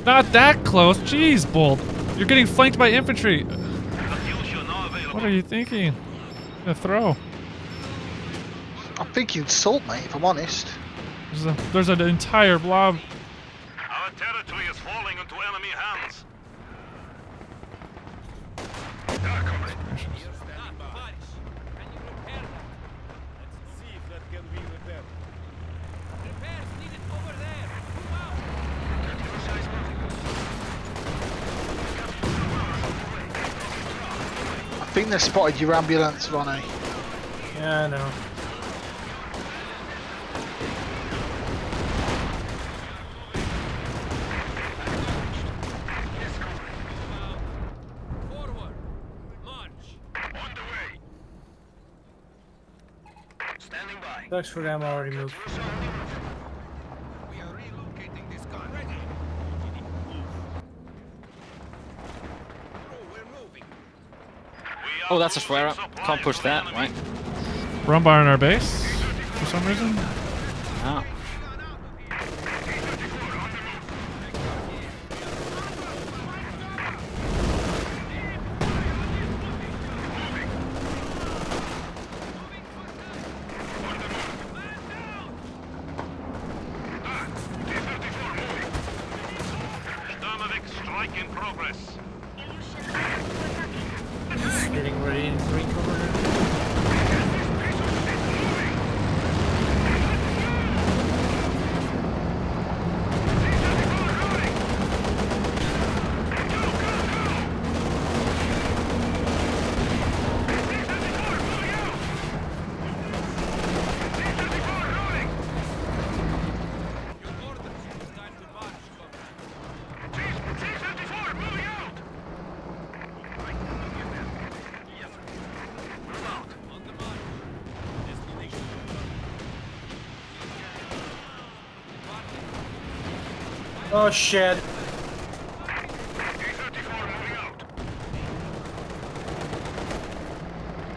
Not that close. Jeez, Bolt. You're getting flanked by infantry. What are you thinking? Gonna throw. I'm thinking salt, mate, if I'm honest. There's an entire blob. Our territory is falling into enemy hands. I think they spotted your ambulance, Ronnie. Yeah, I know. On the way. Standing by. Ducks for them already moved. We are relocating this gun. Ready. We're moving. Oh, that's a flare up. Can't push that, right? Rumbar in our base for some reason. Oh. Sturmovik strike in progress. Getting ready to recover. Oh shit.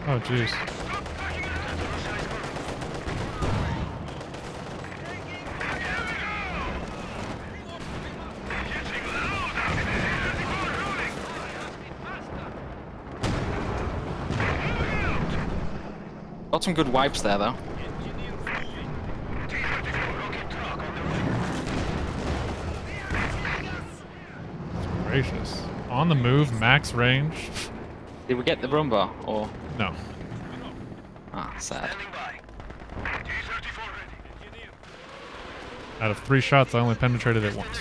Oh, jeez. Got some good wipes there, though. Gracious. On the move, max range. Did we get the rumbar, or...? No. Ah, sad. Standing by. T-34 ready. Out of 3 shots, I only penetrated it once.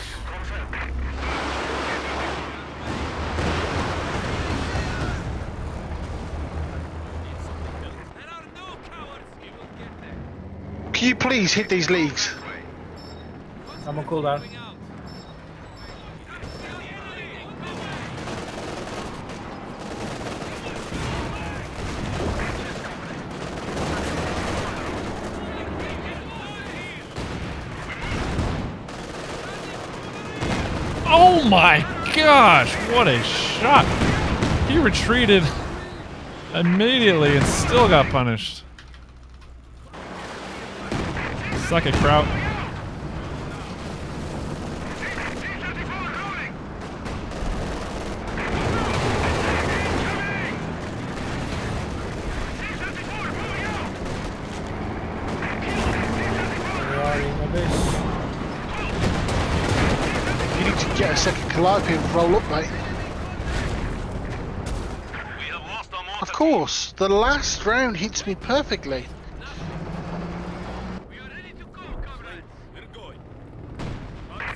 Can you please hit these leagues? I'm on cooldown. Oh my gosh, what a shot. He retreated immediately and still got punished. Suck it, Kraut. You need to get a second Calliope and roll up, mate. We have lost our mortar Of course, the last round hits me perfectly. We are ready to go, comrades. We're going.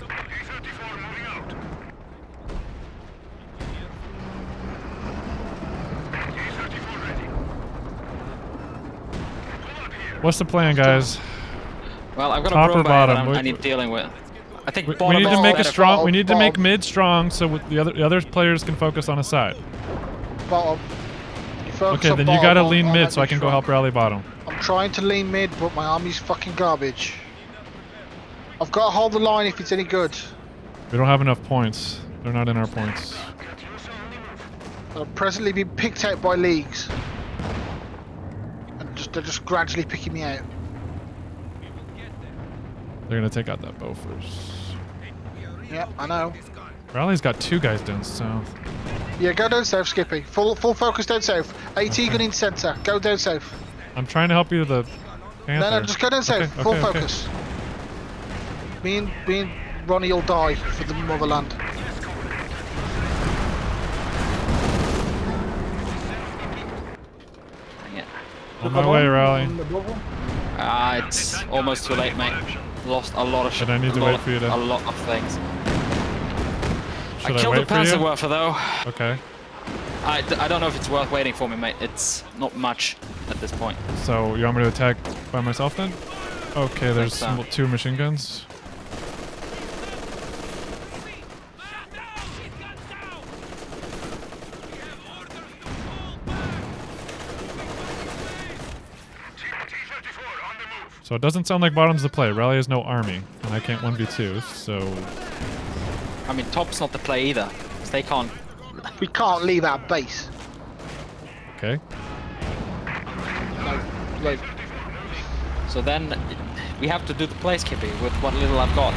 T-34 moving out. T-34 ready. Pull up here. What's the plan, guys? Well, I've got Top a or broom bottom? that We- I need dealing with. I think We bottom need to is make a better. strong. We need to make Bottom. mid strong, so the other players can focus on a side. Bottom. You focus Okay, on then you bottom, gotta I'll lean make mid so I me can go strong. help rally bottom. I'm trying to lean mid, but my army's fucking garbage. I've got to hold the line if it's any good. We don't have enough points. They're not in our points. I've presently been picked out by leagues. And they're just gradually picking me out. They're gonna take out that bow first. Yeah, I know. Rally's got 2 guys down south. Yeah, go down south, Skippy. Full focus down south. AT gun in centre. Go down south. I'm trying to help you with the Panther. No, just go down south. Okay, Full okay, okay. focus. Me and Ronnie will die for the motherland. Dang it. On my way, Rally. It's almost too late, mate. Lost a lot of shit. But I need to wait for you to- A lot of things. Should I I killed the wait for you? Panzerwerfer though. Okay. I don't know if it's worth waiting for me, mate. It's not much at this point. So you want me to attack by myself then? Okay, there's so. 2 machine guns. T-34 on the move. So it doesn't sound like bottom's the play. Rally has no army, and I can't 1v2, so... I mean, top's not the play either. 'Cause they can't. We can't leave our base. Okay. No, like, So then we have to do the play, Skippy, with what little I've got.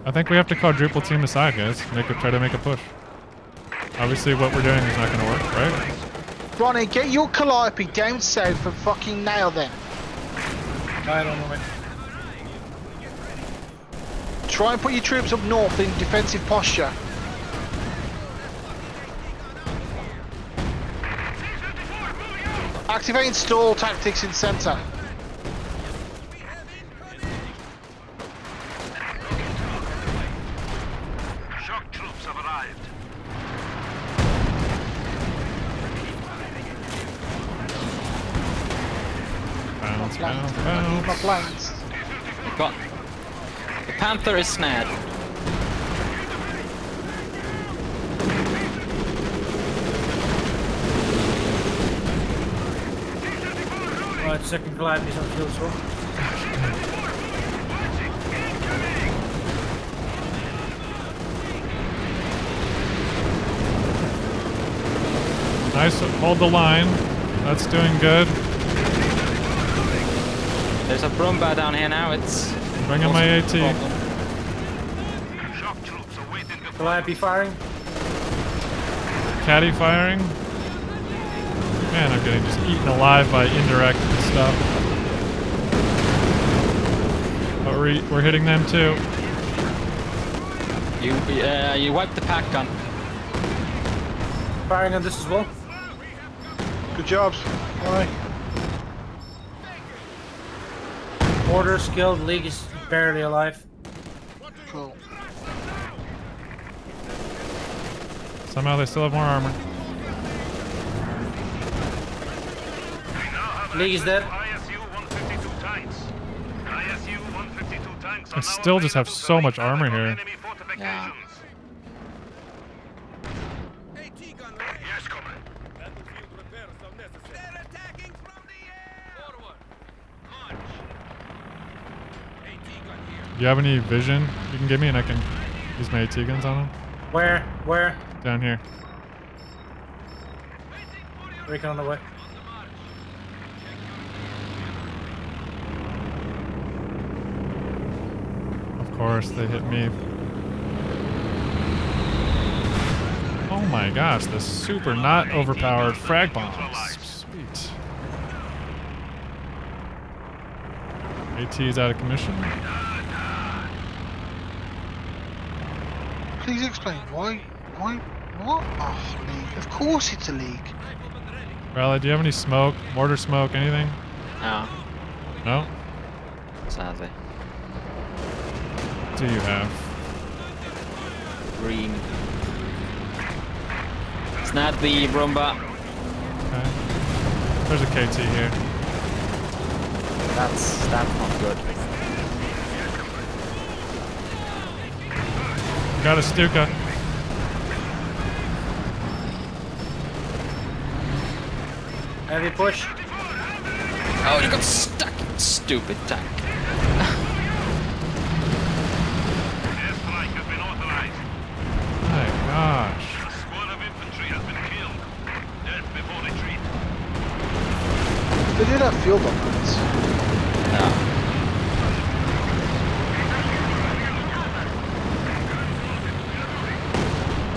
I think we have to quadruple team aside, guys. Try to make a push. Obviously what we're doing is not gonna work, right? Ronnie, get your Calliope down south and fucking nail them. I don't know, mate. Try and put your troops up north in defensive posture. Activating stall tactics in centre. Shock troops have arrived. Bounce, bounce, I need my bounce. planes. We've got. The Panther is snared. Right, second Calliope is on field as well. Nice, hold the line. That's doing good. There's a Brumba down here now. It's. Bring in my AT. problem. Shock troops awaiting the Calliope firing. Caddy firing. Man, I'm getting just eaten alive by indirect stuff. But we're hitting them too. You wiped the pack gun. Firing on this as well. Good jobs. Alright. Order, skilled, league is barely alive. Cool. Somehow they still have more armor. League is dead. ISU 152 tanks. ISU 152 tanks are I now still just have available to so much repel armor on here. enemy fortifications. Yes, comrade. Battlefield repairs are necessary. They're attacking from the air! Forward! Launch! AT gun here. Do you have any vision you can give me and I can use my AT guns on them? Where? Where? Down here. Recon on the way. Of course, they hit me. Oh my gosh, the super not overpowered frag bombs. Sweet. AT is out of commission. Please explain why? What? Oh, League. Of course it's a League. Rally, do you have any smoke? Mortar smoke, anything? No, No? sadly. What do you have? Green. It's not the Roomba. Okay. There's a KT here. That's not good. Got a Stuka. Heavy push. Oh, you got stuck, stupid tank. Airstrike has been authorized. My gosh. A squad of infantry has been killed. Death before retreat. They did have field upgrades. Yeah.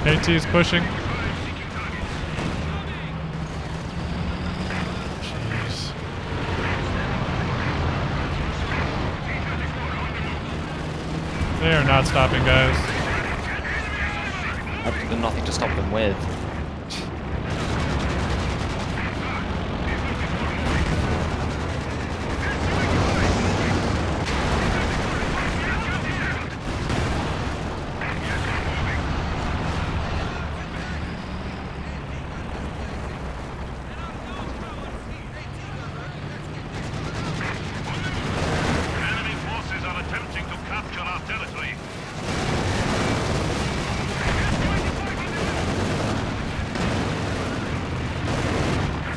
KT is pushing. Jeez. They are not stopping, guys. I've got nothing to stop them with. Enemy forces are attempting to capture our territory.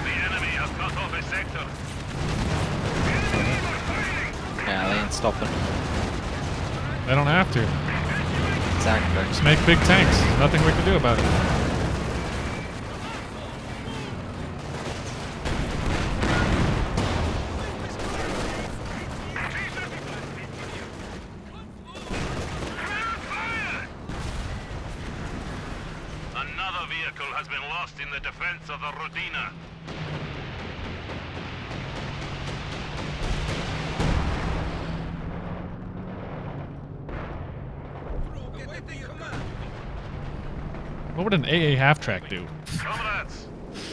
The enemy has cut off a sector. Yeah, they ain't stopping. They don't have to. Exactly. Just make big tanks. Nothing we can do about it. Another vehicle has been lost in the defense of the Rodina. What would an AA half track do? Comrades,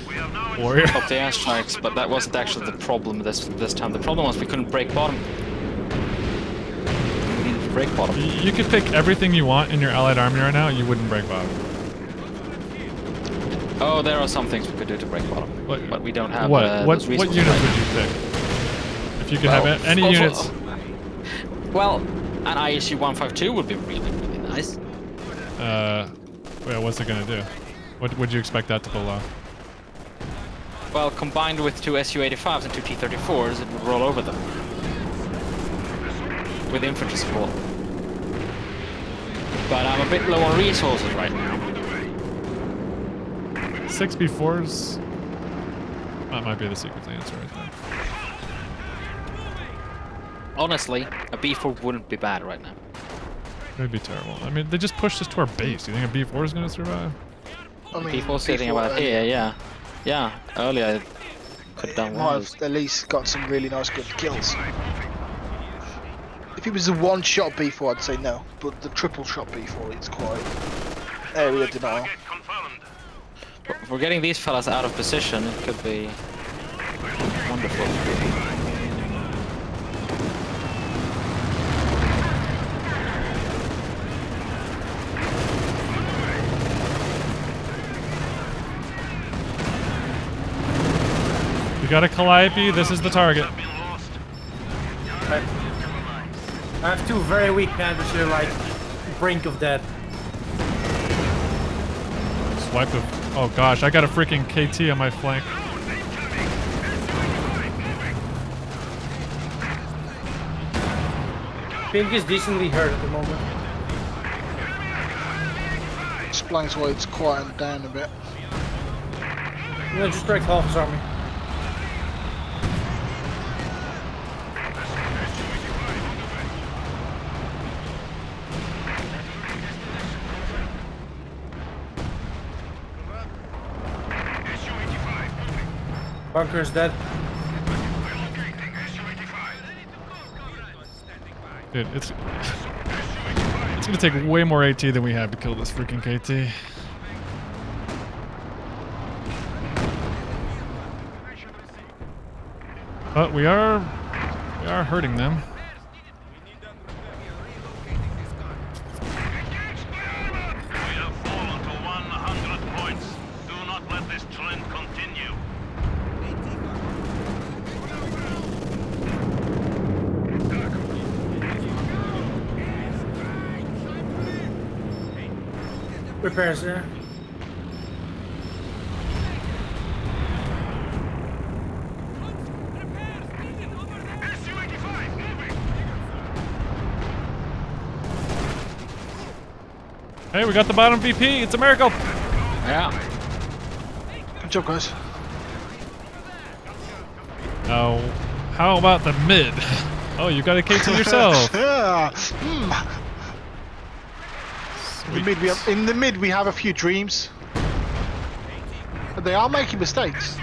we have now Warrior. Up the airstrikes, but that wasn't actually the problem this time. The problem was we couldn't break bottom. We needed to break bottom. You could pick everything you want in your allied army right now, you wouldn't break bottom. Oh, there are some things we could do to break bottom, What- but we don't have What those units resources would right you pick? If you could Well, have any also- units. Well, an ISU 152 would be really, really nice. Well, what's it gonna do? What would you expect that to pull off? Well, combined with two SU-85s and two T-34s, it would roll over them. With infantry support. But I'm a bit low on resources right now. 6 B4s. That might be the secret answer right there. Honestly, a B4 wouldn't be bad right now. It would be terrible. I mean, they just pushed us to our base. You think a B4 is gonna survive? I mean, People sitting before about earlier, here, yeah. Yeah, earlier I could have done might wonders. have at least got some really nice good kills. If it was a one-shot B4, I'd say no, but the triple-shot B4, it's quite area denial. Target confirmed. If we're getting these fellas out of position, it could be wonderful. got a Calliope. This is the target. I have two very weak Panthers here, like brink of death. Swipe of. Oh gosh, I got a freaking KT on my flank. Pink is decently hurt at the moment. Explains why it's quieting down a bit. I'm gonna just break half his army. Bunker is dead. Dude, it's gonna take way more AT than we have to kill this freaking KT. But we are hurting them. We have fallen to 100 points. Do not let this trend continue. Repairs there. Hey, we got the bottom VP. It's a miracle. Yeah. Good job, guys. Now, how about the mid? Oh, you got a KT yourself. Yeah. Sweet. In the mid, we have a few dreams. But they are making mistakes.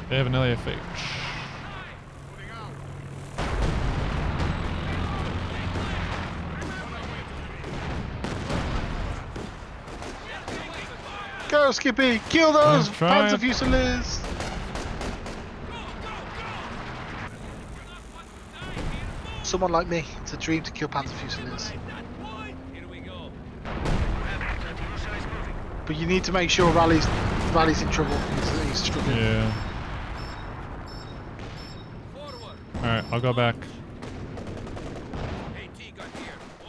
They have an LFH. Go, Skippy! Kill those I'm trying. Panzer Fusiliers! Someone like me, it's a dream to kill Panzer Fusiliers. But you need to make sure Rally's in trouble. He's struggling. Yeah. Alright, I'll go back.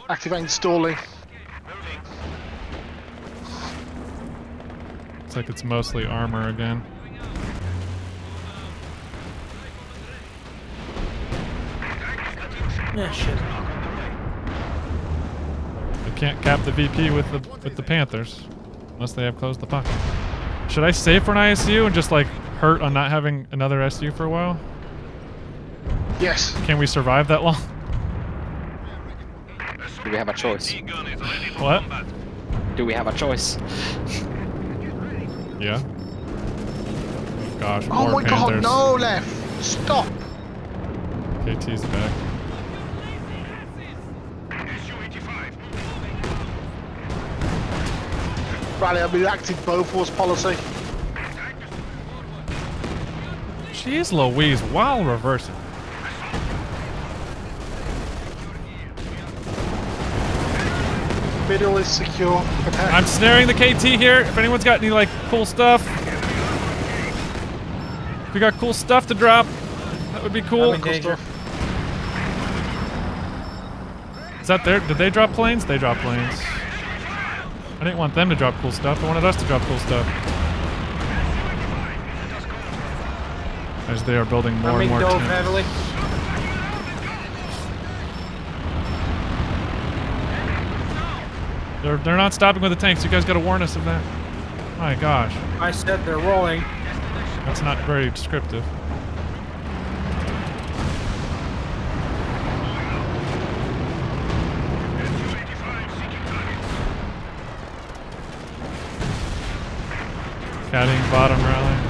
Activating stalling. Looks like it's mostly armor again. Yeah, shit. I can't cap the VP with the Panthers unless they have closed the pocket. Should I save for an ISU and just like hurt on not having another SU for a while? Yes. Can we survive that long? Do we have a choice? What? Do we have a choice? Yeah. Gosh, Oh more my Panthers. god, no left! Stop! KT's back. Rally, I've been acting Bofors policy. Jeez Louise, while reversing. Middle is secure. Protect. I'm snaring the KT here. If anyone's got any like cool stuff. If you got cool stuff to drop, that would be cool. I'm in danger. Is that there? Did they drop planes? They dropped planes. I didn't want them to drop cool stuff. I wanted us to drop cool stuff. As they are building more and more dove tanks. heavily. They're not stopping with the tanks. You guys got to warn us of that. My gosh, I said they're rolling. that's not very descriptive. Caddying bottom rally.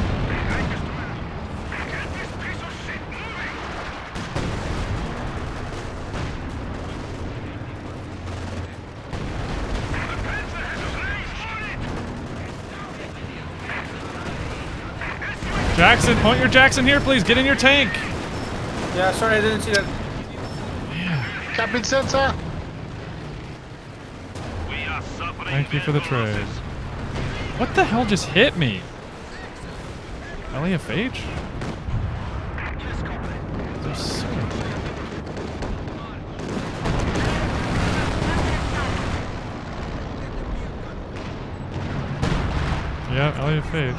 Jackson, point your Jackson here, please. Get in your tank. Yeah, sorry, I didn't see that. Captain Sensor! We are suffering Thank you for the trade. losses. What the hell just hit me? LAFH? There's so many. Yeah, LAFH.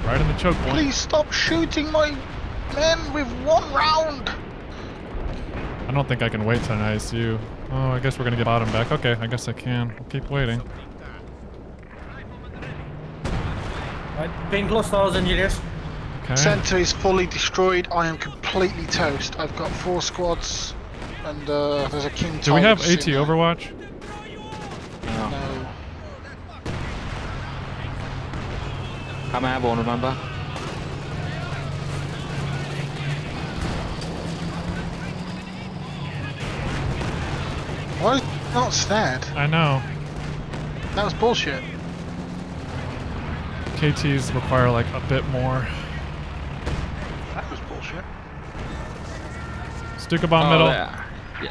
Right in the choke point. Please stop shooting my men with 1 round. I don't think I can wait till an ISU. Oh, I guess we're gonna get bottom back. Okay, I guess I can. We'll keep waiting. Right, being close to those engineers. Okay. Center is fully destroyed. I am completely toast. I've got 4 squads, and there's a king. Do we have AT Tiger Overwatch? No. I'm airborne, remember? Why is it not snared? I know. That was bullshit. KTs require like a bit more. That was bullshit. Stuka bomb middle. Yeah.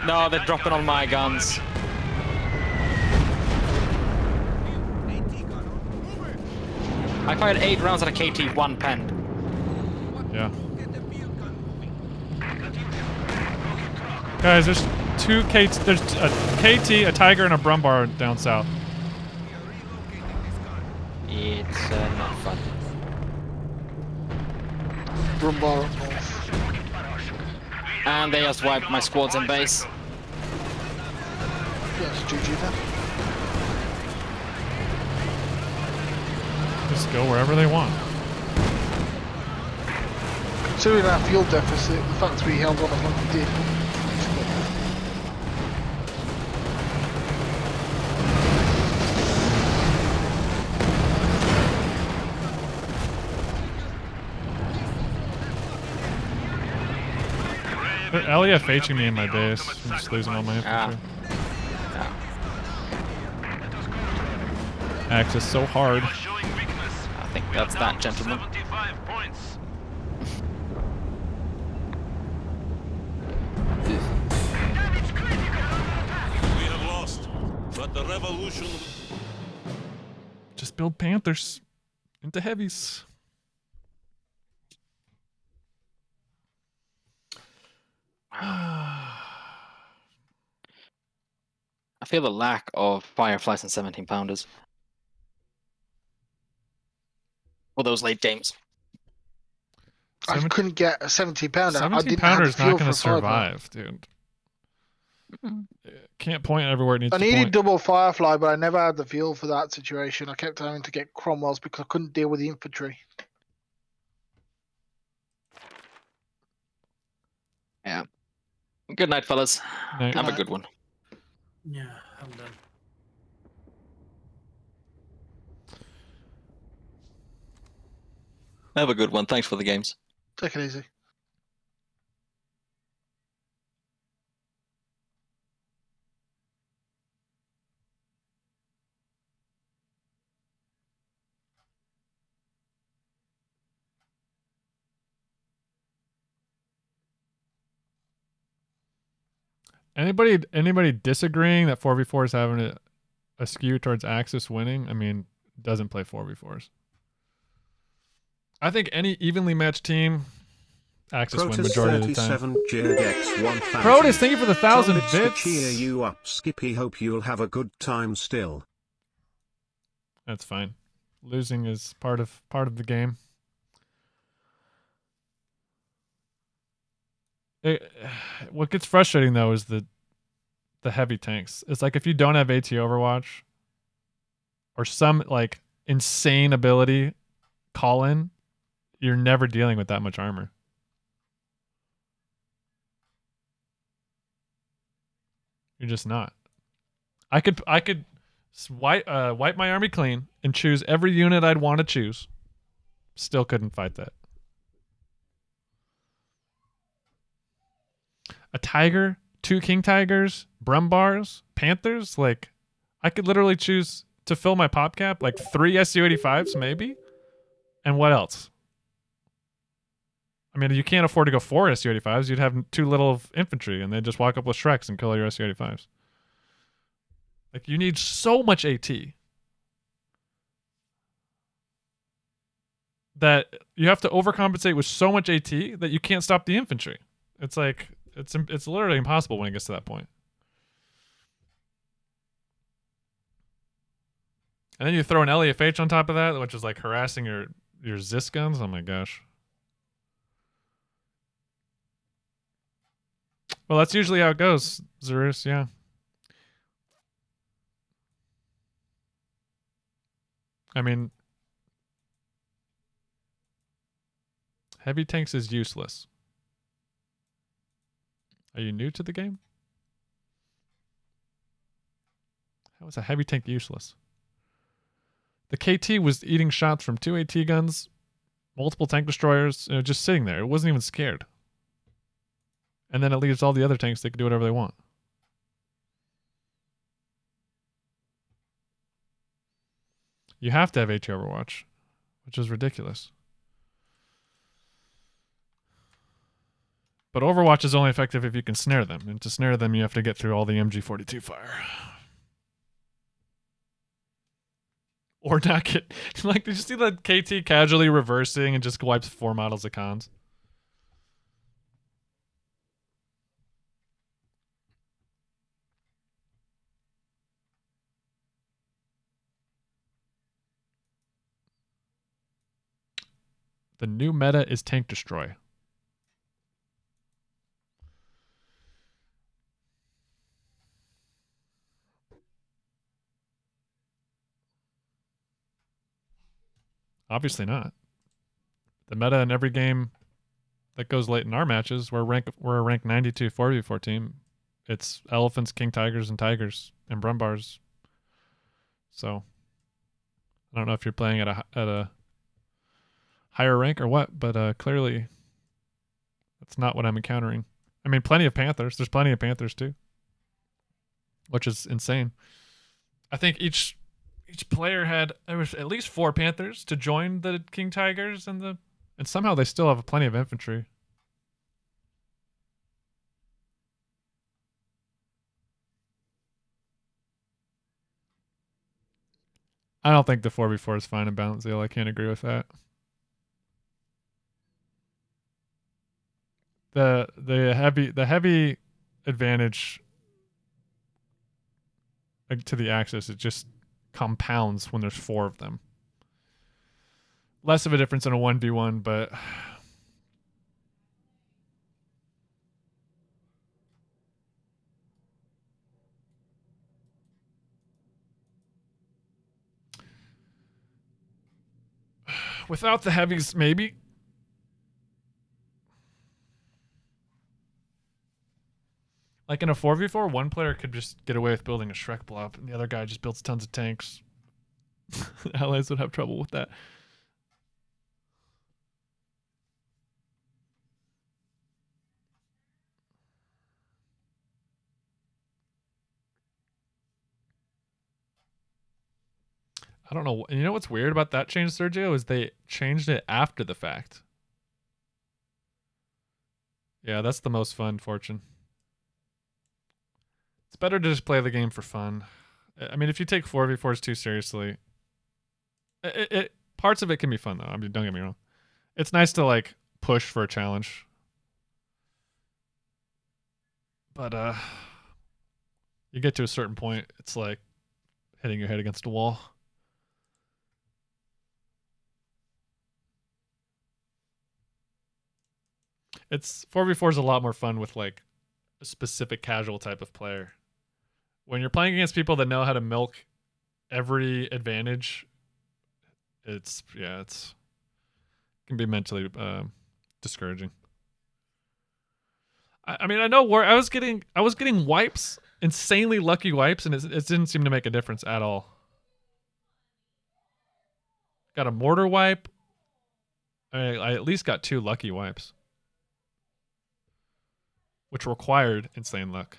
No, they're dropping on my guns. I fired 8 rounds at a KT, 1 penned. Yeah. Guys, there's 2 KT. There's a KT, a Tiger, and a Brumbar down south. It's not fun. Brumbar up north. And they just wiped my squads in base. Yes, GG then. Just go wherever they want. Considering our fuel deficit, the fact we held on as long as we did. They're LEFHing me in my base. I'm just losing all my infantry. Axis so hard. I think that's that, gentlemen. 75 points. We have lost, but the revolution. Just build Panthers into heavies. I feel the lack of Fireflies and 17 pounders. For those late games. I couldn't get a 70-pounder. 17 pounder's not going to survive, dude. Can't point everywhere it needs to point. I needed double Firefly, but I never had the fuel for that situation. I kept having to get Cromwells because I couldn't deal with the infantry. Yeah. Good night, fellas. Night. Have a good one. Yeah, I'm done. Have a good one. Thanks for the games. Take it easy. Anybody disagreeing that 4v4 is having a skew towards Axis winning? I mean, doesn't play 4v4s. I think any evenly matched team, Axis win majority of the time. Protus, thank you for the 1,000 bits. Cheer you up, Skippy. Hope you'll have a good time still. That's fine. Losing is part of the game. What gets frustrating though is the heavy tanks. It's like if you don't have AT Overwatch or some like insane ability call in, you're never dealing with that much armor. You're just not. I could wipe my army clean and choose every unit I'd want to choose. Still couldn't fight that. A Tiger, 2 King Tigers, Brumbars, Panthers, like I could literally choose to fill my pop cap like 3 SU-85s maybe. And what else? I mean, you can't afford to go 4 SU-85s. You'd have too little of infantry and they'd just walk up with Shreks and kill your SU-85s. Like you need so much AT. that you have to overcompensate with so much AT that you can't stop the infantry. It's like it's literally impossible when it gets to that point. And then you throw an LEFH on top of that, which is like harassing your Zis guns. Oh my gosh. Well, that's usually how it goes, Zerus, yeah. I mean, heavy tanks is useless. Are you new to the game? How is a heavy tank useless? The KT was eating shots from 2 AT guns, multiple tank destroyers, just sitting there. It wasn't even scared. And then it leaves all the other tanks, they can do whatever they want. You have to have AT Overwatch, which is ridiculous. But Overwatch is only effective if you can snare them. And to snare them, you have to get through all the MG42 fire. Or not get... Like, did you see that KT casually reversing and just wipes 4 models of cons? The new meta is tank destroy. Obviously not. The meta in every game that goes late in our matches, we're a rank 92 4v4 team. It's elephants, king tigers, and tigers, and brumbars. So I don't know if you're playing at a higher rank or what, but clearly that's not what I'm encountering. I mean, plenty of panthers. There's plenty of panthers too, which is insane. I think each player there was at least 4 panthers to join the king tigers and somehow they still have plenty of infantry. I don't think the 4v4 is fine and balanced, Zeal. I can't agree with that. The heavy advantage to the Axis, it just compounds when there's 4 of them. Less of a difference in a 1v1, but without the heavies, maybe. Like in a 4v4, one player could just get away with building a Shrek blob, and the other guy just builds tons of tanks. Allies would have trouble with that. I don't know. You know what's weird about that change, Sergio, is they changed it after the fact. Yeah, that's the most fun, Fortune. It's better to just play the game for fun. I mean, if you take 4v4s too seriously, parts of it can be fun, though. I mean, don't get me wrong. It's nice to, like, push for a challenge. But, you get to a certain point, it's like hitting your head against a wall. It's 4v4 is a lot more fun with like a specific casual type of player. When you're playing against people that know how to milk every advantage, it can be mentally discouraging. I mean, I know where I was getting wipes, insanely lucky wipes, and it didn't seem to make a difference at all. Got a mortar wipe. I at least got 2 lucky wipes, which required insane luck.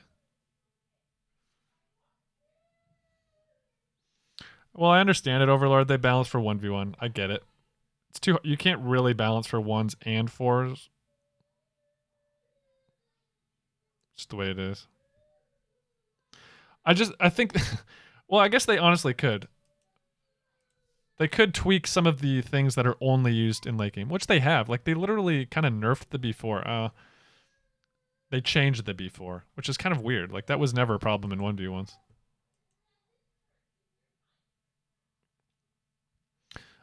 Well, I understand it, Overlord. They balance for 1v1. I get it. It's too. You can't really balance for 1s and 4s. Just the way it is. I think. Well, I guess they honestly could. they could tweak some of the things that are only used in late game, which they have. Like they literally kind of nerfed the B4. They changed the B4, which is kind of weird. Like that was never a problem in 1v1s.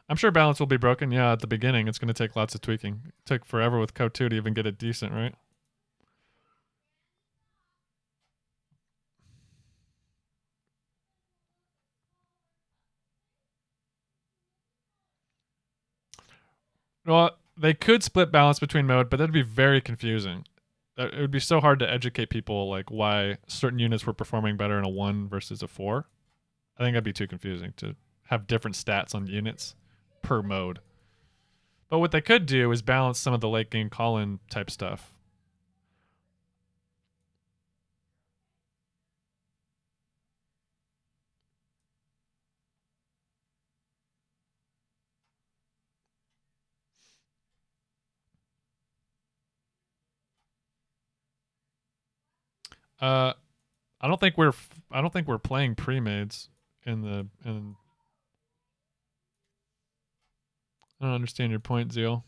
I'm sure balance will be broken. Yeah, at the beginning, it's going to take lots of tweaking. It took forever with CoH2 to even get it decent, right? Well, they could split balance between mode, but that'd be very confusing. It would be so hard to educate people like why certain units were performing better in a 1 versus a 4. I think that'd be too confusing to have different stats on units per mode. But what they could do is balance some of the late game call-in type stuff. I don't think we're playing pre-mades in the I don't understand your point, Zeal.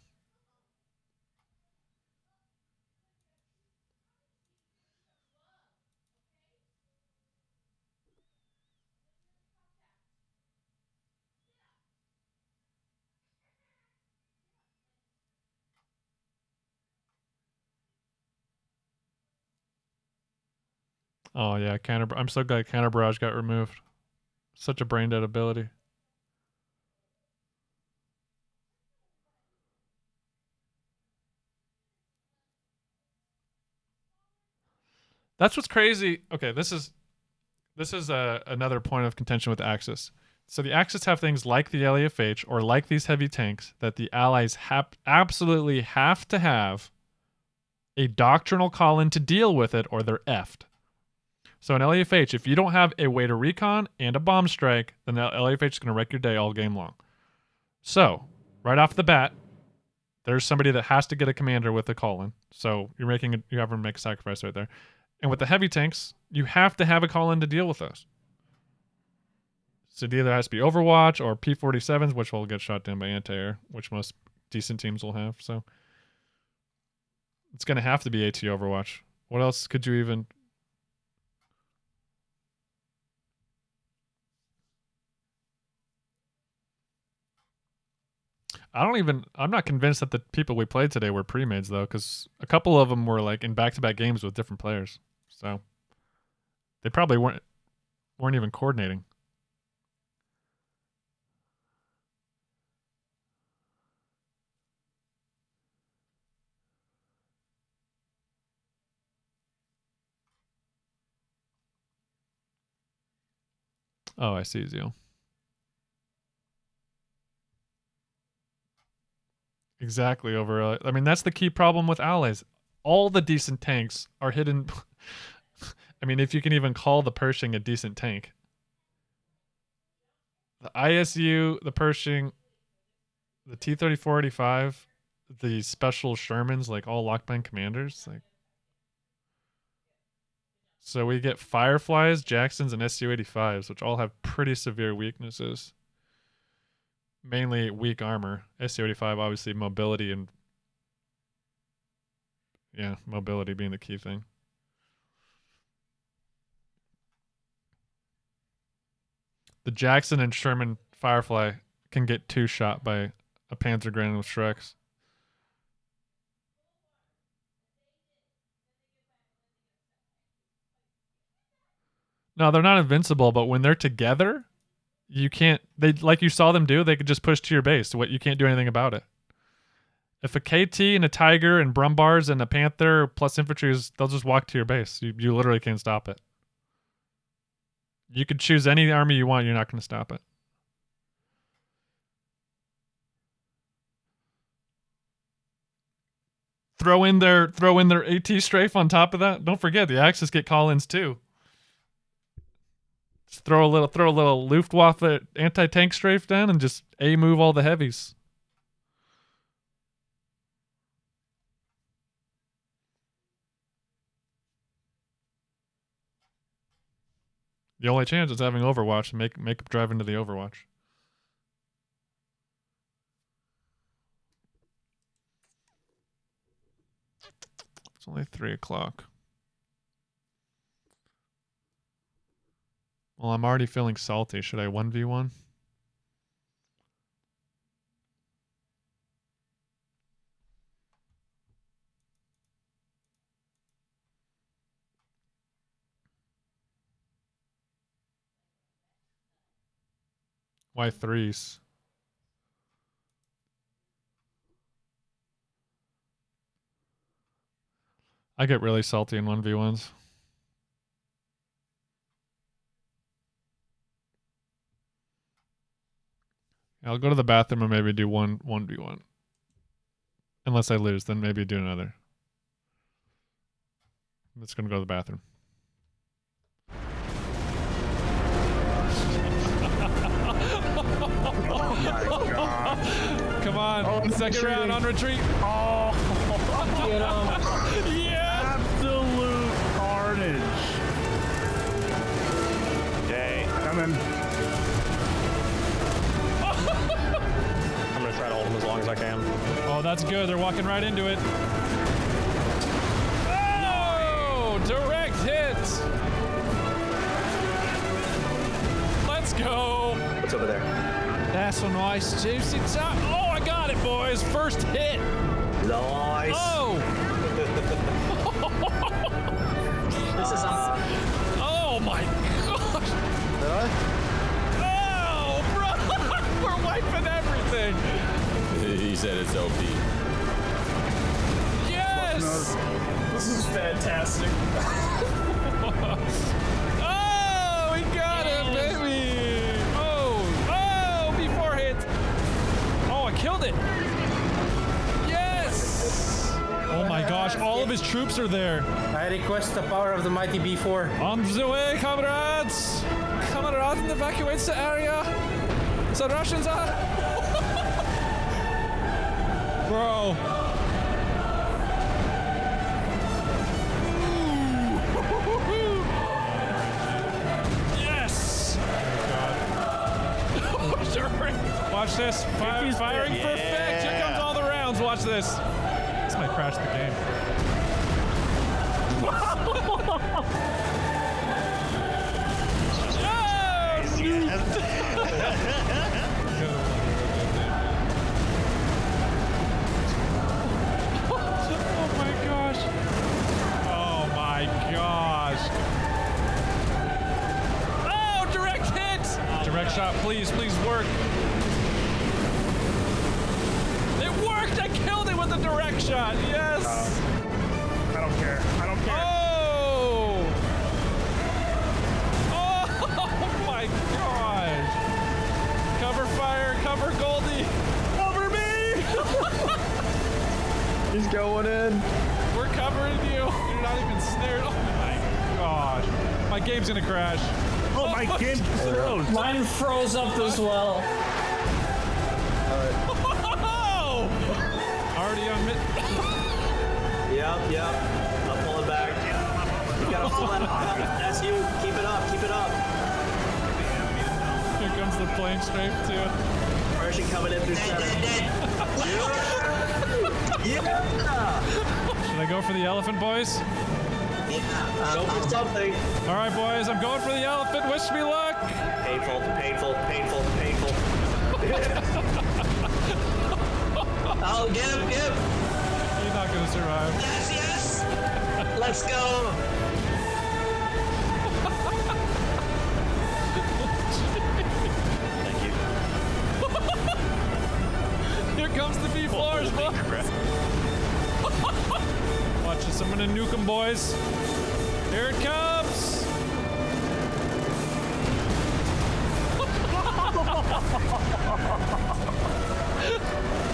Oh yeah, I'm so glad counter barrage got removed. Such a brain dead ability. That's what's crazy. Okay, this is another point of contention with the Axis. So the Axis have things like the LAFH or like these heavy tanks that the Allies absolutely have to have a doctrinal call-in to deal with it, or they're effed. So in LAFH, if you don't have a way to recon and a bomb strike, then the LAFH is going to wreck your day all game long. So right off the bat, there's somebody that has to get a commander with a call-in. So you have to make a sacrifice right there. And with the heavy tanks, you have to have a call-in to deal with those. So it either has to be Overwatch or P-47s, which will get shot down by anti-air, which most decent teams will have. So it's going to have to be AT Overwatch. What else could you even... I'm not convinced that the people we played today were pre-mades, though, because a couple of them were like in back-to-back games with different players. So they probably weren't even coordinating. Oh, I see, Zeal. Exactly, over. I mean, that's the key problem with allies. All the decent tanks are hidden. I mean, if you can even call the Pershing a decent tank. The ISU, the Pershing, the T-34-85, the special Shermans, like all lockband commanders. Like, so we get Fireflies, Jacksons, and SU-85s, which all have pretty severe weaknesses. Mainly weak armor. SU-85, obviously mobility and... Yeah, mobility being the key thing. The Jackson and Sherman Firefly can get two shot by a Panzer Grenadier with Shreks. No, they're not invincible, but when they're together, you can't... They, like you saw them do, they could just push to your base. You can't do anything about it. If a KT and a Tiger and Brumbars and a Panther plus infantry, they'll just walk to your base. You literally can't stop it. You could choose any army you want, you're not going to stop it. Throw in their AT strafe on top of that. Don't forget the Axis get call-ins too. Just throw a little Luftwaffe anti-tank strafe down and just move all the heavies. The only chance is having Overwatch. Make them drive into the Overwatch. It's only 3 o'clock. Well, I'm already feeling salty. Should I 1v1? Why 3s? I get really salty in 1v1s. I'll go to the bathroom and maybe do 1v1. Unless I lose, then maybe do another. I'm just gonna go to the bathroom. Oh my god. Come on, Oh, second round on retreat. Oh, Get him. Yeah! absolute carnage. Okay, Coming. I'm gonna try to hold him as long as I can. Oh, that's good. They're walking right into it. Oh! Direct hit! Let's go! What's over there? That's a nice juicy top. Oh, I got it, boys. First hit. Nice. Oh! This is Oh my gosh! Oh, bro! We're wiping everything! He said it's OP. Yes! This is fantastic. Oh, we got it, baby! Oh, before hit! Oh, I killed it! Yes! Oh my gosh, all of his troops are there. I request the power of the mighty B4. On the way, comrades! Comrades, evacuate the area! The Russians are... Bro. Yes! Watch this. Firing perfect. Here comes all the rounds. Watch this. This might crash the game. Oh my gosh. Oh my gosh. Oh, direct hit! Direct shot, please, please work. It worked! I killed it with a direct shot. Yes! I don't care. I don't care. Oh! Oh my gosh! Cover fire, cover Goldie! Cover me! He's going in. We're covering you. You're not even snared. Oh my gosh. My game's gonna crash. Oh, my game froze. Mine froze up as well. Oh! Already on mid. Yep. I'm pulling back. You gotta pull that up. That's you. Keep it up. Keep it up. Here comes the plane strafe too. Persian coming in through center. Yeah. Should I go for the elephant, boys? Go for something. All right, boys. I'm going for the elephant. Wish me luck. Painful. Oh, give. You're not gonna survive. Yes. Let's go. Thank you. Here comes the B4s, boys. Watch this. I'm gonna nuke them, boys. Here it comes.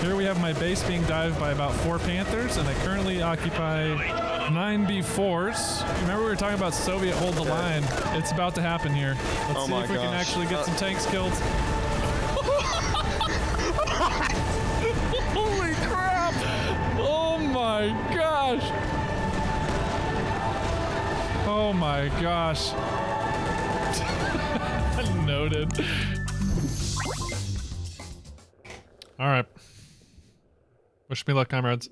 Here we have my base being dived by about 4 Panthers, and I currently occupy 9 B4s. Remember we were talking about Soviet hold the line. It's about to happen here. Let's see if we can actually get some tanks killed. Holy crap! Oh my gosh! Oh my gosh. Noted. All right. Wish me luck, comrades.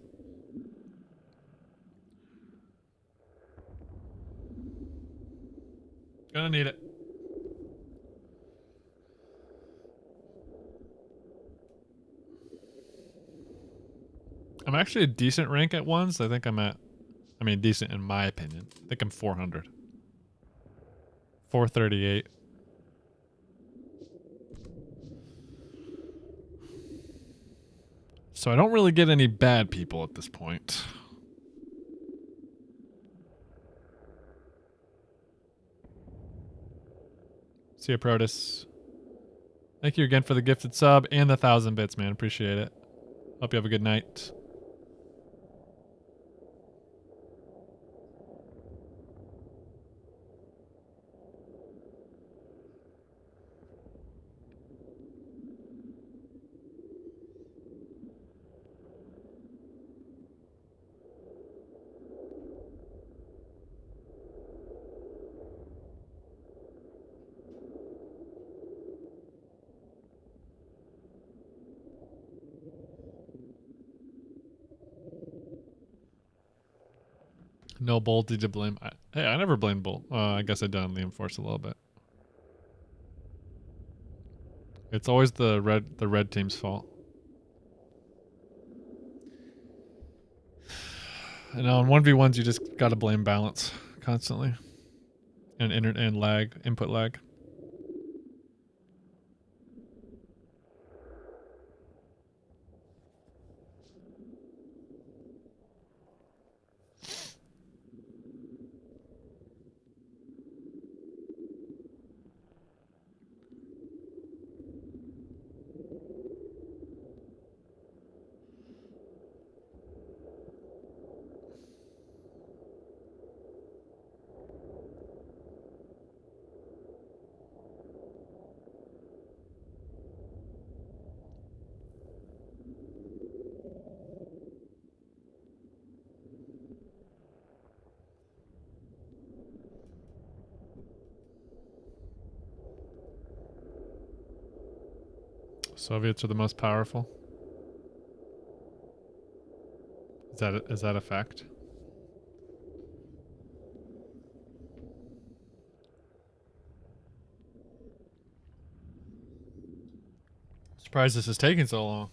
Gonna need it. I'm actually a decent rank at ones. I think I'm at, I mean, decent in my opinion. I think I'm 400. 438. So I don't really get any bad people at this point. See ya, Protus. Thank you again for the gifted sub and the 1,000 bits, man. Appreciate it. Hope you have a good night. No Bolty to blame. Hey, I never blamed Bolt. I guess I done the Enforce a little bit. It's always the red team's fault. And on 1v1s, you just gotta blame balance constantly, and lag, input lag. Soviets are the most powerful. Is that a fact? Surprised this is taking so long.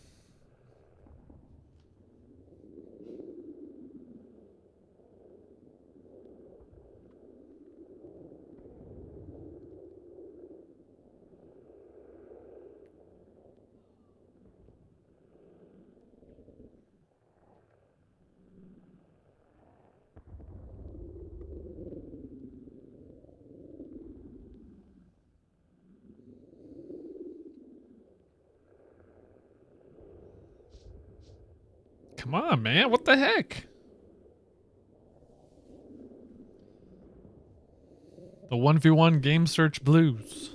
Come on, man. What the heck? The 1v1 game search blues.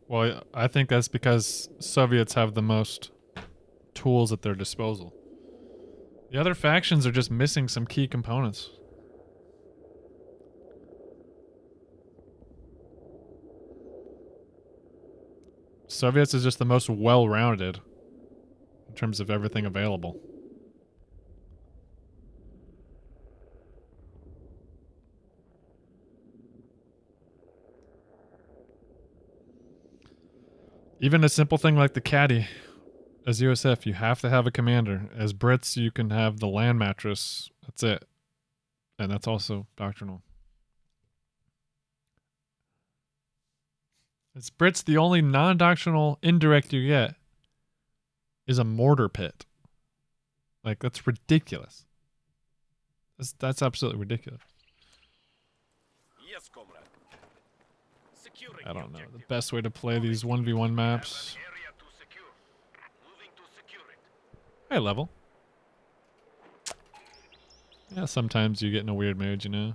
Well, I think that's because Soviets have the most tools at their disposal. The other factions are just missing some key components. Soviets is just the most well-rounded in terms of everything available. Even a simple thing like the caddy. As USF, you have to have a commander. As Brits, you can have the land mattress. That's it. And that's also doctrinal. As Brits, the only non-doctrinal indirect you get is a mortar pit. Like, that's ridiculous. That's absolutely ridiculous. Yes, comrade. Securing I don't know. The best way to play these 1v1 maps. High level. Yeah, sometimes you get in a weird mood, you know?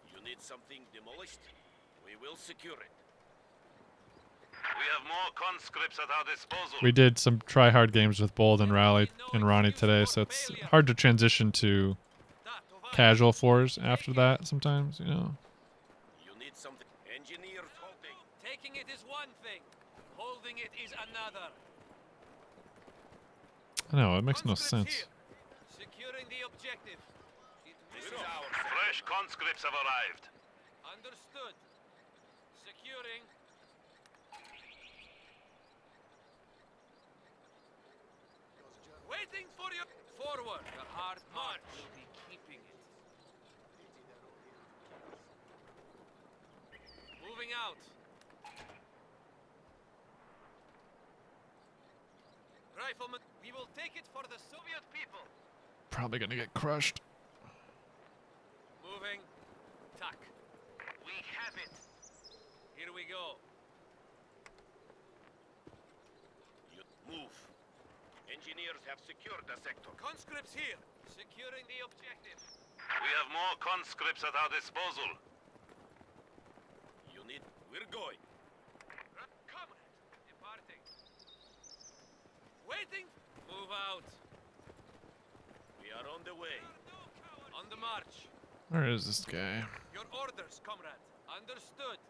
You need something demolished? We will secure it. We have more conscripts at our disposal. We did some try-hard games with Bold and Rally and Ronnie today, so it's hard to transition to casual fours after that sometimes, you know. You need something. Engineers holding. Taking it is one thing. Holding it is another. I know, it makes no sense. Securing the objective. This is ours. Fresh conscripts have arrived. Understood. Securing. Waiting for you. Forward. The hard march. Will be keeping it. Moving out. Rifleman, we will take it for the Soviet people. Probably gonna get crushed. Moving. Tuck. We have it. Here we go. You move. Engineers have secured the sector. Conscripts here. Securing the objective. We have more conscripts at our disposal. You need. We're going. Comrade. Departing. Waiting. Move out. We are on the way. On the march. Where is this guy? Your orders, comrade. Understood.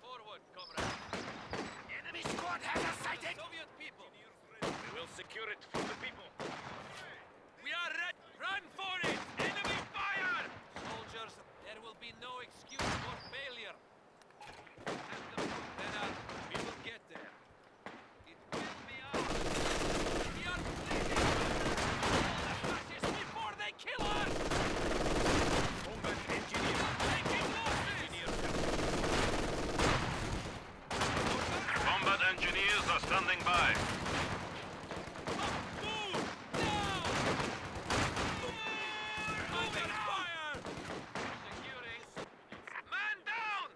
Forward, comrade. Enemy squad has us sighted. Soviet people. We will secure it for the people. We are ready. Run for it. Enemy fire. Soldiers, there will be no excuse for failure. Then we will get there. It will be ours. We are bleeding. The fascists before they kill us. Combat engineers. Taking losses. Combat engineers are standing by. Move now. Open fire. Securing. Man down.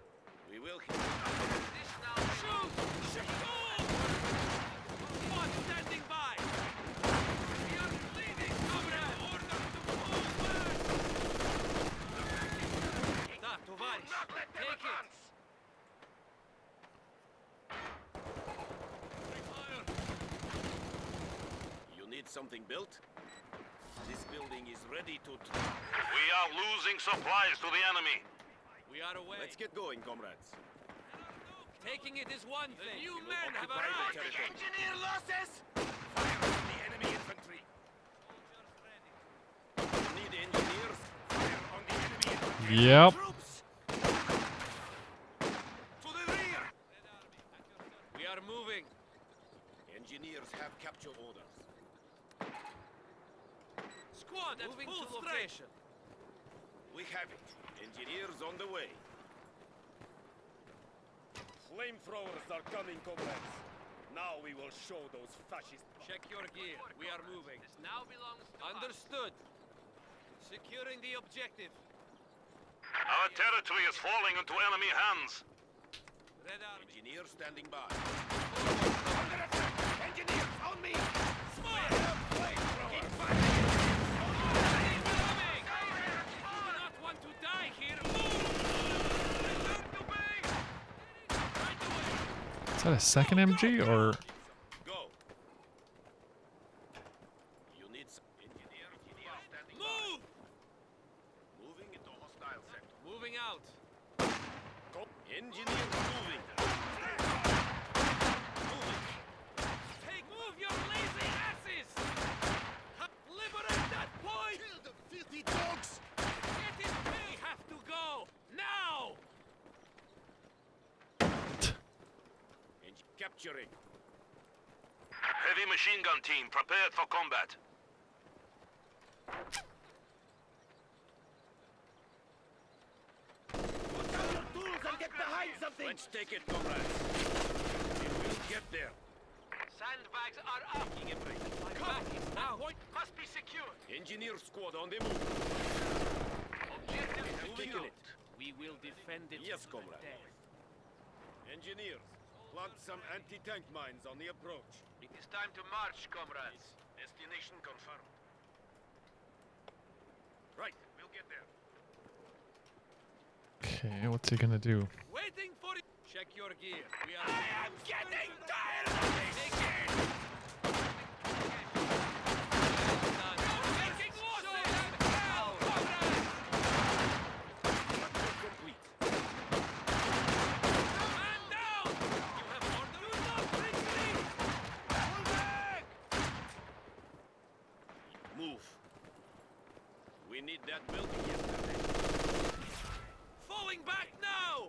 We will. This now. Shoot. Shoot. One standing by. We are bleeding, comrade. Order to fall back. Da, товарищ. Take it. Fire. You need something built? This building is ready to. We are losing supplies to the enemy. We are away. Let's get going, comrades. Taking it is one thing. New will men have occupy the arrived. territory. Engineer losses. Fire on the enemy infantry. You need engineers. Fire on the enemy infantry. Yep. Troops. To the rear. We are moving. Engineers have capture orders. Squad at moving full to location. We have it. Engineers on the way. Flamethrowers are coming, comrades. Now we will show those fascists. Check your gear. We are moving. This now belongs to Understood. Securing the objective. Our territory is falling into enemy hands. Red Army. Engineers standing by. Under attack. Engineers on me. Fire. Keep fighting. Incoming. You do not want to die here. Move. Return to base. Right away. Is that a second MG or? Go. You need some engineers standing Move. by. Moving into hostile sector. Moving out. Go. Engineers moving. Moving. Move your lazy asses. Liberate that point. Kill the filthy dogs. Get it. We have to go now. Capturing. Heavy machine gun team prepared for combat. Put down your tools and get behind something. Let's take it, comrades. We will get there. Sandbags are up. Taking a break. Come now. Point must be secured. Engineer squad on the move. Objective Moving secured. it. We will defend it. Yes, to the comrade. death. Engineers, plant some anti-tank mines on the approach. It is time to march, comrades. Destination confirmed. Right, we'll get there. Okay, what's he gonna do? Waiting for it. Check your gear. We are. Falling back now!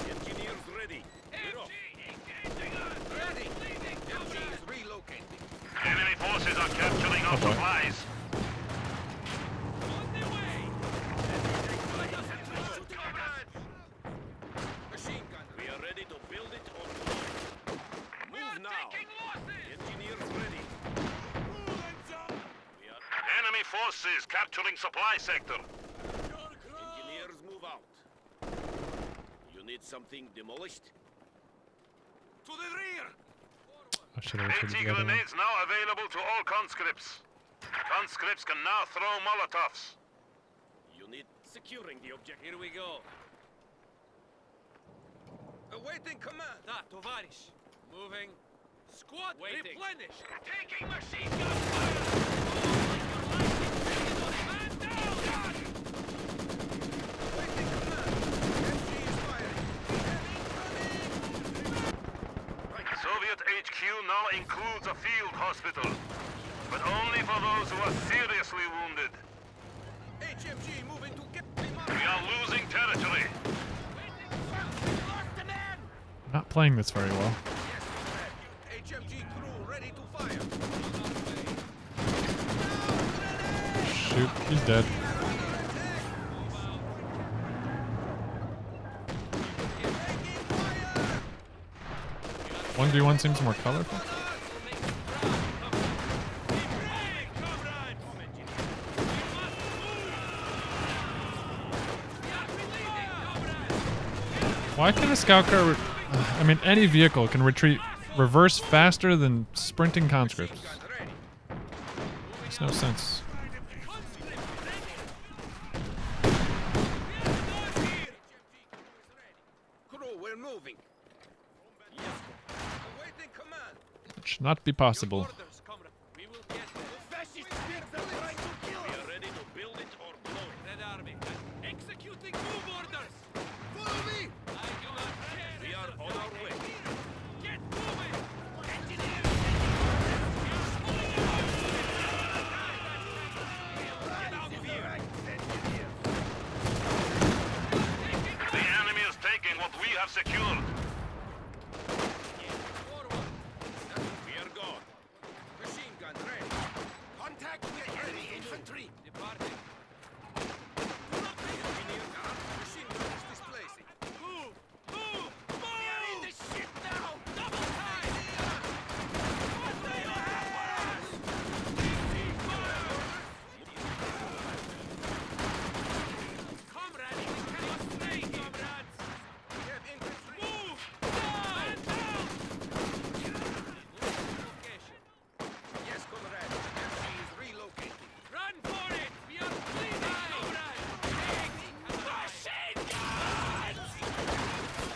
Engineers ready. We're off. Engaging us! Ready. Leading MG is relocating. Enemy forces are capturing our boy. supplies. on the way! Machine gun. We are ready to build it or blow it. We are Move now. taking losses! Engineers ready. We are Enemy forces capturing supply sector. engineers move out. You need something demolished? To the rear! I should have looked at 80 the other one. grenades now available to all conscripts. Conscripts can now throw Molotovs. You need securing the object. Here we go. Awaiting command. Da, tovarish. Moving. Squad, Waiting. replenish. Taking machine gun fire! Man down! Waiting command. MG is firing. Soviet HQ now includes a field hospital, but only for those who are seriously wounded. HMG moving to get We are losing territory. Not playing this very well. HMG crew ready to fire. Shoot, he's dead. One v one seems more colorful. Why can a scout car? I mean, any vehicle can reverse faster than sprinting conscripts. Makes no sense. Crew, we're moving. Yes. Awaiting command. It should not be possible. Orders, comrade. We will get there. Fascist pigs are trying to kill us. We are ready to build it or blow it. Red Army. Executing move orders. Follow me. I do not care. We are on our way. Get moving. Engineers. Get out of here. The enemy is taking what we have secured. Forward. We are gone. Machine gun ready. Contact with enemy infantry. Departing. Engineer gun. Machine gun is displacing. Move. Move. Move. We are in the ship now. Double time. What do you have for us? Comrades, we cannot stay, comrades. We have infantry. Move. Man down. Location. Yes, comrade. MG is relocating. Run for it! We are bleeding, comrades! Machine guns!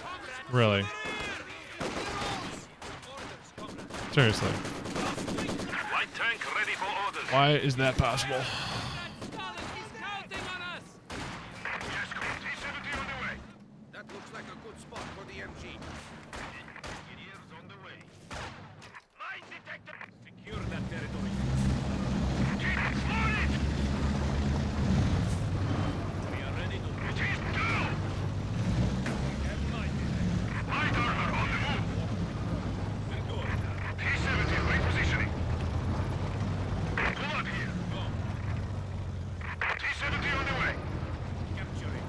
Comrades, Really? orders, comrades. Seriously. Light tank ready for orders. Why is that possible? Comrade Stalin is counting on us! Yes, T-70 on the way. That looks like a good spot for the MG. Engineers on the way. Mine detector. Secure that territory. Get exploded. We are ready to It is down. have mine detector. Light armor on the move. We're good. T-70 repositioning. Pull up here. Go. T-70 on the way. Capture it.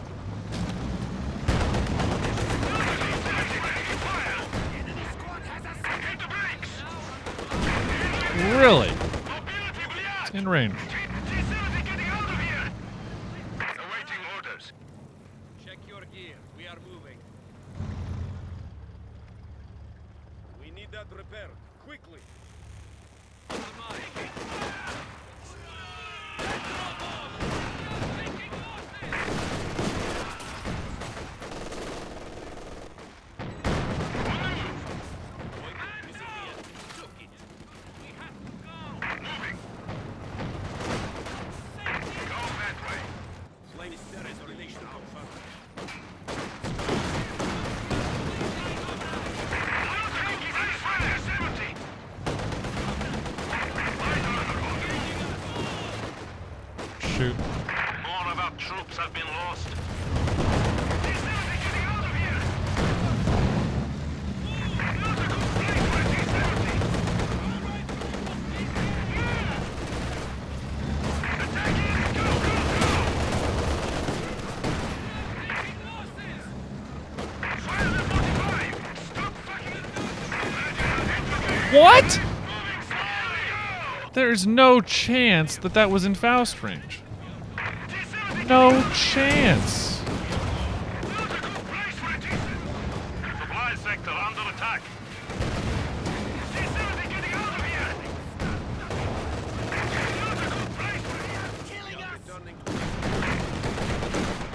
Fire. Enemy squad has us. Hit the brakes. Really? Mobility bliat. It's in range. T-70 getting out of here. Awaiting orders. Check your gear. We are moving. We need that repaired. Quickly. On the mark. Taking losses! Man down! Took it. We have to go. Moving. Safety. Go that way. Flame is there is relation confirmed. Light armor shoot. More of our troops have been lost. What? There's no chance that that was in Faust range. No chance. Supply sector under attack.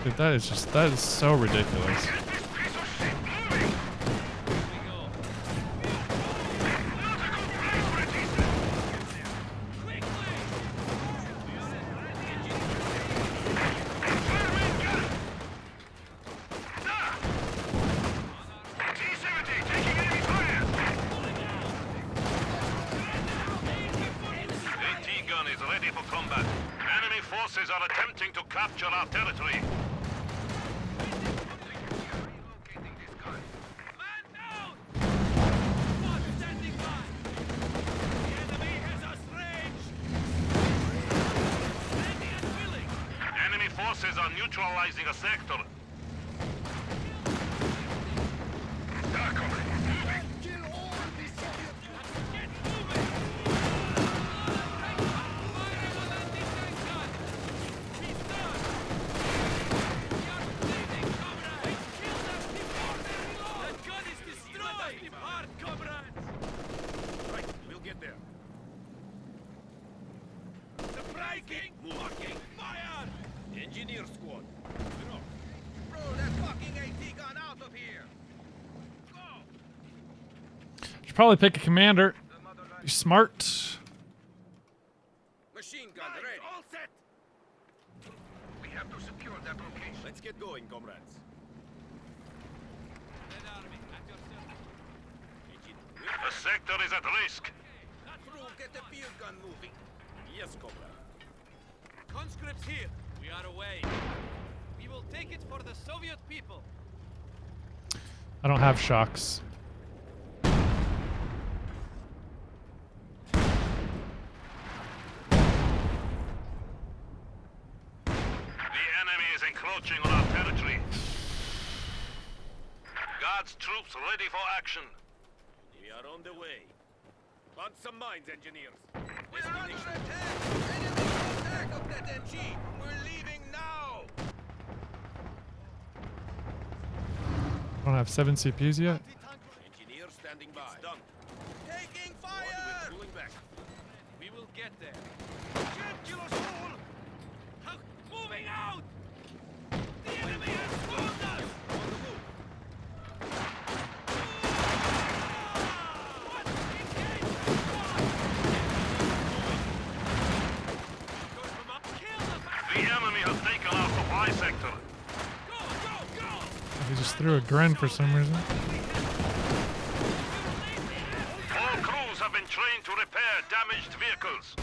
Dude, that is so ridiculous. Are attempting to capture our territory. Enemy forces are neutralizing a sector. Engineer squad. Bro, that fucking AT gun out of here. Should probably pick a commander. Be smart. Machine gun ready. All set. We have to secure that location. Let's get going, comrades. The sector is at risk. Crew, get the field gun moving. Yes, comrade. Conscripts here. We are away. We will take it for the Soviet people. I don't have shocks. The enemy is encroaching on our territory. Guards troops ready for action. We are on the way. Plant some mines, engineers. We're under attack! Enemy attack of that MG! We're leaving now! I don't have 7 CPs yet. Engineer standing by. It's done. Taking fire! Pulling back. We will get there. Kill us all! Moving out! The enemy has swarmed us! On the move. The enemy has taken our supply sector. He just threw a gren for some reason. All crews have been trained to repair damaged vehicles.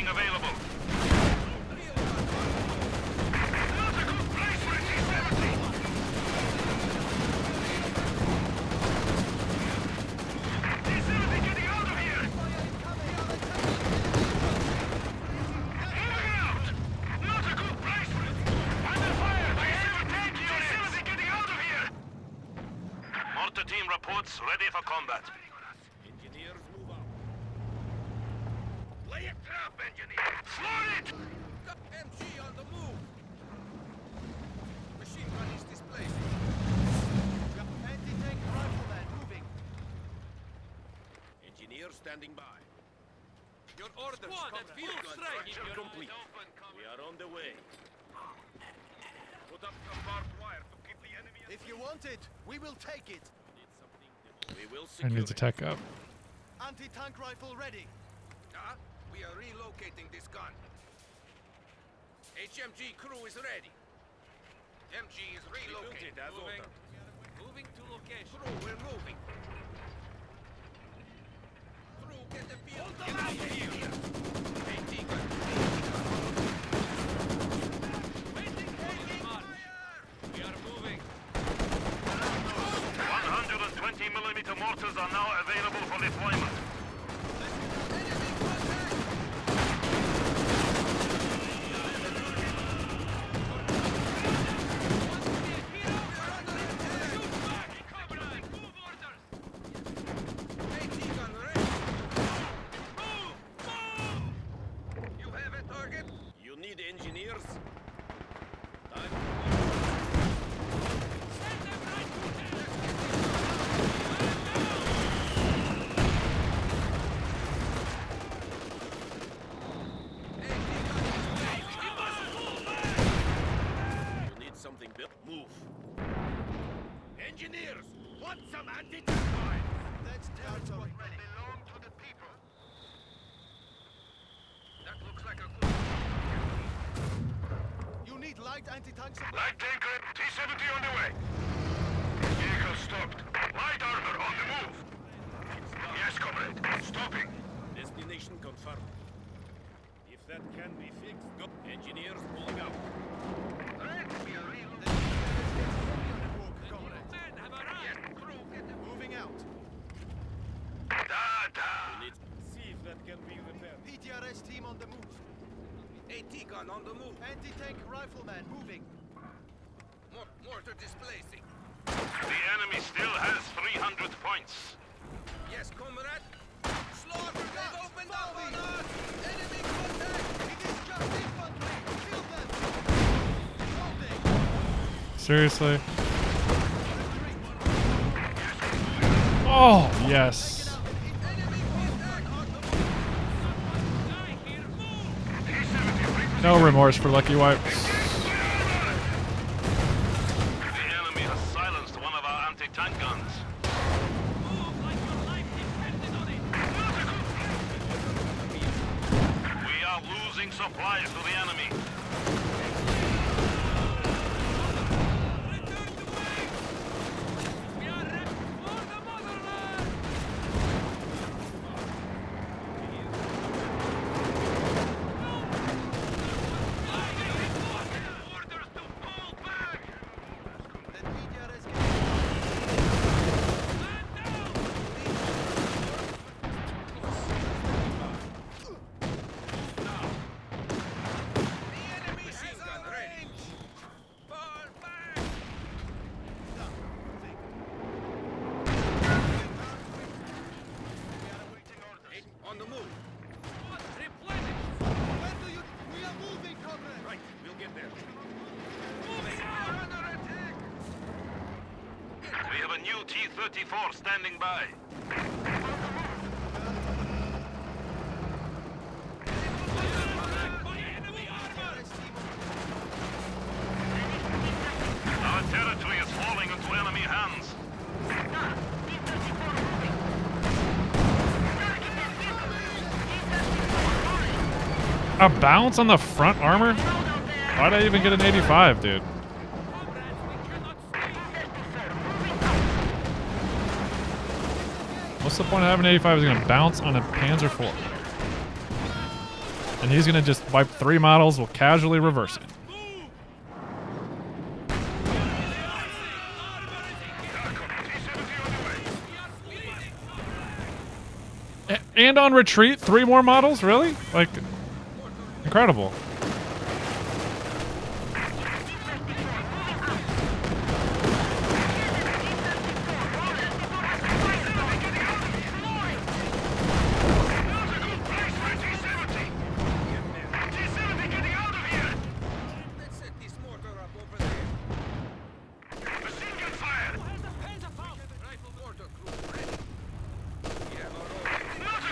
Available. Not a good place for a T-70. T-70 getting out of here. Moving out. Not a good place for it. Under fire. T-70 getting out of here. Mortar team reports ready for combat. Engineer standing by. Your orders, Squad at full strike. Structure complete. We are on the way. Put up some barbed wire to keep the enemy. If you want it, we will take it. We will I secure need to it. tech up. Anti-tank rifle ready. We are relocating this gun. HMG crew is ready. MG is relocated as ordered. Moving to location. Crew, we're moving. Crew, get the field. Get out here. AT gun. Waiting for the march. We are moving. 120mm mortars are now available for deployment. Move. Engineers, want some anti-tank mines? That's territory. Belong to the people. That looks like a good. You need light anti-tank supply. Light tanker, T-70 on the way. Vehicle stopped. Light armor on the move. Yes, comrade. Stopping. Destination confirmed. If that can be fixed, go. Engineers pulling out. Red, we are reloading. Men have arrived. Moving out. See if that can be repaired. PTRS team on the move. AT gun on the move. Anti-tank rifleman moving. Mortar displacing. The enemy still has 300 points. Yes, comrade. Slaughter, they've opened up on us. Enemy contact. It is just infantry. Kill them. Holding. Seriously? Oh, yes. No remorse for Lucky Wipes. The enemy has silenced one of our anti-tank guns. Move like your life depended on it. We are losing supplies to the enemy. Return to wing. We are ready for the motherland. Orders to pull back. Then PTRS can... Machine gun ready. Fall back. On the move. Replenish. Where do you... We are moving, comrade. Right, we'll get there. Moving out. Under attack. We have a new T-34 standing by. By enemy armor. Our territory is falling into enemy hands. A bounce on the front armor? Why'd I even get an 85, dude? Comrades, we cannot What's the point of having an 85 is gonna bounce on a Panzer IV? And he's gonna just wipe 3 models, will casually reverse it. And on retreat, 3 more models? Really? Like, incredible. Let's set this mortar up over there. Machine gun fire! Rifle mortar crew ready. We have our own.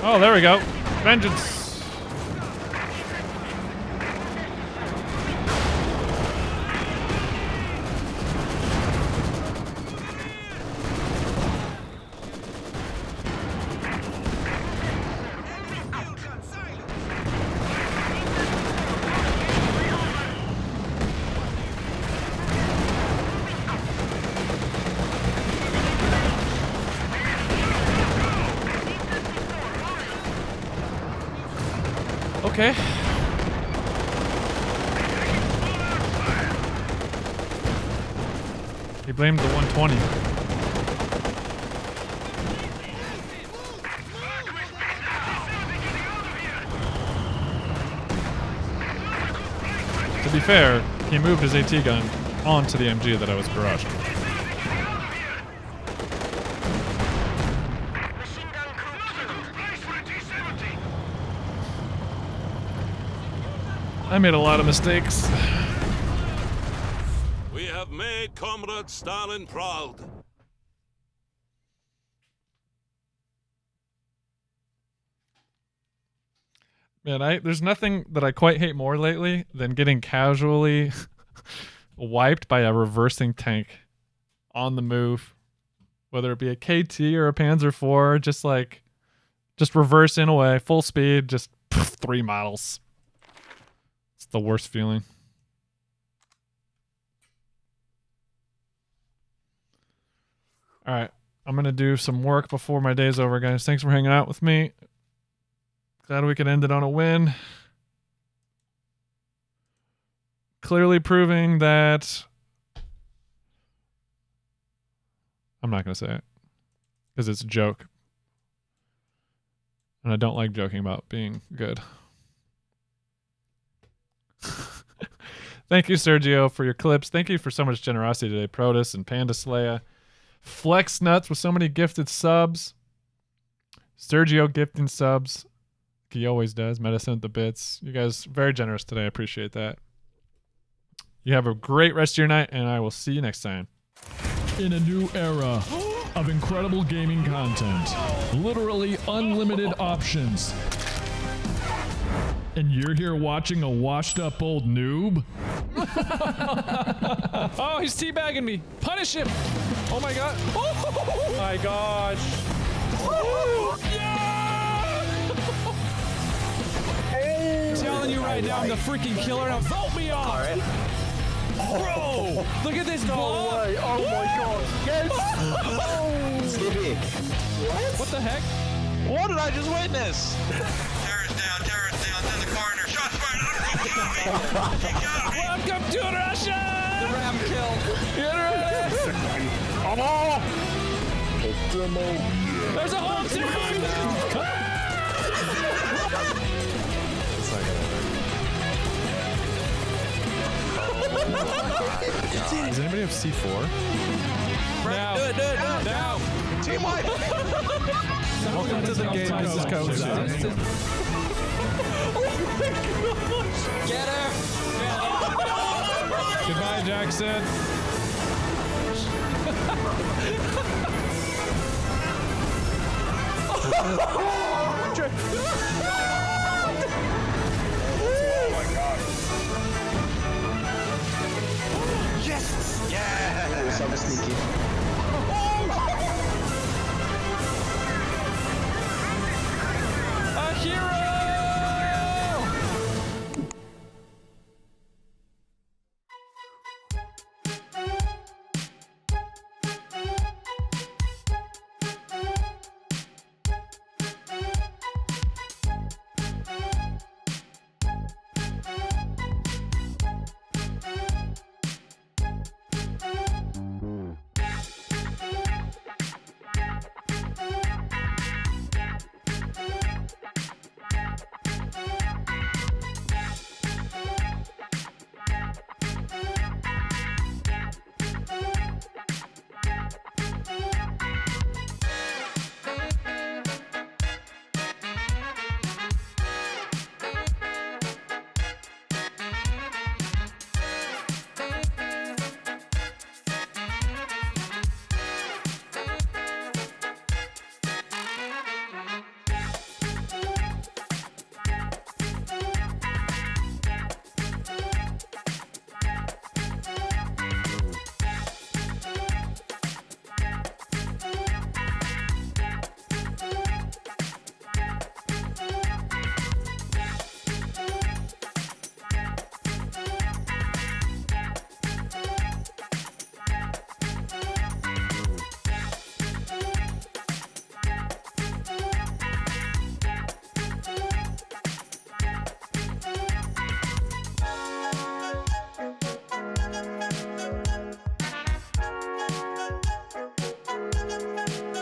Oh, there we go. Vengeance. Okay. He blamed the 120. To be fair, he moved his AT gun onto the MG that I was barraging. I made a lot of mistakes. We have made Comrade Stalin proud. Man, there's nothing that I quite hate more lately than getting casually wiped by a reversing tank on the move. Whether it be a KT or a Panzer IV, just reversing away, full speed, just 3 models. It's the worst feeling. All right, I'm going to do some work before my day's over, guys. Thanks for hanging out with me. Glad we could end it on a win. Clearly proving that... I'm not going to say it because it's a joke. And I don't like joking about being good. Thank you, Sergio, for your clips. Thank you for so much generosity today, Protus and Panda Slaya. Flex Nuts with so many gifted subs. Sergio gifting subs. He always does. Medicine at the bits. You guys very generous today. I appreciate that. You have a great rest of your night, and I will see you next time. In a new era of incredible gaming content, literally unlimited options, and you're here watching a washed up old noob? Oh, he's teabagging me. Punish him. Oh my god. Oh my gosh. I'm telling you right now, I'm the freaking killer. Now vote me off. All right. Bro, look at this blow. Way. Oh my god. Yes. Skippy. What the heck? What did I just witness? Terrorist down in the corner. Shots fired. Welcome to Russia. The ram killed. Get ready. Oh. There's a whole team. Does anybody have C4? Now. Do it. Now. Team wipe. Welcome to the game. This is CoH2. Get her. Goodbye, Jackson. Yes! Yeah! So sneaky.